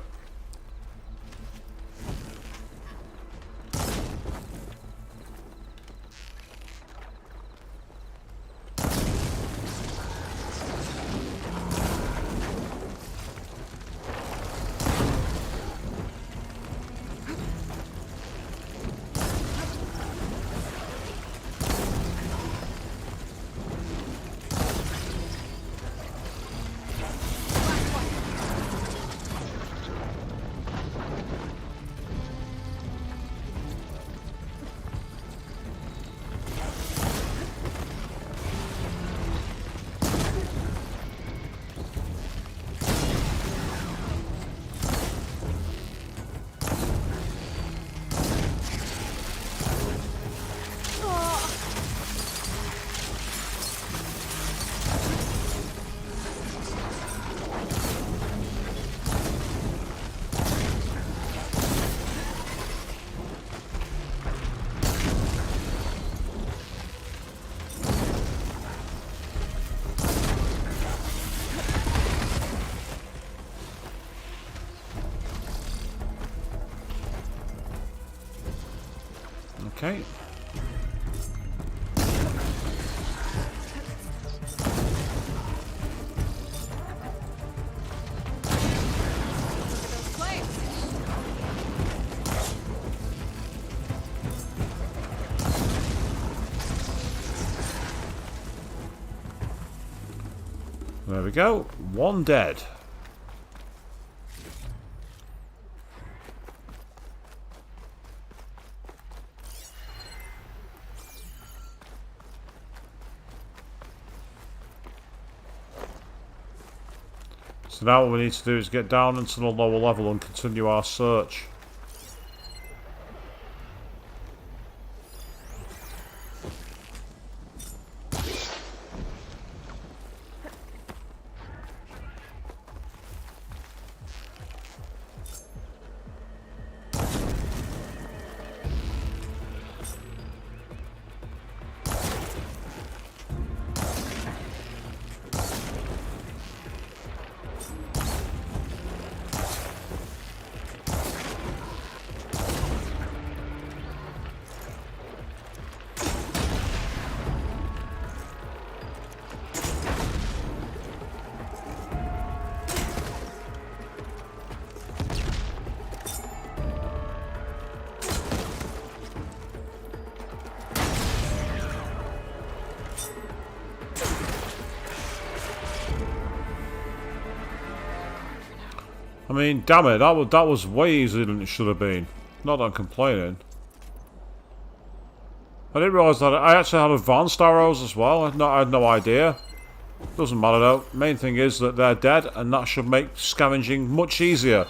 Okay. There we go. One dead. So now what we need to do is get down into the lower level and continue our search. I mean, damn it, that was way easier than it should have been. Not that I'm complaining. I didn't realise that I actually had advanced arrows as well. I had no idea. Doesn't matter though. Main thing is that they're dead, and that should make scavenging much easier.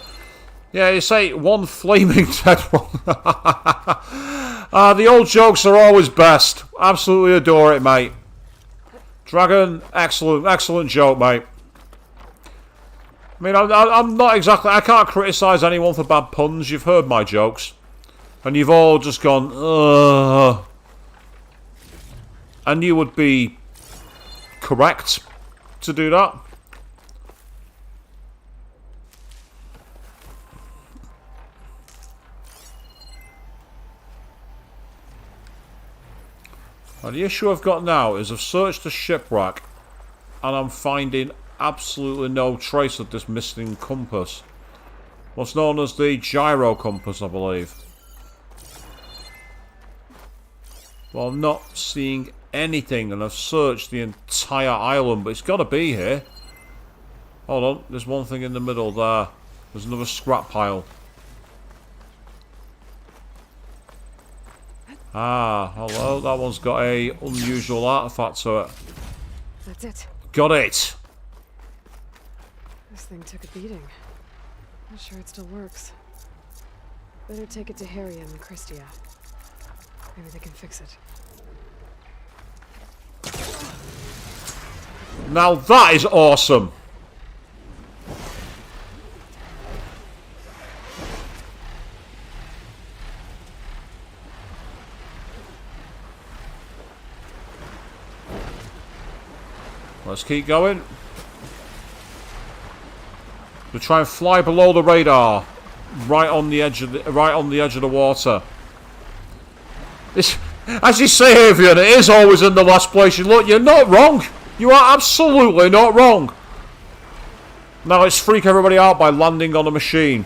Yeah, you say one flaming dead one. The old jokes are always best. Absolutely adore it, mate. Dragon, excellent joke, mate. I mean, I'm not exactly... I can't criticise anyone for bad puns. You've heard my jokes. And you've all just gone, ugh. And you would be correct to do that. Now, the issue I've got now is I've searched the shipwreck and I'm finding absolutely no trace of this missing compass. What's known as the Gyro Compass, I believe. Well, I'm not seeing anything, and I've searched the entire island, but it's got to be here. Hold on, there's one thing in the middle there. There's another scrap pile. Ah, hello, that one's got a unusual artifact to it. That's it. Got it! This thing took a beating. Not sure it still works. Better take it to Harry and Christia. Maybe they can fix it. Now that is awesome! Let's keep going. We try and fly below the radar, right on the edge of the water. This, as you say, Avian, it is always in the last place you look. You're not wrong. You are absolutely not wrong. Now let's freak everybody out by landing on a machine.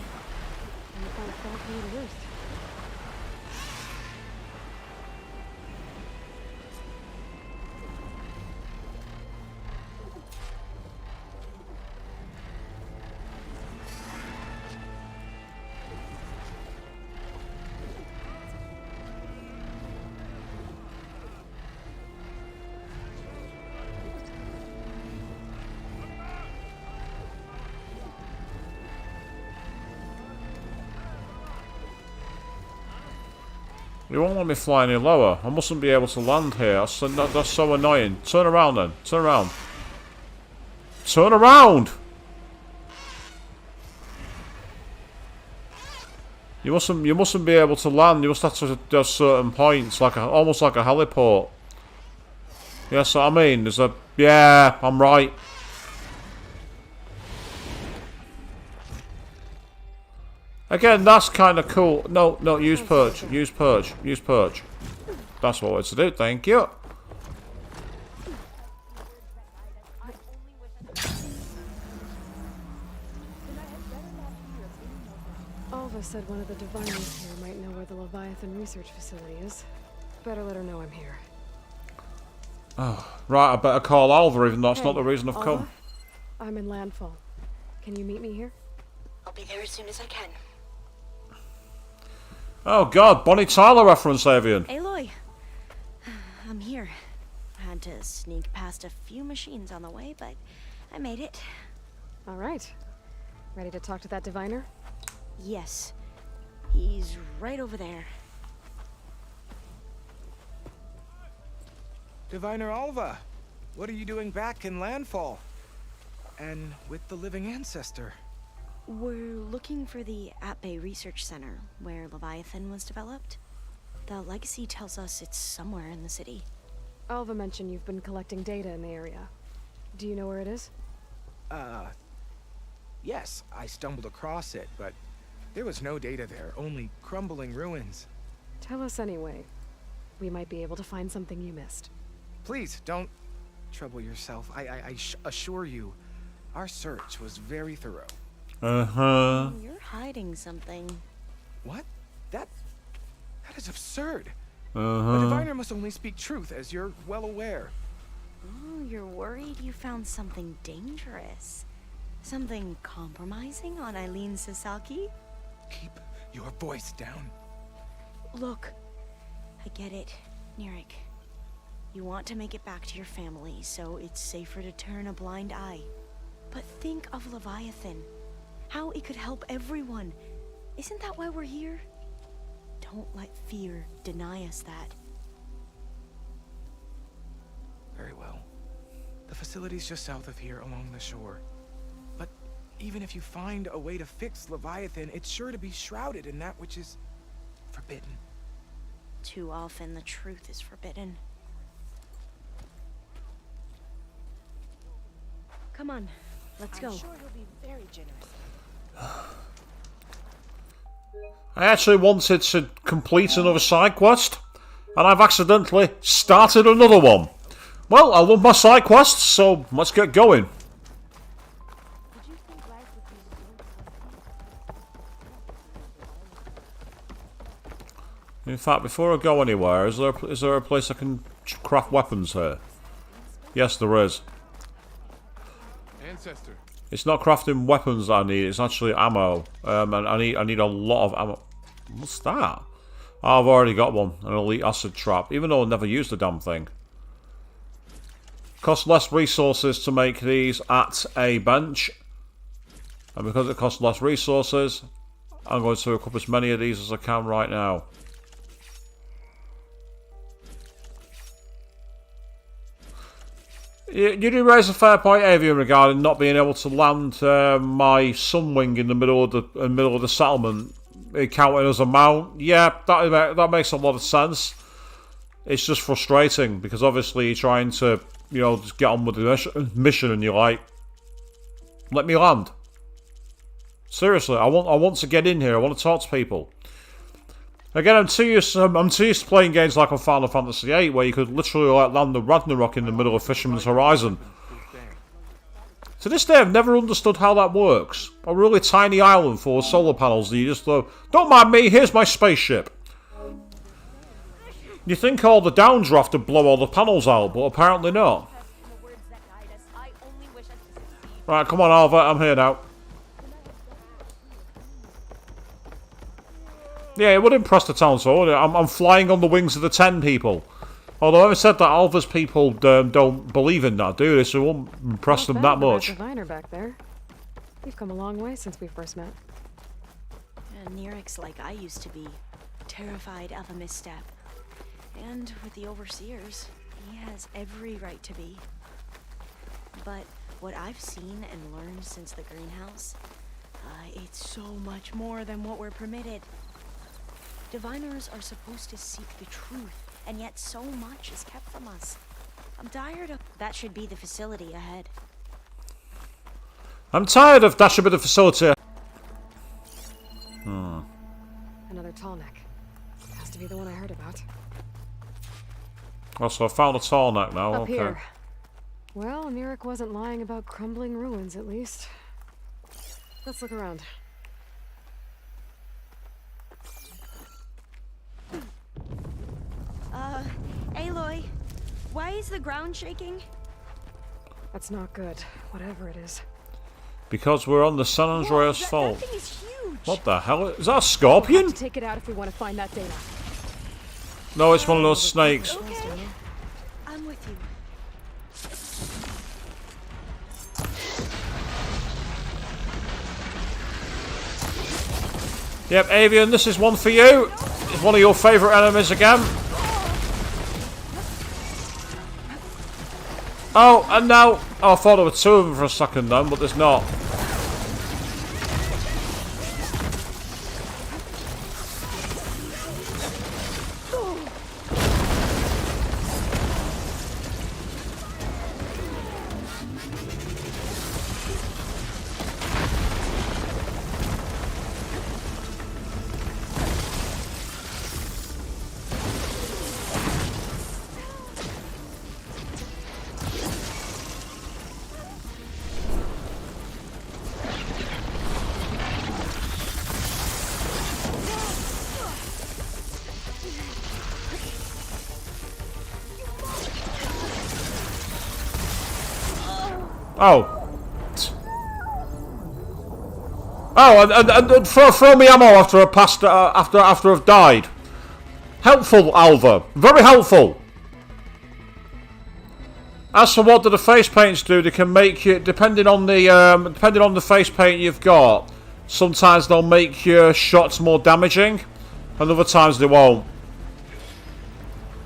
You won't let me fly any lower. I mustn't be able to land here. That's so annoying. Turn around then. Turn around. Turn around! You mustn't be able to land. You must have to do certain points, almost like a heliport. Yes, I mean, there's a... Yeah, I'm right. Again, that's kind of cool. No, use perch. Use perch. Use perch. That's what we're to do. Thank you. Alva said one of the diviners here might know where the Leviathan research facility is. Better let her know I'm here. Oh, right, I better call Alva, even though that's not the reason I've come. I'm in Landfall. Can you meet me here? I'll be there as soon as I can. Oh god, Bonnie Tyler reference, Avian. Aloy, I'm here. I had to sneak past a few machines on the way, but I made it. All right. Ready to talk to that diviner? Yes. He's right over there. Diviner Alva, what are you doing back in Landfall? And with the living ancestor? We're looking for the At-Bay Research Center, where Leviathan was developed. The legacy tells us it's somewhere in the city. Alva mentioned you've been collecting data in the area. Do you know where it is? Yes, I stumbled across it, but there was no data there, only crumbling ruins. Tell us anyway. We might be able to find something you missed. Please, don't trouble yourself. I assure you, our search was very thorough. Uh-huh. You're hiding something. What? That is absurd. Uh-huh. A diviner must only speak truth, as you're well aware. Oh, you're worried you found something dangerous. Something compromising on Eileen Sasaki? Keep your voice down. Look, I get it, Nirik. You want to make it back to your family, so it's safer to turn a blind eye. But think of Leviathan. How it could help everyone. Isn't that why we're here? Don't let fear deny us that. Very well. The facility's just south of here, along the shore. But even if you find a way to fix Leviathan, it's sure to be shrouded in that which is forbidden. Too often the truth is forbidden. Come on, let's go. I'm sure he'll be very generous. I actually wanted to complete another side quest, and I've accidentally started another one. Well, I love my side quests, so let's get going. In fact, before I go anywhere, is there a place I can craft weapons here? Yes, there is. Ancestor. It's not crafting weapons that I need, it's actually ammo. And I need a lot of ammo. What's that? Oh, I've already got one, an elite acid trap, even though I never used the damn thing. Costs less resources to make these at a bench. And because it costs less resources, I'm going to equip as many of these as I can right now. You do raise a fair point, Avian, regarding not being able to land my Sunwing in the middle of the settlement, counting as a mount. Yeah, that makes a lot of sense. It's just frustrating because obviously you're trying to, you know, just get on with the mission, and you're like, let me land. Seriously, I want to get in here. I want to talk to people. Again, I'm too used to playing games like on Final Fantasy VIII, where you could literally like land the Ragnarok in the middle of Fisherman's Horizon. To this day, I've never understood how that works. A really tiny island full of solar panels, and you just go, don't mind me, here's my spaceship. You think all the downdraft would blow all the panels out, but apparently not. Right, come on, Alva, I'm here now. Yeah, it would impress the town, so I'm flying on the wings of the 10 people. Although, having said that, Alva's people don't believe in that, do they? So it won't impress them that much. Diviner back there. We've come a long way since we first met. And Neric's like I used to be, terrified of a misstep. And with the Overseers, he has every right to be. But what I've seen and learned since the greenhouse, it's so much more than what we're permitted. Diviners are supposed to seek the truth, and yet so much is kept from us. I'm tired of... That should be the facility ahead. I'm tired of that should be the facility. Another tall neck. Has to be the one I heard about. Oh, so I found a tall neck now, Up okay. here. Well, Neric wasn't lying about crumbling ruins, at least. Let's look around. Aloy, why is the ground shaking? That's not good, whatever it is. Because we're on the San Andreas Fault. That thing is huge. What the hell? Is that a scorpion? We'll have to take it out if we want to find that data. No, it's one of those snakes. Okay, I'm with you. Yep, Avian, this is one for you. It's one of your favourite enemies again. Oh, and now... Oh, I thought there were two of them for a second then, but there's not. Oh. Oh, and throw me ammo after I passed, after I've died. Helpful, Alva. Very helpful. As for what do the face paints do, they can make you, depending on the face paint you've got, sometimes they'll make your shots more damaging, and other times they won't.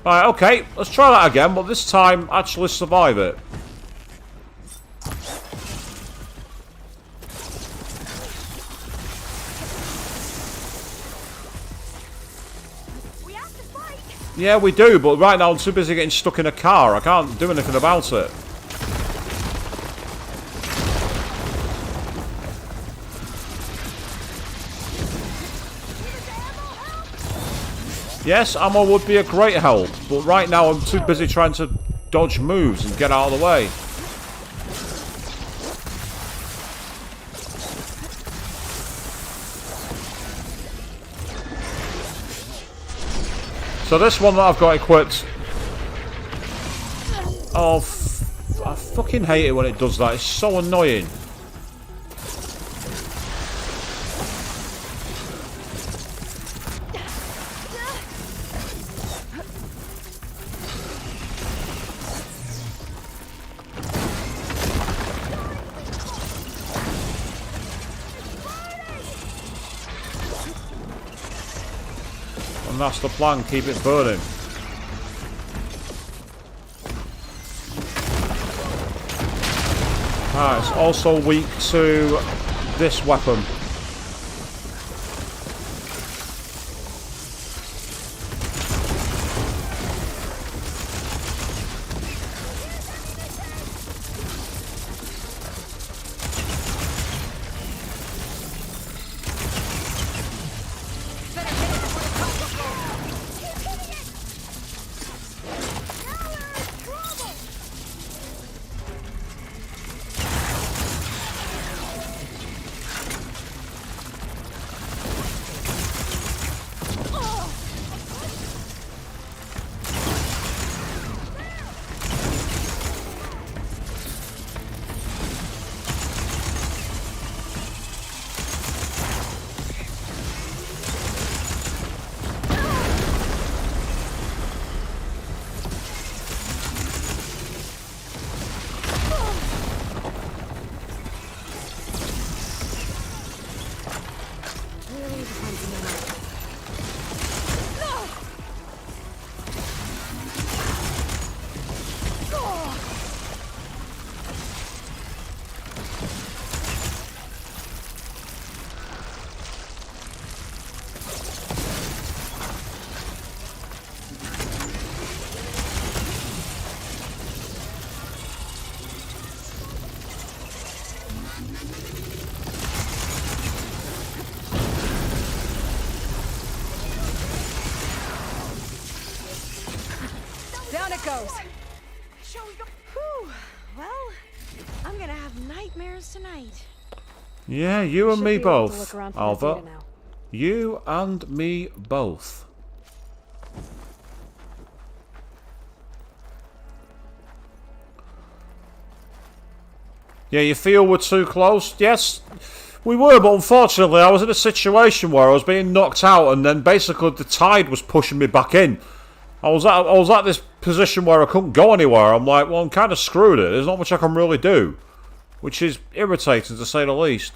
Right, okay, let's try that again, but this time actually survive it. Yeah, we do, but right now I'm too busy getting stuck in a car. I can't do anything about it. Yes, ammo would be a great help, but right now I'm too busy trying to dodge moves and get out of the way. So this one that I've got equipped... Oh, I fucking hate it when it does that. It's so annoying. And that's the plan, keep it burning. Ah, it's also weak to this weapon. Down it goes. Whew. Well, I'm gonna have nightmares tonight. Yeah, you and Should me be able to both, look around for Alva. data now. You and me both. Yeah, you feel we're too close? Yes, we were, but unfortunately I was in a situation where I was being knocked out and then basically the tide was pushing me back in. I was at this position where I couldn't go anywhere. I'm like, well, I'm kind of screwed it. There's not much I can really do. Which is irritating, to say the least.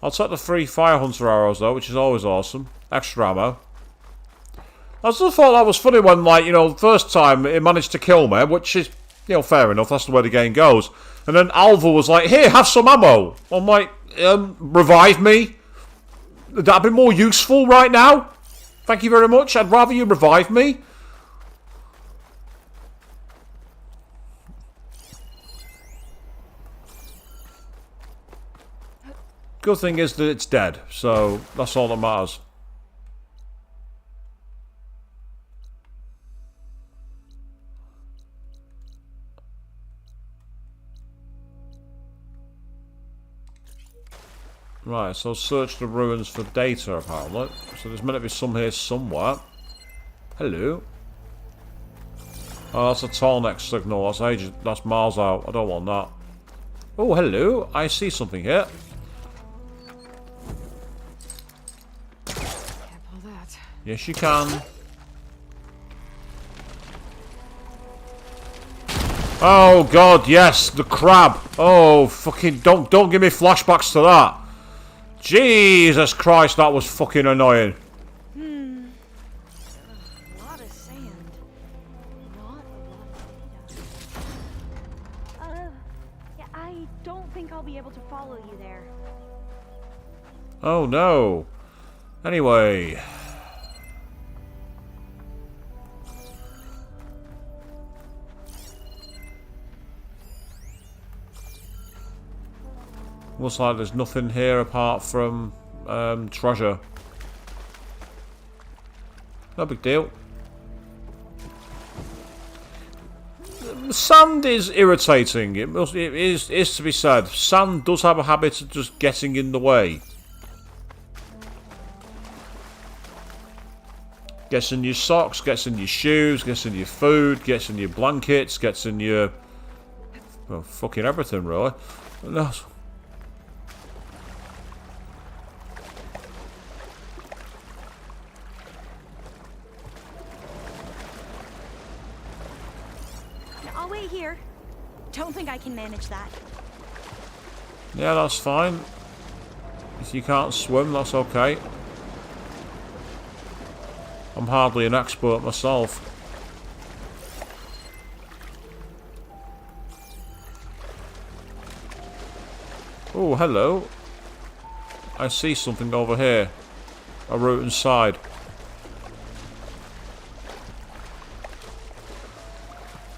I'll take the 3 Fire Hunter arrows, though, which is always awesome. Extra ammo. I still thought that was funny when, like, you know, the first time it managed to kill me, which is, you know, fair enough. That's the way the game goes. And then Alva was like, here, have some ammo. I'm like, revive me? That'd be more useful right now? Thank you very much. I'd rather you revive me. Good thing is that it's dead, so that's all that matters. Right, so search the ruins for data, apparently. So there's meant to be some here somewhere. Hello. Oh, that's a Tsunac signal. That's miles out. I don't want that. Oh, hello. I see something here. Can't pull that. Yes, you can. Oh God, yes, the crab. Oh, fucking don't give me flashbacks to that. Jesus Christ, that was fucking annoying. A lot of sand. Not a lot of data. Yeah, I don't think I'll be able to follow you there. Oh no. Anyway. Looks like there's nothing here apart from treasure. No big deal. Sand is irritating. It is to be said. Sand does have a habit of just getting in the way. Gets in your socks, gets in your shoes, gets in your food, gets in your blankets, gets in your... well, fucking everything, really. No. I'll wait here. Don't think I can manage that. Yeah, that's fine. If you can't swim, that's okay. I'm hardly an expert myself. Oh, hello. I see something over here. A route inside.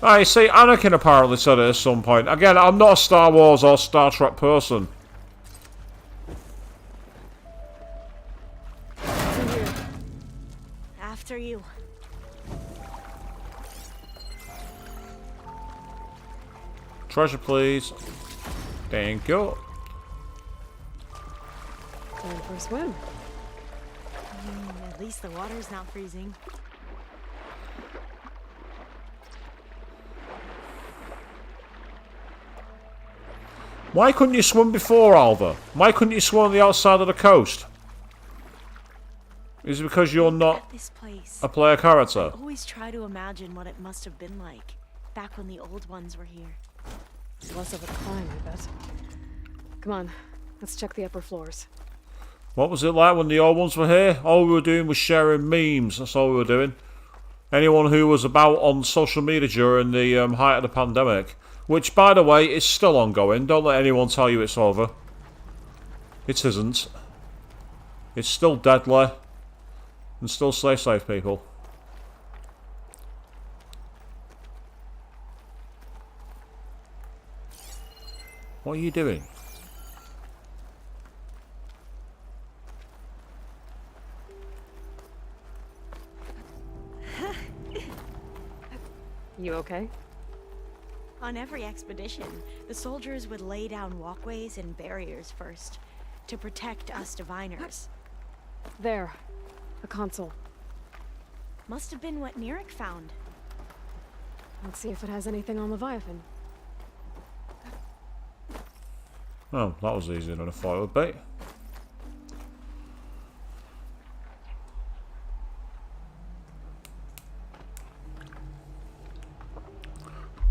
I see, Anakin apparently said it at some point. Again, I'm not a Star Wars or Star Trek person. After you. Treasure, please. Thank you. Time for a swim. At least the water's not freezing. Why couldn't you swim before, Alva? Why couldn't you swim on the outside of the coast? Is it because you're not This place. a player character? I always try to imagine what it must have been like back when the old ones were here. It's less of a climb, I bet. Come on, let's check the upper floors. What was it like when the old ones were here? All we were doing was sharing memes. That's all we were doing. Anyone who was about on social media during the height of the pandemic, which, by the way, is still ongoing. Don't let anyone tell you it's over. It isn't. It's still deadly. And still stay safe, people. What are you doing? You okay? On every expedition, the soldiers would lay down walkways and barriers first to protect us diviners. There. A console. Must have been what Neric found. Let's see if it has anything on Leviathan. Oh, that was easier than I thought it would be.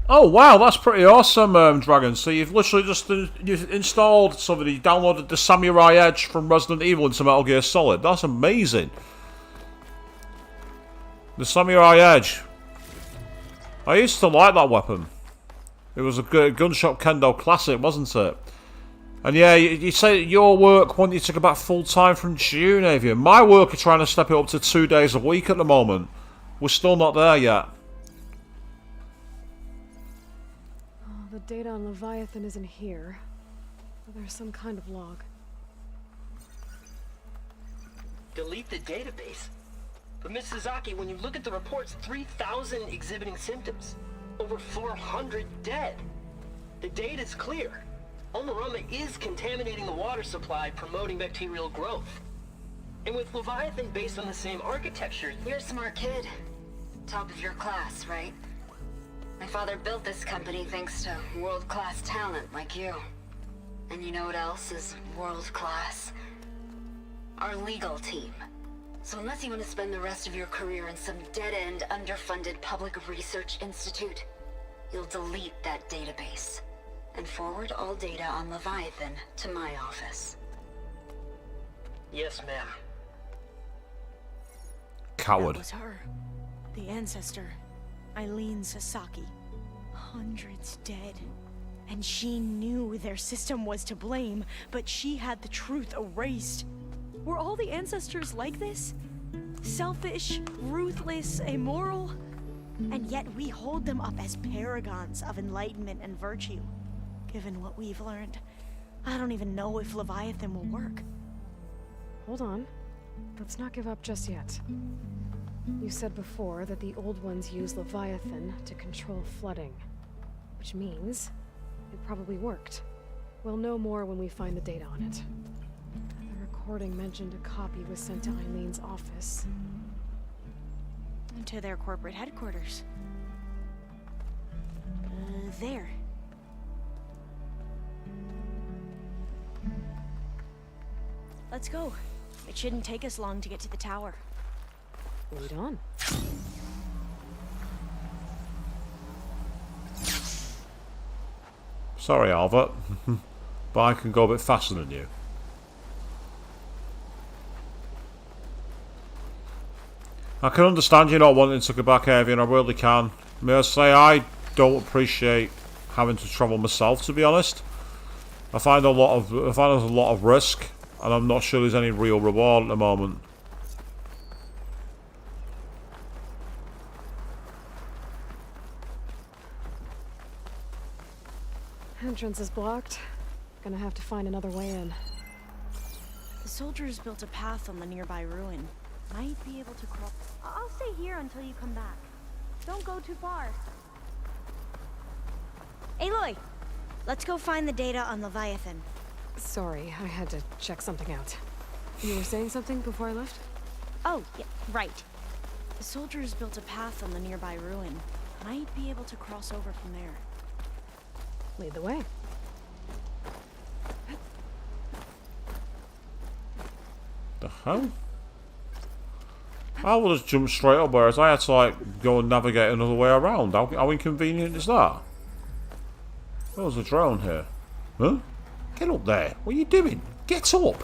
Oh wow, that's pretty awesome, Dragon. So you've literally just you've installed something. You downloaded the Samurai Edge from Resident Evil into Metal Gear Solid. That's amazing. The Samurai Edge. I used to like that weapon. It was a good gunshot kendo classic, wasn't it? And yeah, you say your work wanted you to go back full time from June, Avian. My work are trying to step it up to 2 days a week at the moment. We're still not there yet. The data on Leviathan isn't here, but there's some kind of log. Delete the database? But Miss Sasaki, when you look at the reports, 3,000 exhibiting symptoms. Over 400 dead. The data's clear. Omarama is contaminating the water supply, promoting bacterial growth. And with Leviathan based on the same architecture... You're a smart kid. Top of your class, right? My father built this company thanks to world-class talent like you. And you know what else is world-class? Our legal team. So unless you want to spend the rest of your career in some dead-end, underfunded public research institute, you'll delete that database and forward all data on Leviathan to my office. Yes, ma'am. Coward. That was her. The ancestor. Eileen Sasaki. Hundreds dead. And she knew their system was to blame, but she had the truth erased. Were all the ancestors like this? Selfish, ruthless, immoral? And yet we hold them up as paragons of enlightenment and virtue. Given what we've learned, I don't even know if Leviathan will work. Hold on. Let's not give up just yet. You said before that the old ones use Leviathan to control flooding. Which means it probably worked. We'll know more when we find the data on it. The recording mentioned a copy was sent to Eileen's office. To their corporate headquarters. There. Let's go. It shouldn't take us long to get to the tower. Lead on. Sorry, Albert, but I can go a bit faster than you. I can understand you not wanting to go back, Avian, I really can. May I say, I don't appreciate having to travel myself, to be honest. I find there's a lot of risk, and I'm not sure there's any real reward at the moment. Entrance is blocked. Gonna have to find another way in. The soldiers built a path on the nearby ruin. Might be able to cross. I'll stay here until you come back. Don't go too far. Aloy! Let's go find the data on Leviathan. Sorry, I had to check something out. You were saying something before I left? Oh, yeah, right. The soldiers built a path on the nearby ruin. Might be able to cross over from there. Lead the way. The hell? I would have jumped straight up, whereas I had to like go and navigate another way around. How inconvenient is that? There's a drone here. Huh? Get up there. What are you doing? Get up!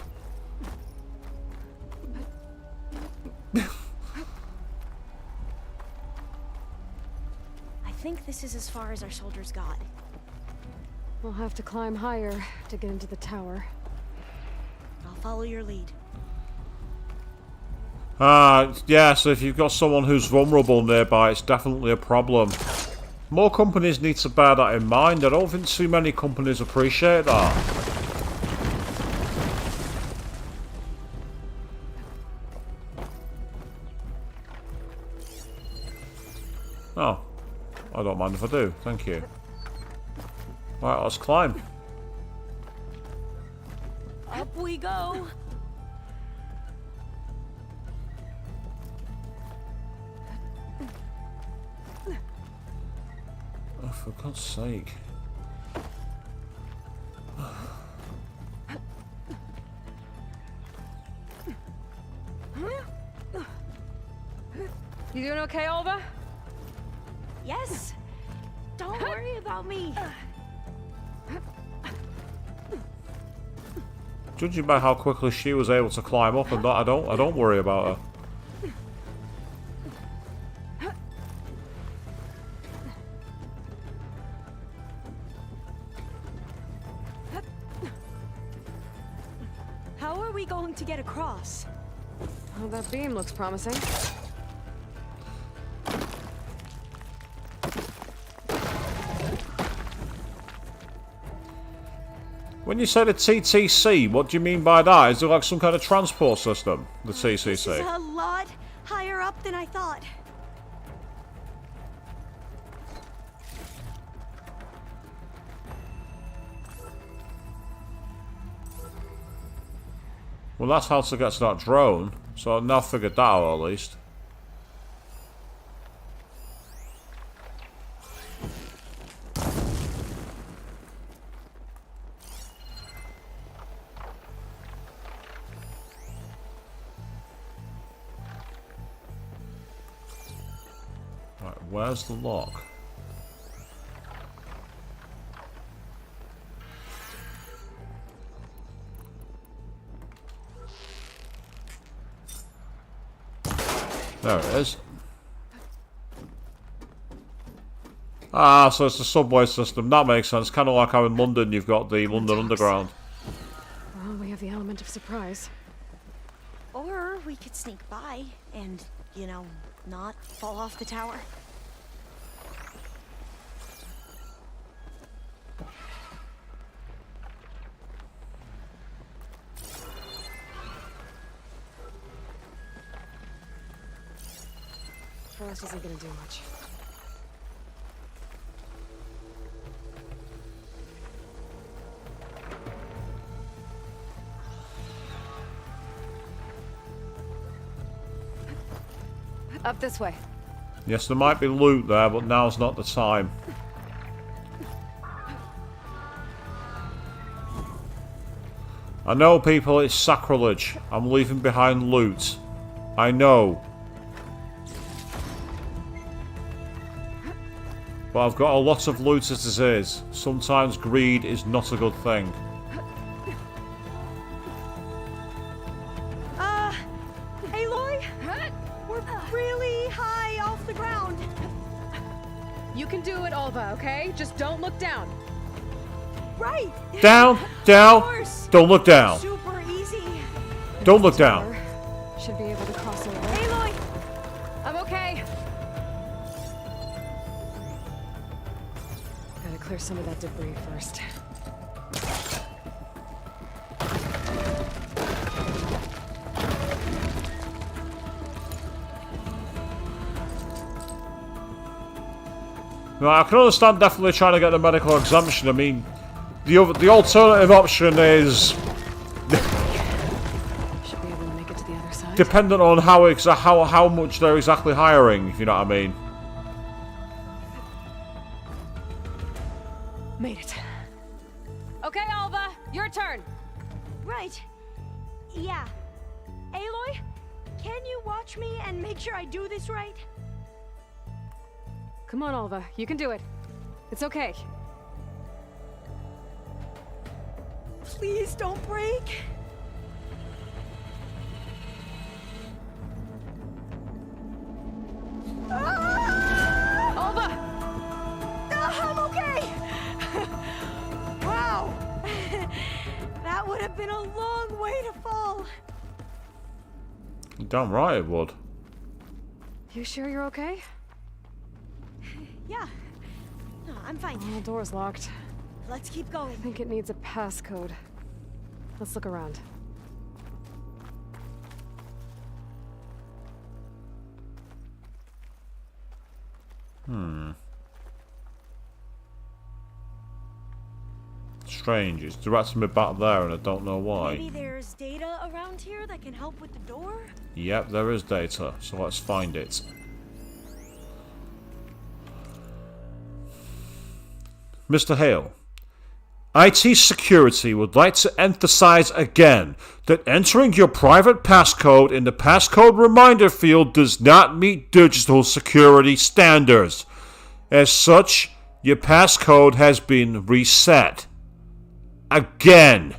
I think this is as far as our soldiers got. We'll have to climb higher to get into the tower. I'll follow your lead. Yeah, so if you've got someone who's vulnerable nearby, it's definitely a problem. More companies need to bear that in mind. I don't think too many companies appreciate that. Oh, I don't mind if I do. Thank you. Right, let's climb. Up we go! Oh, for God's sake. You doing okay, Olva? Yes! Don't worry about me! Judging by how quickly she was able to climb up and that, I don't worry about her. How are we going to get across? Oh, that beam looks promising. When you say the TTC, what do you mean by that? Is it like some kind of transport system, the TTC? This is a lot higher up than I thought. Well, that's how to get to that drone, so I've now figured that out at least. Right, where's the lock? There it is. Ah, so it's the subway system. That makes sense. Kind of like how in London you've got the London Underground. Well, we have the element of surprise. Or we could sneak by and, you know, not fall off the tower. Frost isn't gonna do much. Up this way. Yes, there might be loot there, but now's not the time. I know, people, it's sacrilege. I'm leaving behind loot. I know. But I've got a lot of loot as it is. Sometimes greed is not a good thing. Aloy? We're really high off the ground. You can do it, Alva, okay? Just don't look down. Right. Down, down. Don't look down. Super easy. Don't look down. Should be able to cross over. Aloy! I'm okay. Gotta clear some of that debris first. Now, I can understand definitely trying to get the medical exemption. I mean, the alternative option is Should be able to make it to the other side. dependent on how much they're exactly hiring, if you know what I mean. Made it. Okay, Alva, your turn. Right. Yeah. Aloy, can you watch me and make sure I do this right? Come on, Alva, you can do it. It's okay. Please don't break. Alva! I'm okay. Wow. That would have been a long way to fall. Damn right it would. You sure you're okay? Yeah. No, I'm fine. Oh, the door's locked. Let's keep going. I think it needs a passcode. Let's look around. Strange. It's directing me back there and I don't know why. Maybe there's data around here that can help with the door? Yep, there is data, so let's find it. Mr. Hale, IT Security would like to emphasize again that entering your private passcode in the passcode reminder field does not meet digital security standards. As such, your passcode has been reset. Again,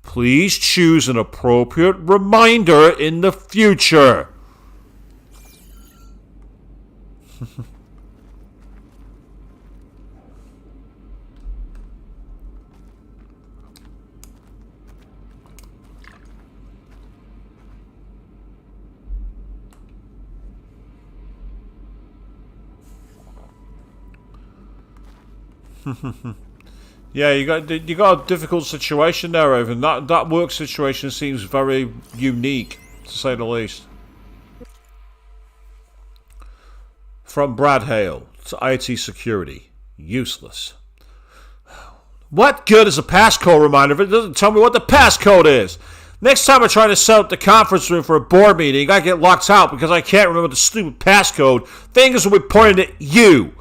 please choose an appropriate reminder in the future. Yeah, you got a difficult situation there, Raven. That work situation seems very unique, to say the least. From Brad Hale to IT Security, useless. What good is a passcode reminder if it doesn't tell me what the passcode is? Next time I try to set up the conference room for a board meeting, I get locked out because I can't remember the stupid passcode. Fingers will be pointed at you.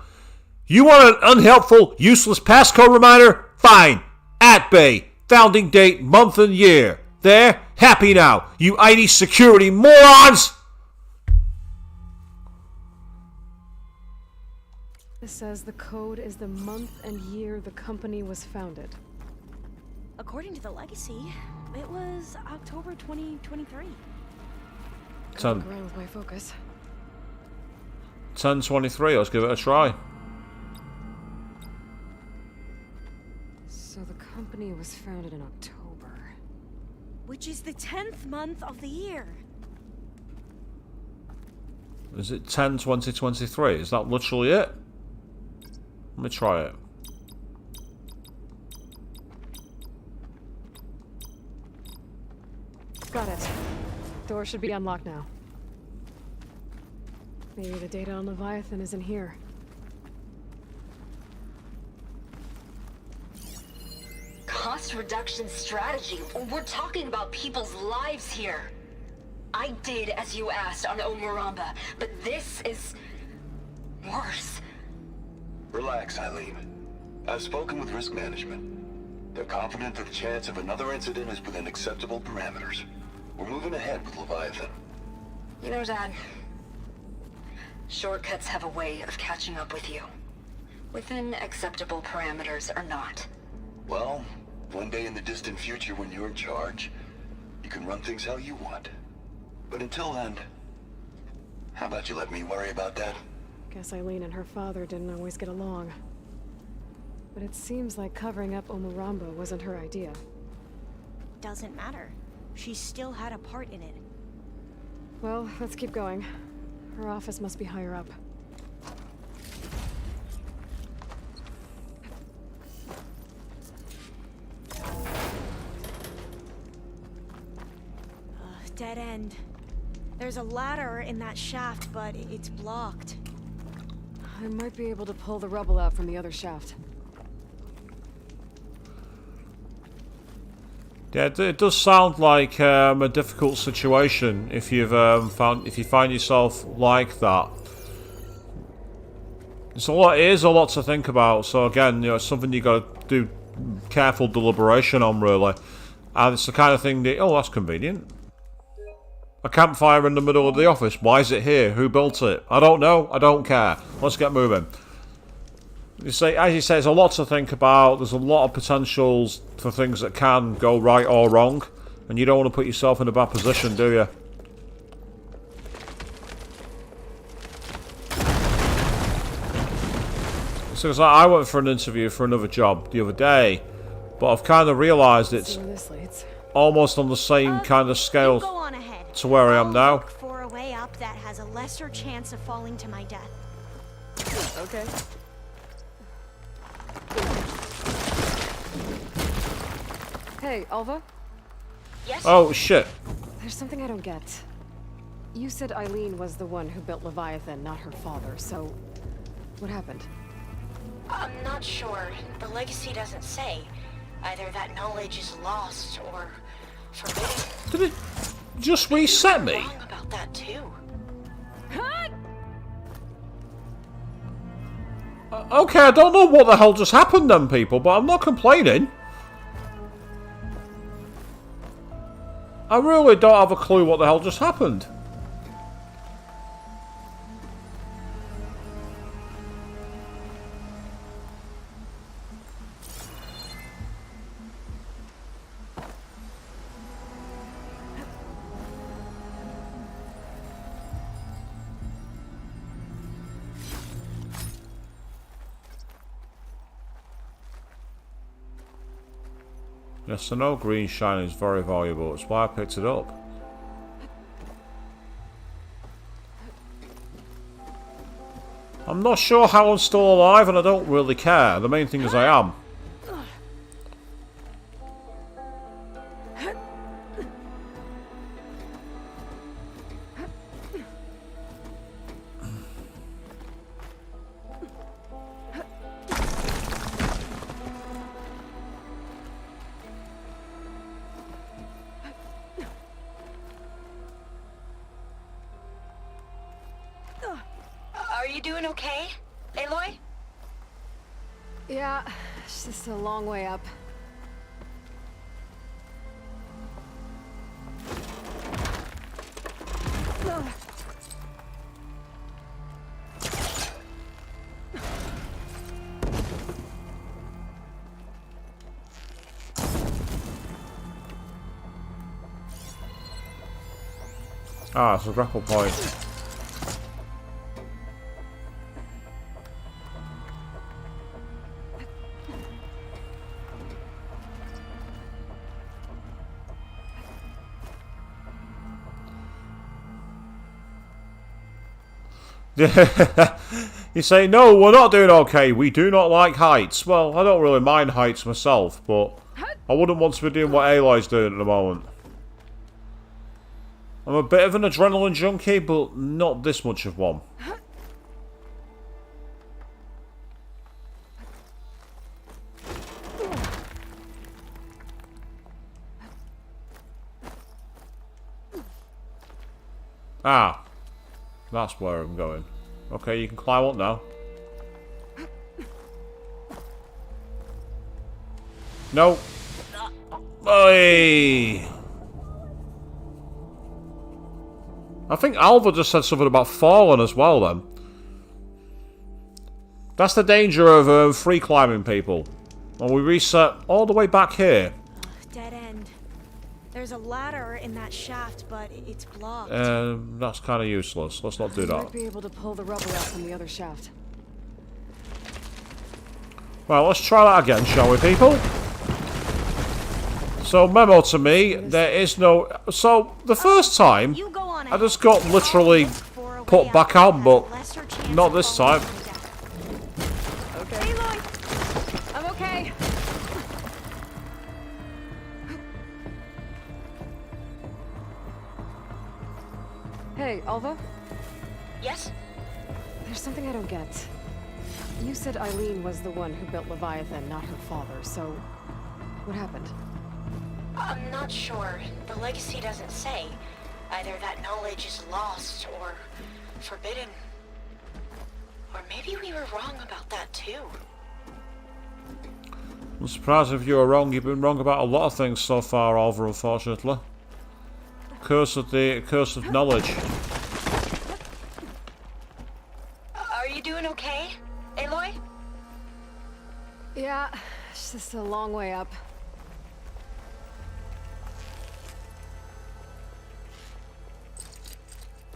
You want an unhelpful, useless passcode reminder? Fine. At bay. Founding date, month and year. There. Happy now. You IT security morons! This says the code is the month and year the company was founded. According to the legacy, it was October 2023. Going with my focus. 1023. Let's give it a try. So the company was founded in October. Which is the 10th month of the year. Is it 10/2023? Is that literally it? Let me try it. Got it. Door should be unlocked now. Maybe the data on Leviathan is in here. Cost reduction strategy. We're talking about people's lives here. I did as you asked on Omaramba, but this is Worse. Relax, Eileen. I've spoken with risk management. They're confident that the chance of another incident is within acceptable parameters. We're moving ahead with Leviathan. You know, Dad, shortcuts have a way of catching up with you. Within acceptable parameters or not. Well, one day in the distant future when you're in charge, you can run things how you want. But until then, how about you let me worry about that? Guess Eileen and her father didn't always get along. But it seems like covering up Umurambo wasn't her idea. Doesn't matter. She still had a part in it. Well, let's keep going. Her office must be higher up. Dead end. There's a ladder in that shaft, but it's blocked. I might be able to pull the rubble out from the other shaft. Yeah, it does sound like a difficult situation if you find yourself like that. It is a lot to think about. So again, it's something you got to do careful deliberation on, really. And it's the kind of thing that, oh, that's convenient. A campfire in the middle of the office. Why is it here? Who built it? I don't know. I don't care. Let's get moving. You see, as you say, there's a lot to think about. There's a lot of potentials for things that can go right or wrong. And you don't want to put yourself in a bad position, do you? So I went for an interview for another job the other day. But I've kind of realised it's almost on the same kind of scale to where I am now. Look for a way up that has a lesser chance of falling to my death. Okay. Hey, Alva? Yes? Oh, shit. There's something I don't get. You said Eileen was the one who built Leviathan, not her father, so what happened? I'm not sure. The legacy doesn't say. Either that knowledge is lost or forbidden. Did it just reset me? Wrong about that too. Okay, I don't know what the hell just happened then, people, but I'm not complaining. I really don't have a clue what the hell just happened. Yes, I know green shine is very valuable. That's why I picked it up. I'm not sure how I'm still alive, and I don't really care. The main thing is I am. Are you doing okay, Aloy? Yeah, it's just a long way up. Ah, it's a grapple point. You say, no, we're not doing okay. We do not like heights. Well, I don't really mind heights myself, but I wouldn't want to be doing what Aloy's doing at the moment. I'm a bit of an adrenaline junkie, but not this much of one. Ah, that's where I'm going. Okay, you can climb up now. No. Hey. I think Alva just said something about falling as well then. That's the danger of free climbing, people. When we reset all the way back here. Dead end. There's a ladder in that shaft, but it's blocked. That's kind of useless. Let's not do that. Might be able to pull the rubber out from the other shaft. Well, let's try that again, shall we, people? So, memo to me, there is no... So, the first time, I just got literally put back out, but not this time. Okay. Aloy! I'm okay. Hey, Alva? Yes? There's something I don't get. You said Eileen was the one who built Leviathan, not her father, so... what happened? I'm not sure. The legacy doesn't say. Either that knowledge is lost or forbidden. Or maybe we were wrong about that too. I'm surprised if you were wrong. You've been wrong about a lot of things so far, Alva, unfortunately. Curse of knowledge. Are you doing okay, Aloy? Yeah, it's just a long way up.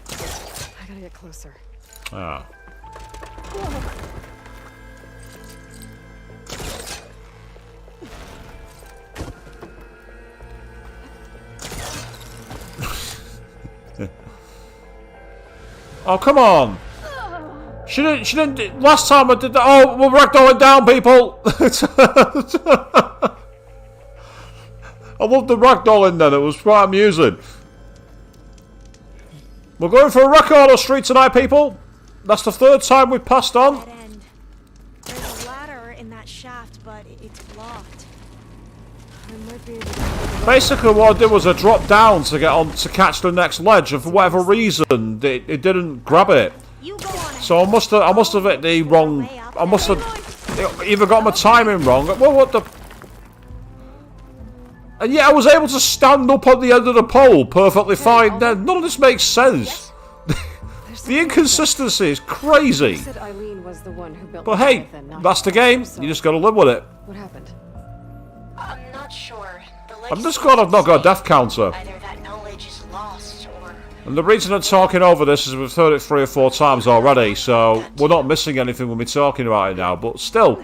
I gotta get closer. Ah. Oh, come on! She didn't, last time I did that. Oh, we're ragdolling down, people! I loved the ragdolling then, it was quite amusing. We're going for a record street tonight, people! That's the third time we've passed on. There's a ladder in that shaft, but it's blocked. I might be able to... Basically, what I did was I dropped down to get on to catch the next ledge, and for whatever reason, it didn't grab it. So I must have hit the wrong. I must have either got my timing wrong. Well, what the? And yet I was able to stand up on the end of the pole perfectly fine. Then none of this makes sense. The inconsistency is crazy. But hey, that's the game. You just got to live with it. What happened? I'm not sure. I'm just glad I've not got a death counter. Either that knowledge is lost or... And the reason I'm talking over this is we've heard it 3 or 4 times already, so we're not missing anything when we're talking about it now. But still,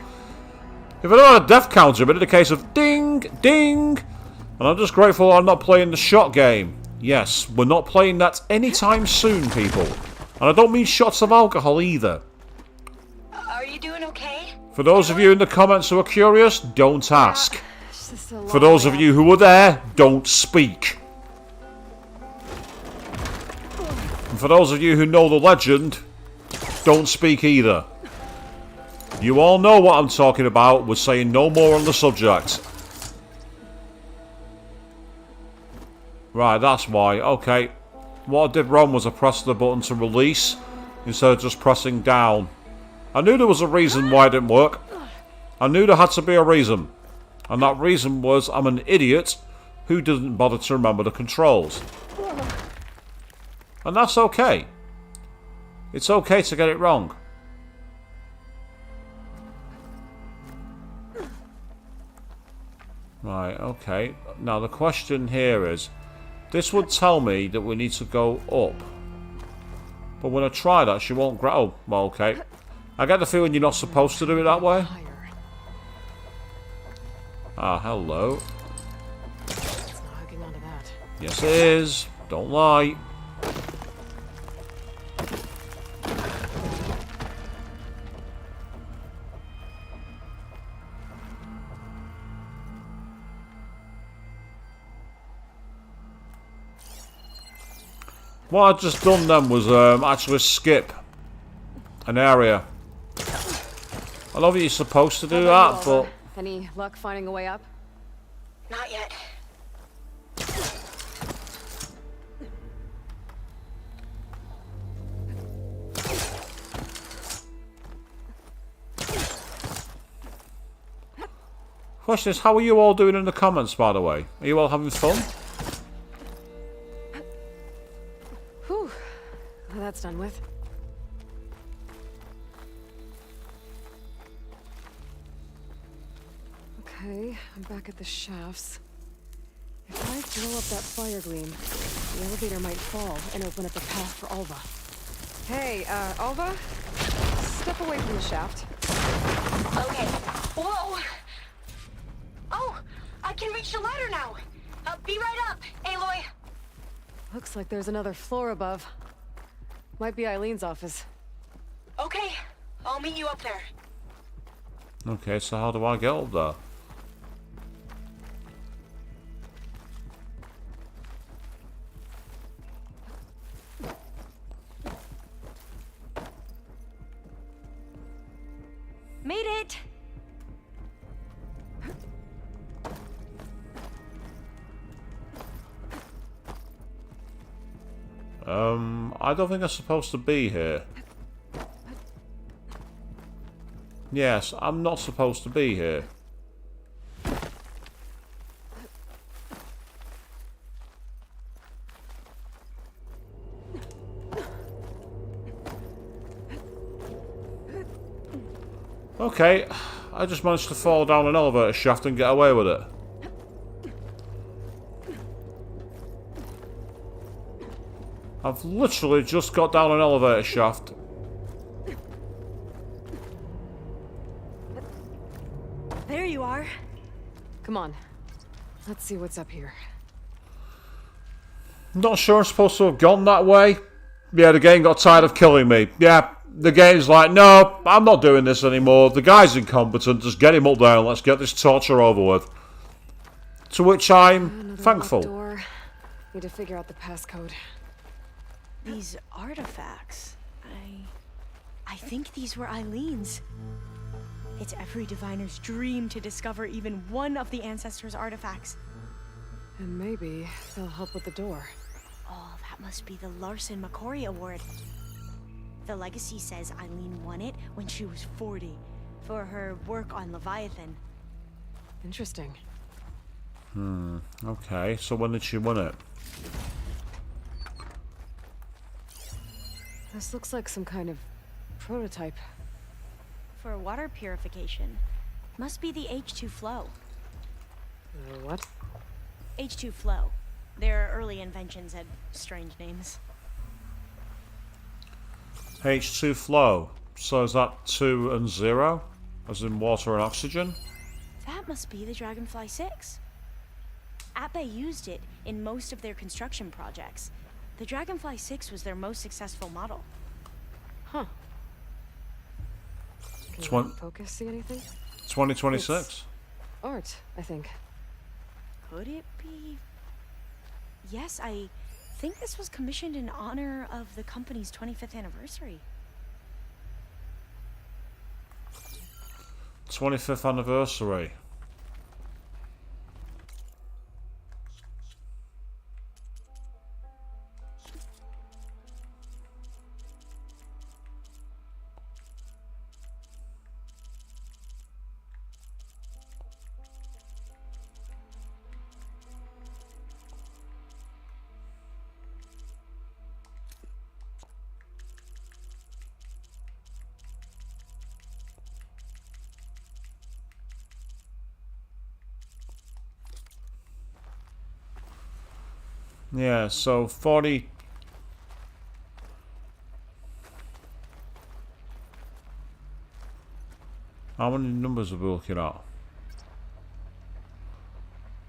if I don't have a death counter, it'd be a case of ding, ding. And I'm just grateful I'm not playing the shot game. Yes, we're not playing that anytime soon, people. And I don't mean shots of alcohol either. Are you doing okay? For those of you in the comments who are curious, don't ask. For those of you who were there, don't speak. And for those of you who know the legend, don't speak either. You all know what I'm talking about. We're saying no more on the subject. Right, that's why. Okay. What I did wrong was I pressed the button to release instead of just pressing down. I knew there was a reason why it didn't work. I knew there had to be a reason. And that reason was I'm an idiot who didn't bother to remember the controls. And that's okay. It's okay to get it wrong. Right, okay. Now the question here is, this would tell me that we need to go up. But when I try that, she won't grab. Oh, well, okay. I get the feeling you're not supposed to do it that way. Ah, hello. Yes, it is. Don't lie. What I'd just done then was actually skip an area. I know that you're supposed to do that, but... Any luck finding a way up? Not yet. Question is, how are you all doing in the comments, by the way? Are you all having fun? Whew. Well, that's done with. Okay, I'm back at the shafts. If I blow up that fire gleam, the elevator might fall and open up a path for Alva. Hey, Alva? Step away from the shaft. Okay. Whoa! Oh! I can reach the ladder now! Be right up, Aloy! Looks like there's another floor above. Might be Eileen's office. Okay, I'll meet you up there. Okay, so how do I get up there? Made it! I don't think I'm supposed to be here. Yes, I'm not supposed to be here. Okay, I just managed to fall down an elevator shaft and get away with it. I've literally just got down an elevator shaft. There you are. Come on. Let's see what's up here. Not sure I'm supposed to have gone that way. Yeah, the game got tired of killing me. Yeah, the game's like, no, I'm not doing this anymore. The guy's incompetent. Just get him up there and let's get this torture over with. To which I'm thankful. Door. Need to figure out the passcode. These artifacts... I think these were Eileen's. It's every diviner's dream to discover even one of the ancestors' artifacts. And maybe they'll help with the door. Oh, that must be the Larson McCory Award. The legacy says Eileen won it when she was 40 for her work on Leviathan. Interesting. Okay, so when did she win it? This looks like some kind of prototype. For water purification. Must be the H2 flow. What? H2 flow. Their early inventions had strange names. H2 flow. So is that 2 and 0? As in water and oxygen? That must be the Dragonfly 6. Ape used it in most of their construction projects. The Dragonfly 6 was their most successful model. Huh. Can you focus, see anything? 2026? It's art, I think. Could it be? Yes, I think this was commissioned in honor of the company's 25th anniversary. 25th anniversary. Yeah, so 40... How many numbers are we looking at?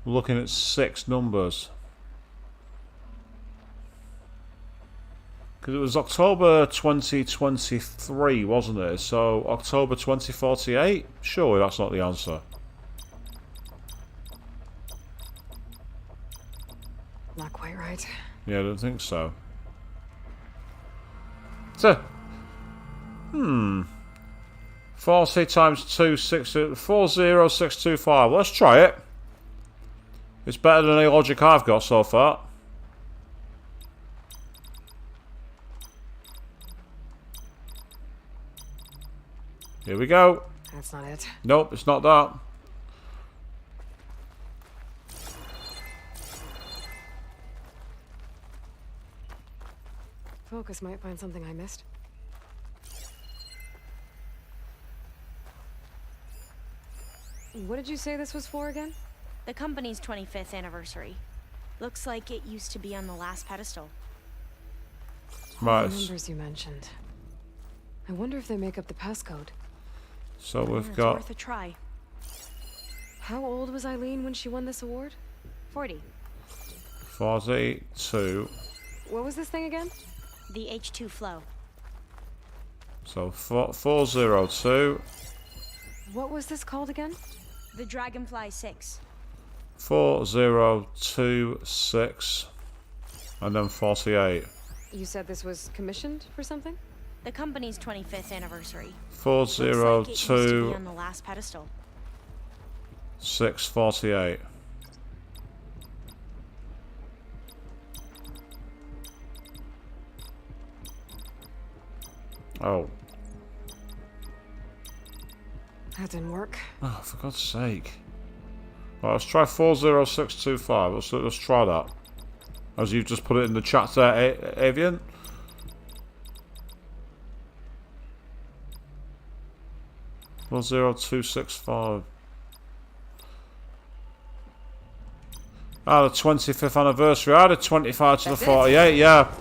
We're looking at 6 numbers. Because it was October 2023, wasn't it? So, October 2048? Surely that's not the answer. Not quite right. Yeah, I don't think so. So, 40 times 2, 40625. Let's try it. It's better than any logic I've got so far. Here we go. That's not it. Nope, it's not that. Focus might find something I missed. What did you say this was for again? The company's 25th anniversary. Looks like it used to be on the last pedestal. All the numbers you mentioned. I wonder if they make up the passcode. So we've It's got... worth a try. How old was Eileen when she won this award? 40. 42. What was this thing again? The H2 flow. So 402. What was this called again? The Dragonfly 6. 4026. And then 48. You said this was commissioned for something? The company's 25th anniversary. 402. Looks like it used to be on the last pedestal. 648. Oh. That didn't work. Oh, for God's sake. Right, let's try 40625. Let's try that. As you've just put it in the chat there, Avian. Well, 0265. Ah, the 25th anniversary. I had a 25 to the 48, yeah.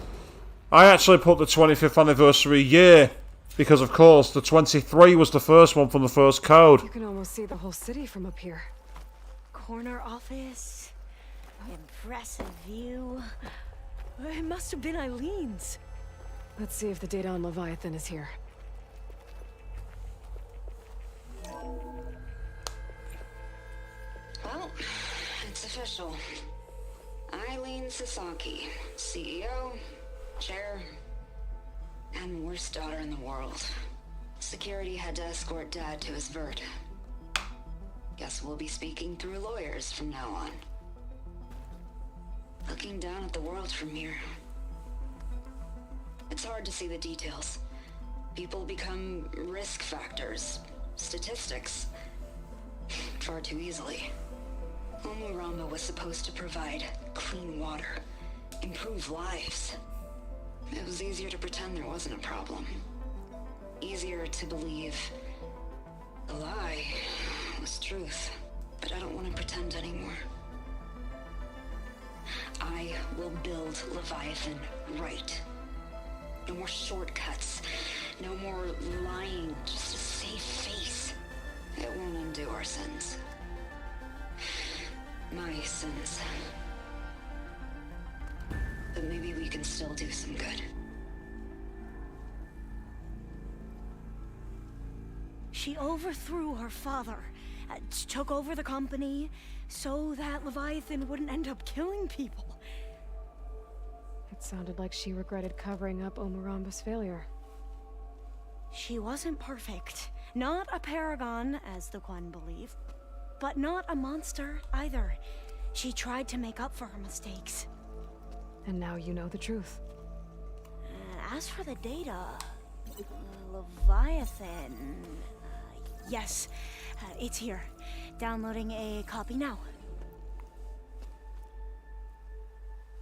I actually put the 25th anniversary year because, of course, the 23 was the first one from the first code. You can almost see the whole city from up here. Corner office. Impressive view. It must have been Eileen's. Let's see if the data on Leviathan is here. Well, it's official. Eileen Sasaki, CEO, chair, and worst daughter in the world. Security had to escort Dad to his vert. Guess we'll be speaking through lawyers from now on. Looking down at the world from here. It's hard to see the details. People become risk factors, statistics, far too easily. Omuramba was supposed to provide clean water, improve lives. It was easier to pretend there wasn't a problem. Easier to believe the lie was truth. But I don't want to pretend anymore. I will build Leviathan right. No more shortcuts. No more lying just to save face. It won't undo our sins. My sins. But maybe we can still do some good. She overthrew her father, took over the company, so that Leviathan wouldn't end up killing people. It sounded like she regretted covering up Omuramba's failure. She wasn't perfect. Not a paragon, as the Quan believe. But not a monster, either. She tried to make up for her mistakes. And now you know the truth. As for the data... Leviathan... yes, it's here. Downloading a copy now.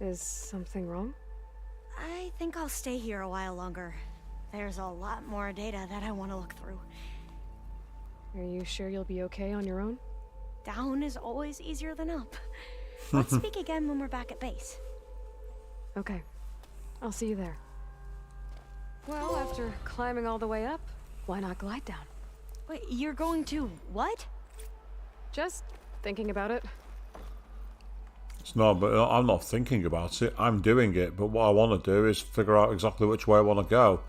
Is something wrong? I think I'll stay here a while longer. There's a lot more data that I want to look through. Are you sure you'll be okay on your own? Down is always easier than up. Let's speak again when we're back at base. Okay. I'll see you there. Well, after climbing all the way up, why not glide down? Wait, you're going to what? Just thinking about it. It's not, but I'm not thinking about it. I'm doing it. But what I want to do is figure out exactly which way I want to go.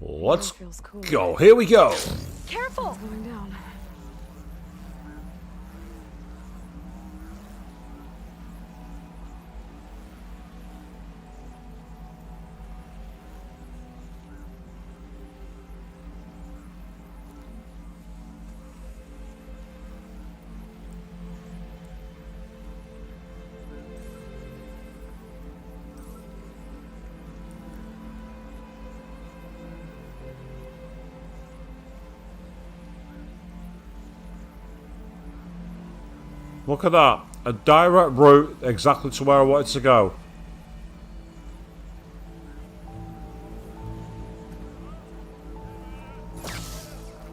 Let's go. Here we go. Careful! It's going down. Look at that. A direct route exactly to where I wanted to go.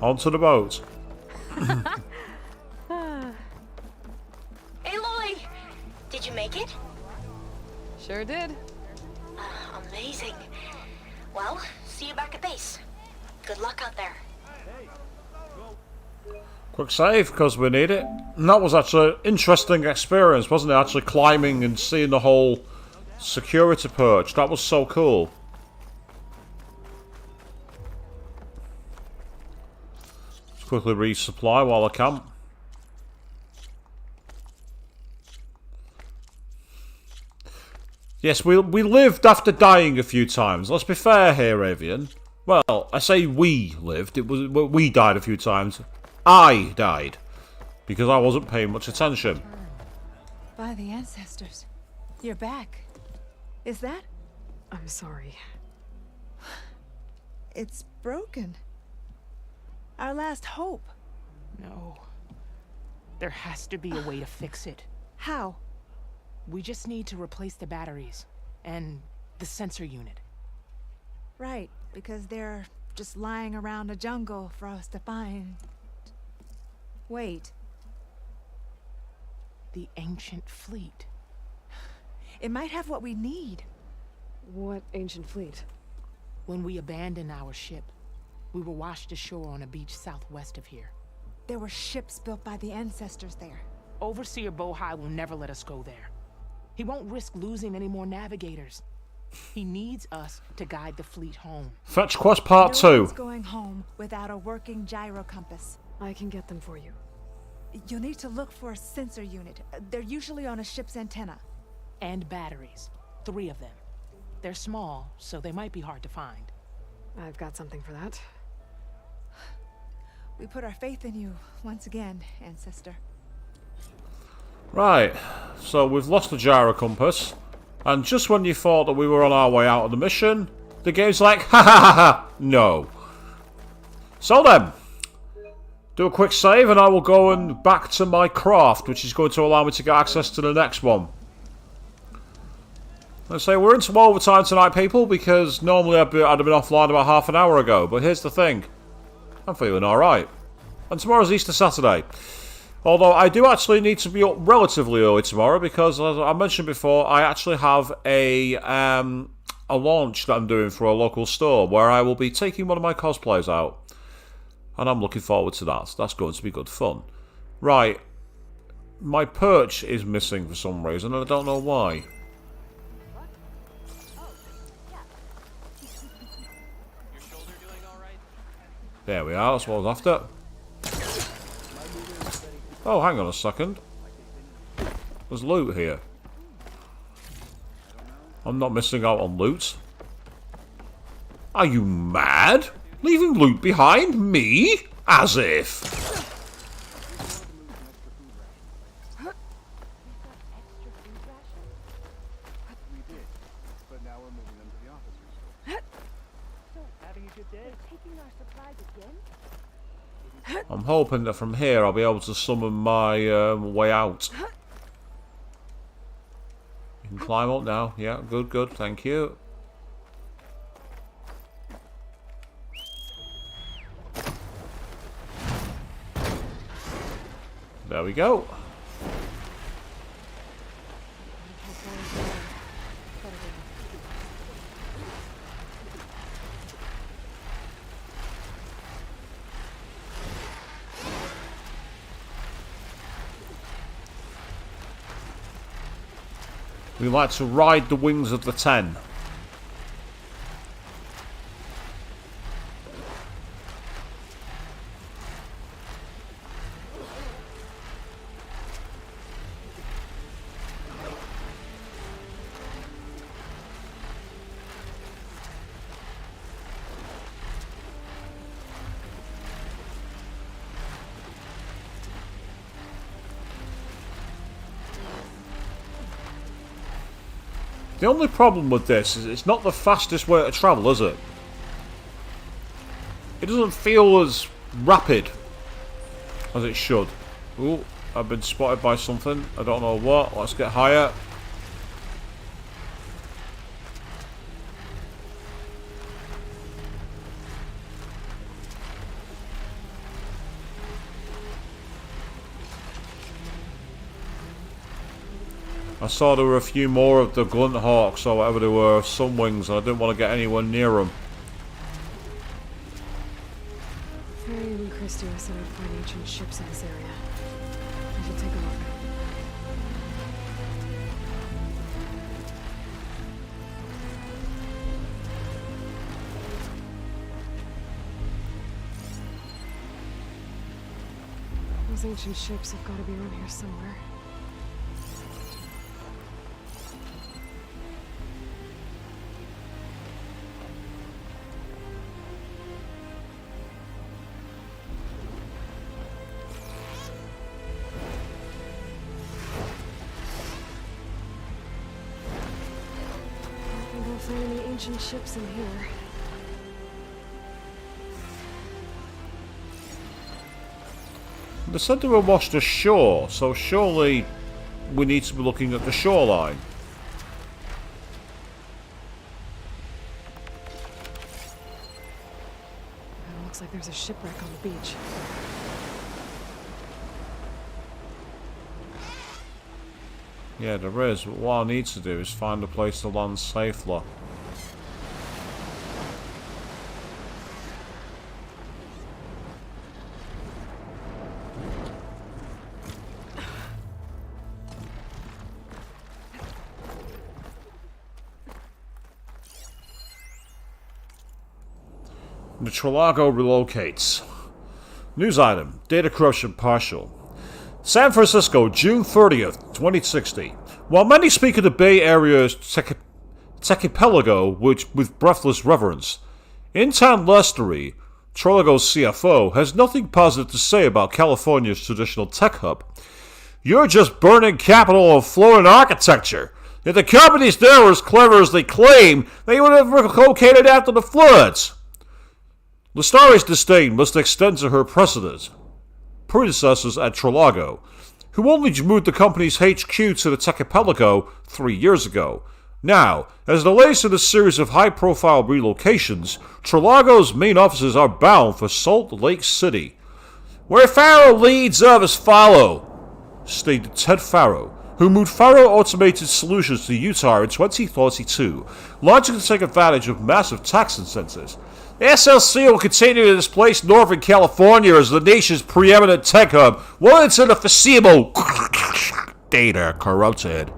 Onto the boat. Aloy! Did you make it? Sure did. Amazing. Well, see you back at base. Good luck out there. Quick save, because we need it. And that was actually an interesting experience, wasn't it? Actually climbing and seeing the whole security perch. That was so cool. Let's quickly resupply while I can. Yes, we lived after dying a few times. Let's be fair here, Avian. Well, I say we lived. We died a few times. I died. Because I wasn't paying much attention. By the ancestors. You're back. Is that? I'm sorry. It's broken. Our last hope. No. There has to be a way to fix it. How? We just need to replace the batteries. And the sensor unit. Right, because they're just lying around a jungle for us to find. Wait. The ancient fleet. It might have what we need. What ancient fleet? When we abandoned our ship, we were washed ashore on a beach southwest of here. There were ships built by the ancestors there. Overseer Bohai will never let us go there. He won't risk losing any more navigators. He needs us to guide the fleet home. Fetch quest part 2. No one's going home without a working gyro compass. I can get them for you. You'll need to look for a sensor unit. They're usually on a ship's antenna. And batteries. 3 of them. They're small, so they might be hard to find. I've got something for that. We put our faith in you once again, Ancestor. Right, so we've lost the gyro compass. And just when you thought that we were on our way out of the mission, the game's like, ha ha ha ha, no. So then, do a quick save and I will go and back to my craft, which is going to allow me to get access to the next one. Let's say we're into overtime tonight, people, because normally I'd have been offline about half an hour ago. But here's the thing, I'm feeling alright. And tomorrow's Easter Saturday. Although I do actually need to be up relatively early tomorrow because, as I mentioned before, I actually have a launch that I'm doing for a local store where I will be taking one of my cosplays out. And I'm looking forward to that. So that's going to be good fun. Right. My perch is missing for some reason and I don't know why. There we are, that's what I was after. Oh, hang on a second. There's loot here. I'm not missing out on loot. Are you mad? Leaving loot behind? Me? As if. I'm hoping that from here I'll be able to summon my way out. You can climb up now. Yeah, good, good. Thank you. There we go. We like to ride the wings of the 10. The only problem with this is it's not the fastest way to travel, is it? It doesn't feel as rapid as it should. Ooh, I've been spotted by something. I don't know what. Let's get higher. I saw there were a few more of the Glunt Hawks or whatever they were, Sunwings, and I didn't want to get anywhere near them. Harry and Christy said I'd find ancient ships in this area. I should take a look. Those ancient ships have got to be around here somewhere. I don't find any ancient ships in here. They said they were washed ashore, so surely we need to be looking at the shoreline. It looks like there's a shipwreck on the beach. Yeah, there is, but what I need to do is find a place to land safely. The Trelago relocates. News item. Data corruption partial. San Francisco, June 30th, 2060. While many speak of the Bay Area's archipelago with breathless reverence, Intan Lestery, Trelago's CFO, has nothing positive to say about California's traditional tech hub. You're just burning capital of Florida architecture. If the companies there were as clever as they claim, they would have relocated after the floods. Lestari's disdain must extend to her predecessors at Trelago, who only moved the company's HQ to the archipelago 3 years ago. Now, as the latest in a series of high-profile relocations, Trelago's main offices are bound for Salt Lake City, where Farrow leads others follow, stated Ted Farrow, who moved Farrow Automated Solutions to Utah in 2032, launching to take advantage of massive tax incentives. SLC will continue to displace Northern California as the nation's preeminent tech hub, well into the foreseeable. Data corrupted.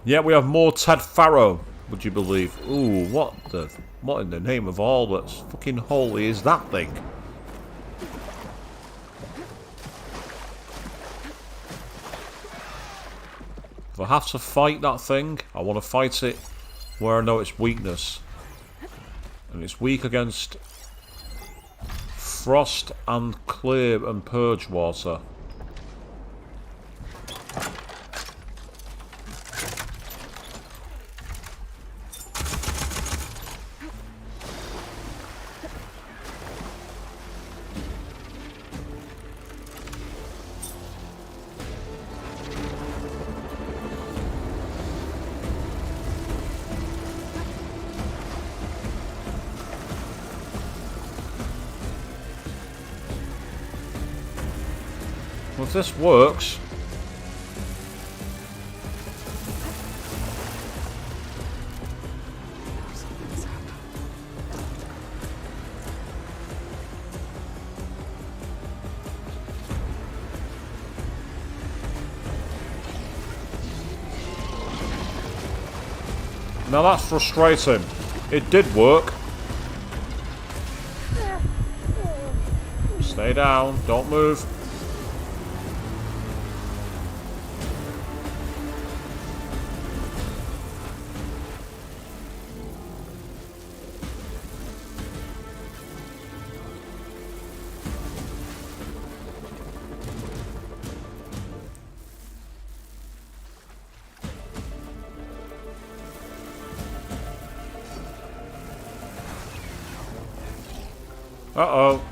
Yeah, we have more Ted Farrow, would you believe? Ooh, what in the name of all that's fucking holy is that thing? If I have to fight that thing, I want to fight it where I know its weakness. And it's weak against frost and clear and purge water. If this works, now that's frustrating. It did work. Stay down, don't move. Uh-oh.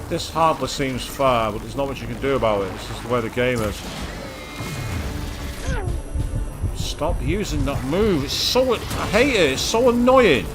This hardly seems fair, but there's not much you can do about it. This is the way the game is. Stop using that move. It's so... I hate it. It's so annoying.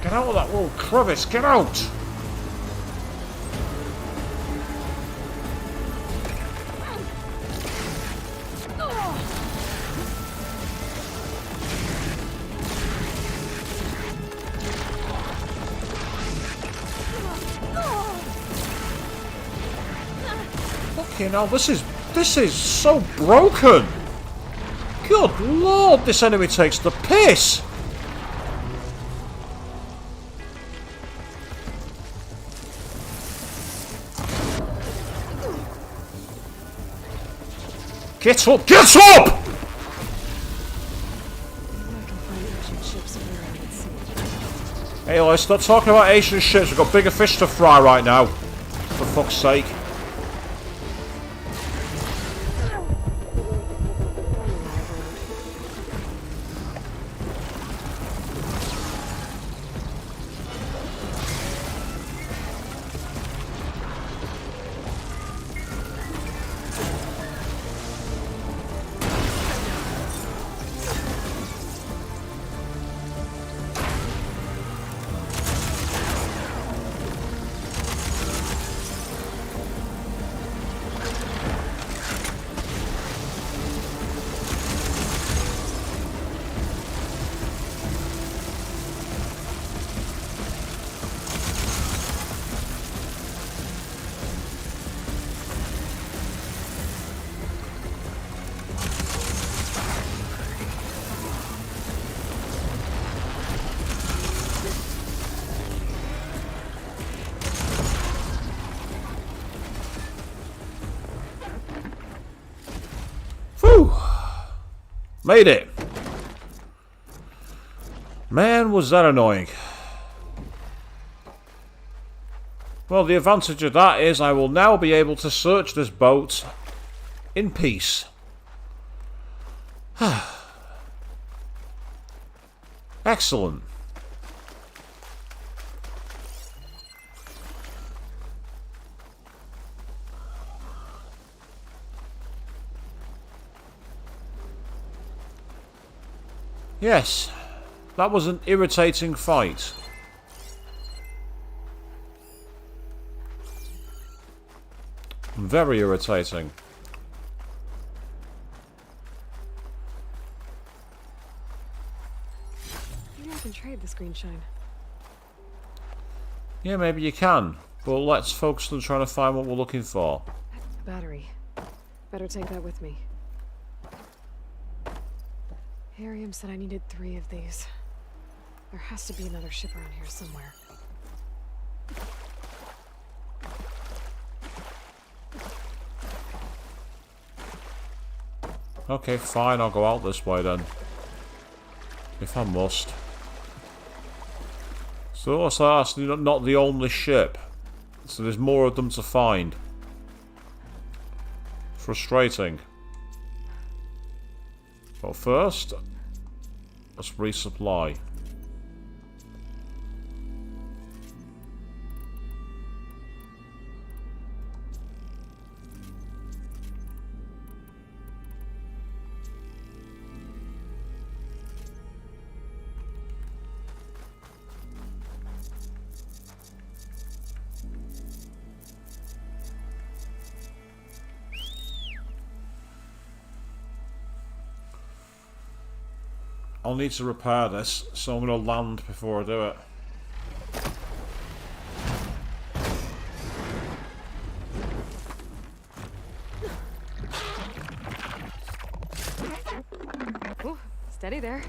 Get out of that little crevice! Get out! Fucking hell, this is so broken! Good lord, this enemy takes the piss! Get up! Get up! Hey, let's stop talking about Asian ships. We've got bigger fish to fry right now. For fuck's sake. Made it! Man, was that annoying. Well, the advantage of that is I will now be able to search this boat in peace. Excellent. Yes, that was an irritating fight. Very irritating. Maybe I can trade this green shine. Yeah, maybe you can, but let's focus on trying to find what we're looking for. Battery. Better take that with me. Arium said I needed 3 of these. There has to be another ship around here somewhere. Okay, fine, I'll go out this way then. If I must. So that's not the only ship. So there's more of them to find. Frustrating. But first, let's resupply. I'll need to repair this, so I'm going to land before I do it. Ooh, steady there.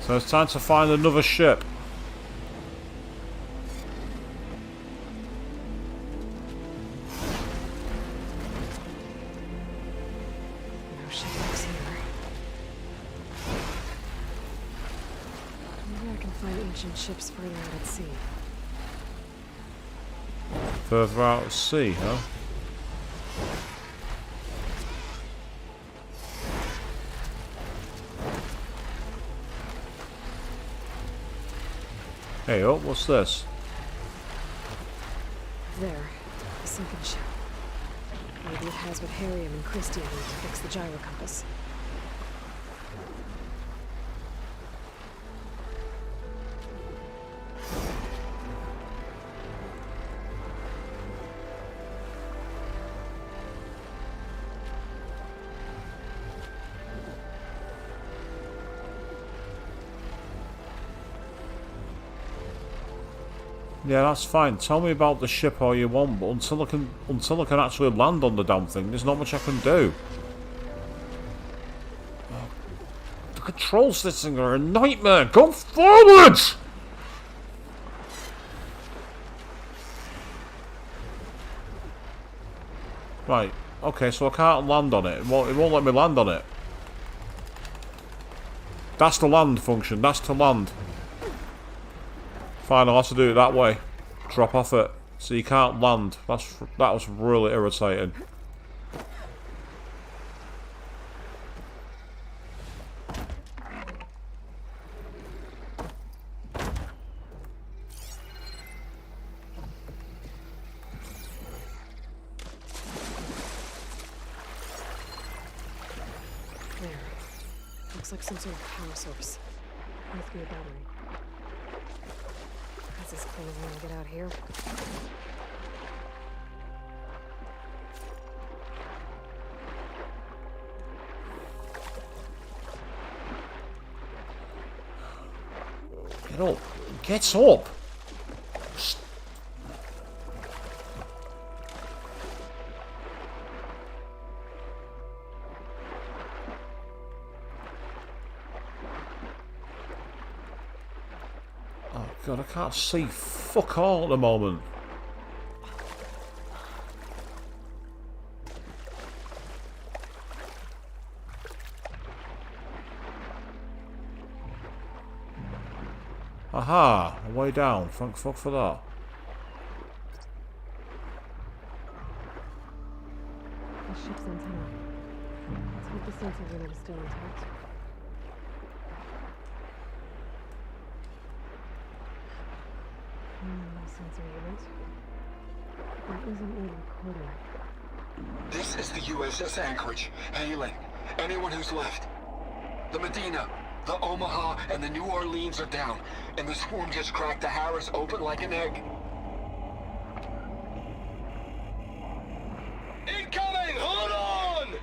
So it's time to find another ship. No shipwrecks here. Maybe I can find ancient ships further out at sea. Further out at sea, huh? Hey, oh, what's this? There, a sunken ship. Maybe it has what Harriam and Christie need to fix the Gyro Compass. Yeah, that's fine. Tell me about the ship all you want, but until I can actually land on the damn thing, there's not much I can do. The control systems are a nightmare. Go forward! Right. Okay, so I can't land on it. It won't let me land on it. That's the land function. That's to land. Fine, I'll have to do it that way. Drop off it. So you can't land. That was really irritating. There. Looks like some sort of power source. Must be a battery. That's as clean as I'm gonna get out here. Get up. Get up. Oh god, I can't see fuck all at the moment. Aha, way down. Thank fuck for that. The ship's antenna. Let's hope the sensor unit is still intact. No sensor unit. There isn't a recorder. This is the USS Anchorage. Hailing. Anyone who's left. The Medina, the Omaha, and the New Orleans are down. And the swarm just cracked the Harris open like an egg. Incoming! Hold on!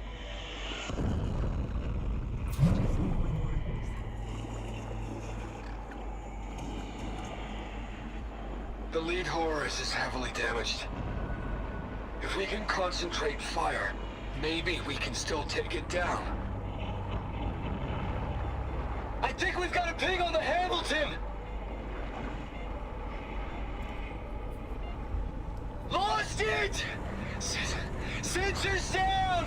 The lead Horus is heavily damaged. If we can concentrate fire, maybe we can still take it down. I think we've got a ping on the Hamilton! Lost it! Sensors down!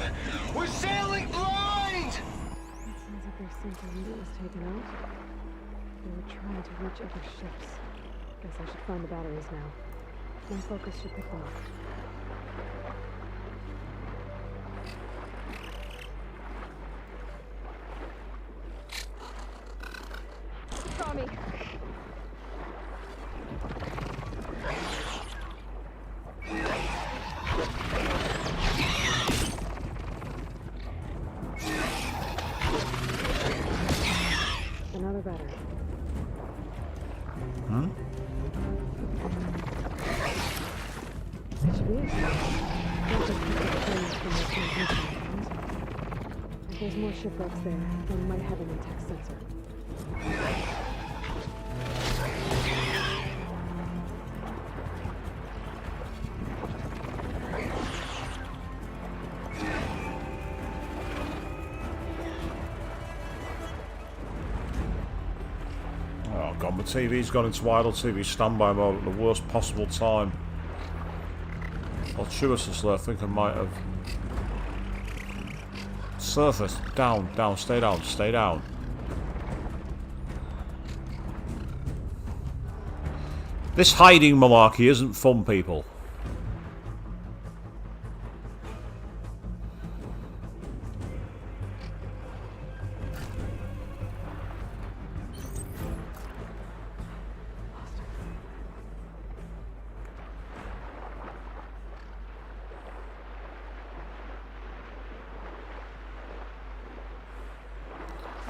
We're sailing blind! It sounds like their sensor unit was taken out. They were trying to reach other ships. Guess I should find the batteries now. My focus should pick them up. from their transmission lines. If there's more shipwrecks there, they might have an intact sensor. Oh god, my TV's gone into idle TV standby mode at the worst possible time. Fortuitously, I think I might have... Surface, down, down, stay down, stay down. This hiding malarkey isn't fun, people.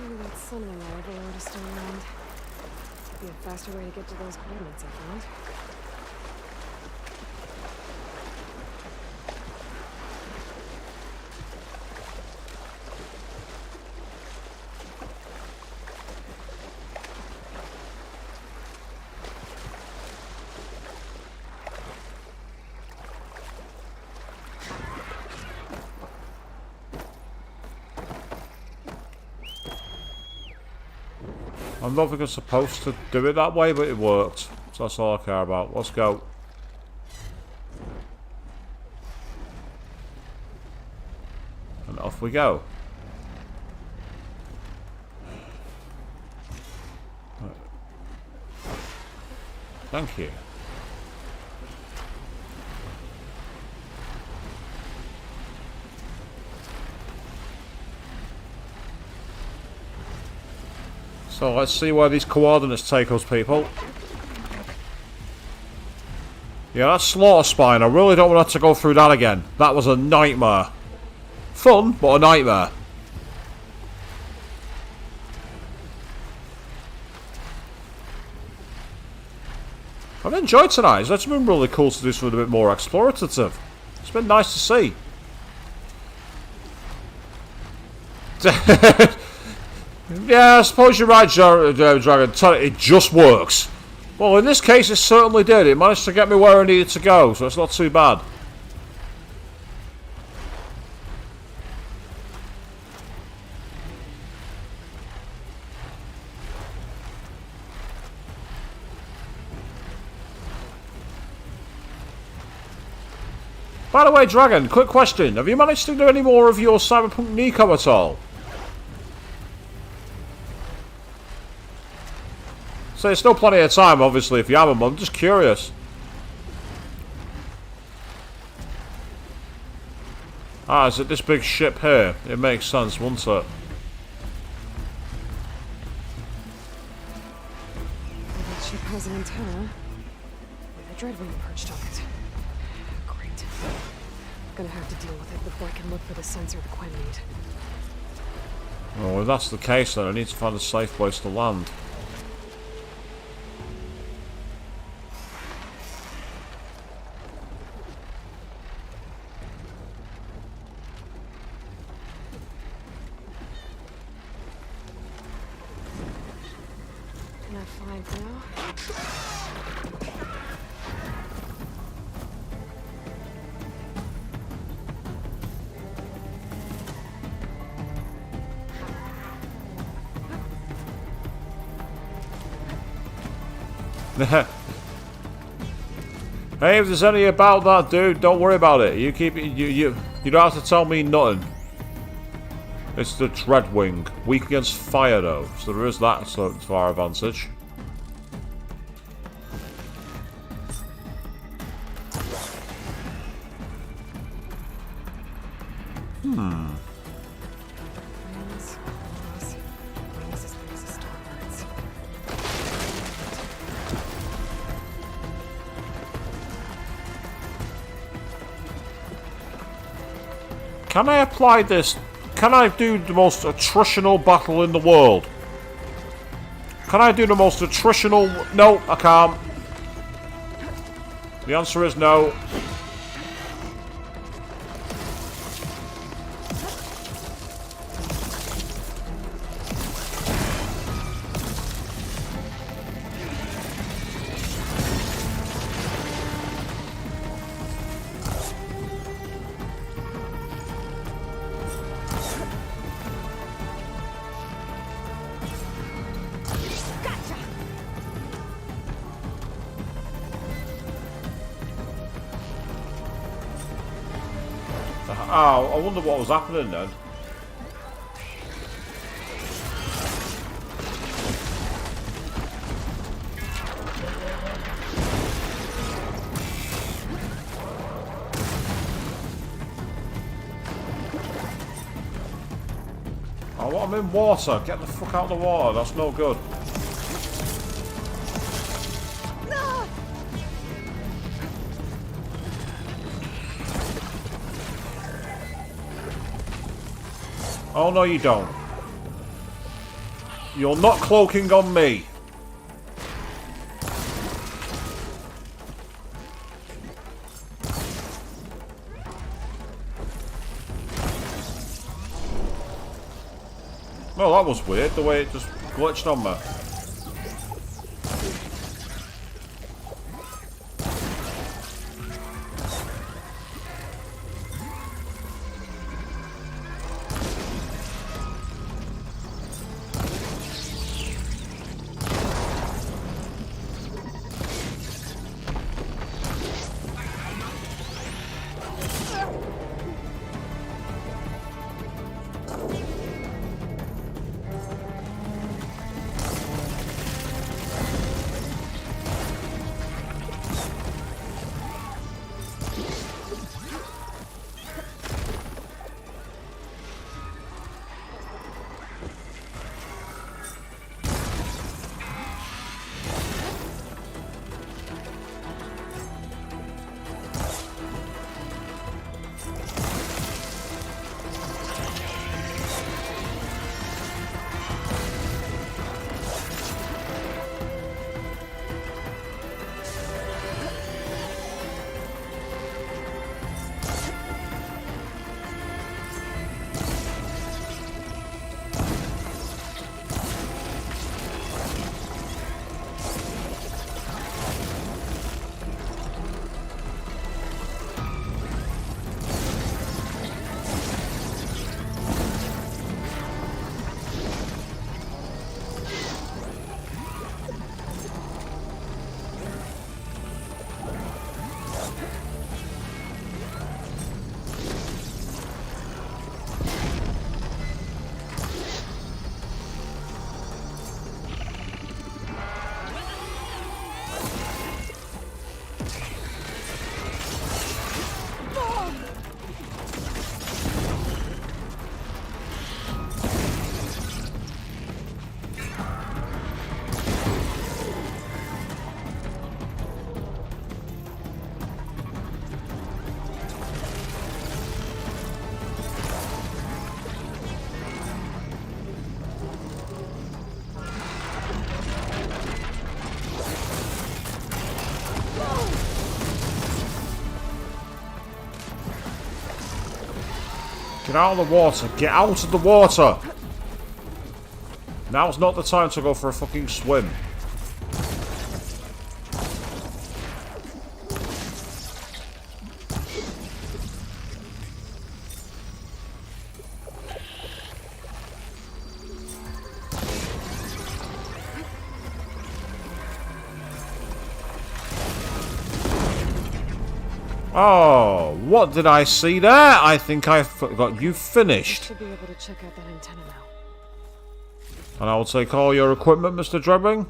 Maybe that sunlight overload is still around. Be a faster way to get to those coordinates I found. I don't think I'm supposed to do it that way, but it worked. So that's all I care about. Let's go. And off we go. Thank you. So let's see where these coordinates take us, people. Yeah, that slaughter spine, I really don't want to have to go through that again. That was a nightmare. Fun, but a nightmare. I've enjoyed tonight. It's been really cool to do something a bit more explorative. It's been nice to see. Yeah, I suppose you're right, Dragon. It just works. Well, in this case, it certainly did. It managed to get me where I needed to go, so it's not too bad. By the way, Dragon, quick question. Have you managed to do any more of your Cyberpunk Nico at all? So there's still plenty of time, obviously, if you haven't, but I'm just curious. Ah, is it this big ship here? It makes sense, wouldn't it? That ship has an antenna with a Dreadwing perched on it. Great. Gonna have to deal with it before I can look for the sensor the Quen need. Well, if that's the case, then I need to find a safe place to land. Hey, if there's any about that, dude, don't worry about it. You keep it. You don't have to tell me nothing. It's the Dreadwing, weak against fire, though, so there is that sort of far advantage. Can I apply this? Can I do the most attritional battle in the world? Can I do the most attritional... No, I can't. The answer is no. Oh, I wonder what was happening then. Oh, I'm in water. Get the fuck out of the water. That's no good. Oh, no, you don't. You're not cloaking on me. Oh, that was weird, the way it just glitched on me. Get out of the water. Get out of the water. Now's not the time to go for a fucking swim. Oh, what did I see there? I think I forgot you finished. Should be able to check out that antenna now. And I will take all your equipment, Mr. Drebbing.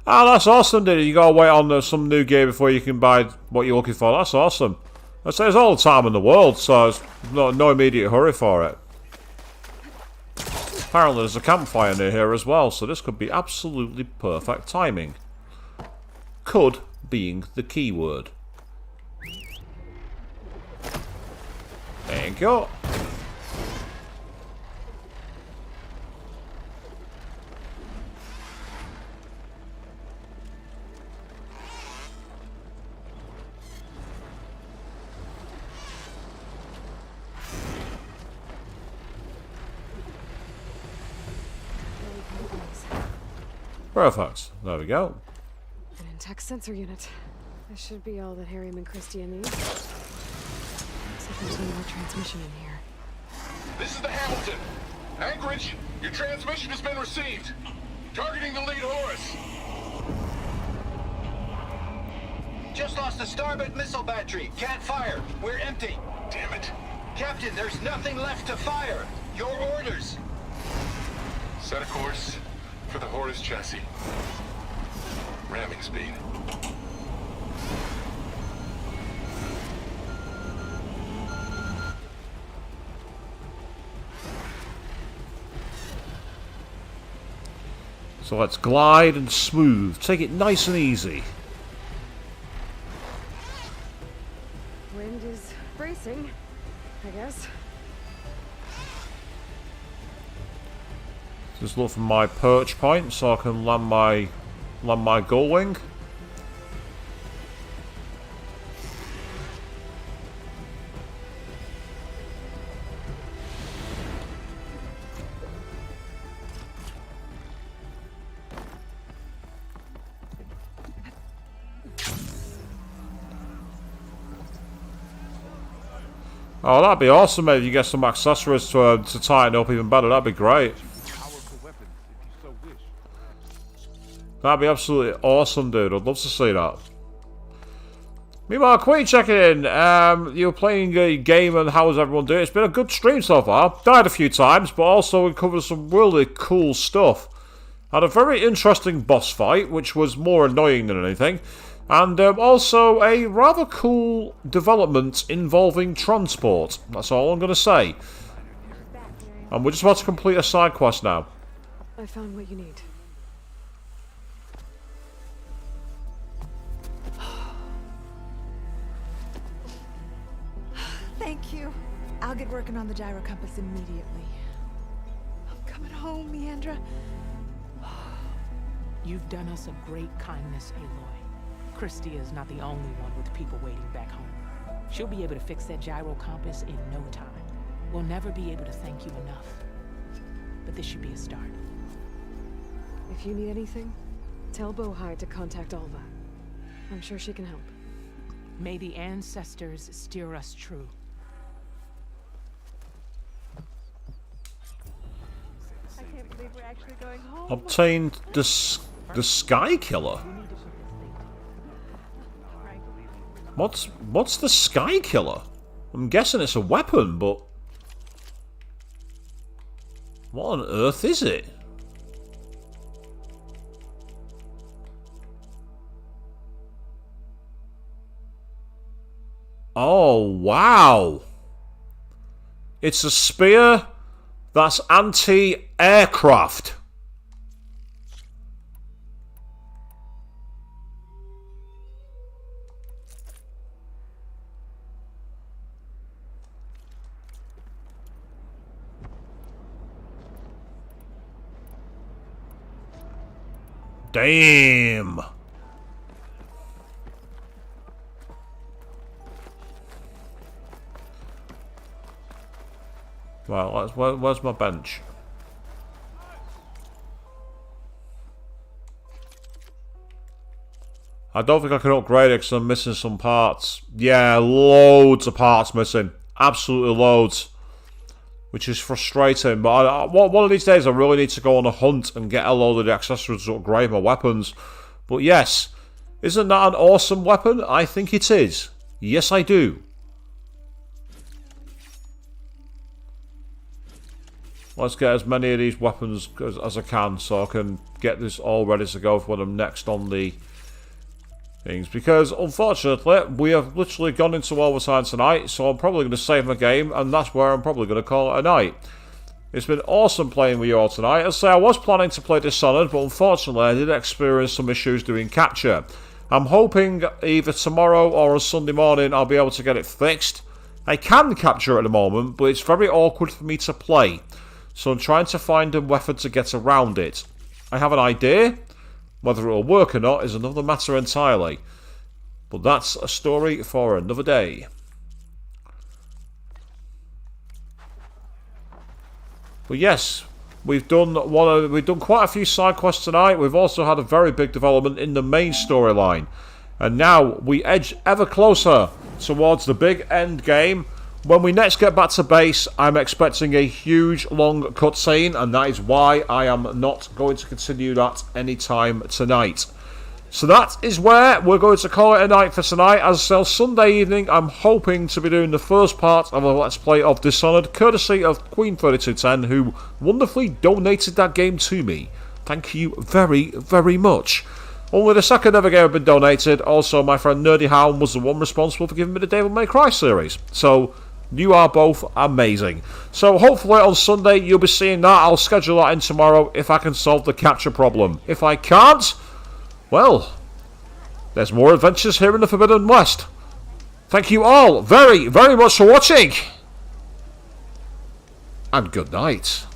Ah, that's awesome, dude. You gotta wait on some new game before you can buy what you're looking for. That's awesome. I say there's all the time in the world, so there's no immediate hurry for it. Apparently there's a campfire near here as well, so this could be absolutely perfect timing. Could being the key word. Thank you. Perfect. There we go. An intact sensor unit. This should be all that Harry McChristia needs. Looks like there's one more transmission in here. This is the Hamilton. Anchorage, your transmission has been received. Targeting the lead Horus. Just lost the starboard missile battery. Can't fire. We're empty. Damn it. Captain, there's nothing left to fire. Your orders. Set a course for the Horus chassis. Ramming speed. So let's glide and smooth. Take it nice and easy. Wind is bracing, I guess. Just look for my perch point so I can land my gull wing. Oh, that'd be awesome, mate, if you get some accessories to tighten up even better. That'd be great. That'd be absolutely awesome, dude. I'd love to see that. Meanwhile, Queen checking in. You're playing a game and how's everyone doing? It's been a good stream so far. Died a few times, but also we covered some really cool stuff. Had a very interesting boss fight, which was more annoying than anything. And also a rather cool development involving transport. That's all I'm going to say. And we're just about to complete a side quest now. I found what you need. Thank you. I'll get working on the Gyro Compass immediately. I'm coming home, Leandra. You've done us a great kindness, Aloy. Christy is not the only one with people waiting back home. She'll be able to fix that Gyro Compass in no time. We'll never be able to thank you enough. But this should be a start. If you need anything, tell Bohai to contact Alva. I'm sure she can help. May the ancestors steer us true. I can't believe we're actually going home. Obtained the Sky Killer. What's the Sky Killer? I'm guessing it's a weapon, but what on earth is it? Oh, wow. It's a spear that's anti-aircraft. Damn. Well, where's my bench? I don't think I can upgrade it because I'm missing some parts. Yeah, loads of parts missing. Absolutely loads. Which is frustrating. But one of these days I really need to go on a hunt and get a load of the accessories to upgrade my weapons. But yes, isn't that an awesome weapon? I think it is. Yes, I do. Let's get as many of these weapons as I can so I can get this all ready to go for when I'm next on the things. Because, unfortunately, we have literally gone into overtime tonight, so I'm probably going to save my game, and that's where I'm probably going to call it a night. It's been awesome playing with you all tonight. As I say, I was planning to play Dishonored, but unfortunately I did experience some issues doing capture. I'm hoping either tomorrow or on Sunday morning I'll be able to get it fixed. I can capture at the moment, but it's very awkward for me to play. So I'm trying to find a method to get around it. I have an idea. Whether it will work or not is another matter entirely. But that's a story for another day. But yes, we've done quite a few side quests tonight. We've also had a very big development in the main storyline. And now we edge ever closer towards the big end game. When we next get back to base, I'm expecting a huge, long cutscene, and that is why I am not going to continue that anytime tonight. So that is where we're going to call it a night for tonight. As I said, Sunday evening, I'm hoping to be doing the first part of a Let's Play of Dishonored, courtesy of Queen3210, who wonderfully donated that game to me. Thank you very, very much. Only the second ever game had been donated. Also, my friend Nerdy Hound was the one responsible for giving me the Devil May Cry series. So, you are both amazing. So, hopefully on Sunday, you'll be seeing that. I'll schedule that in tomorrow if I can solve the capture problem. If I can't, well, there's more adventures here in the Forbidden West. Thank you all very, very much for watching. And good night.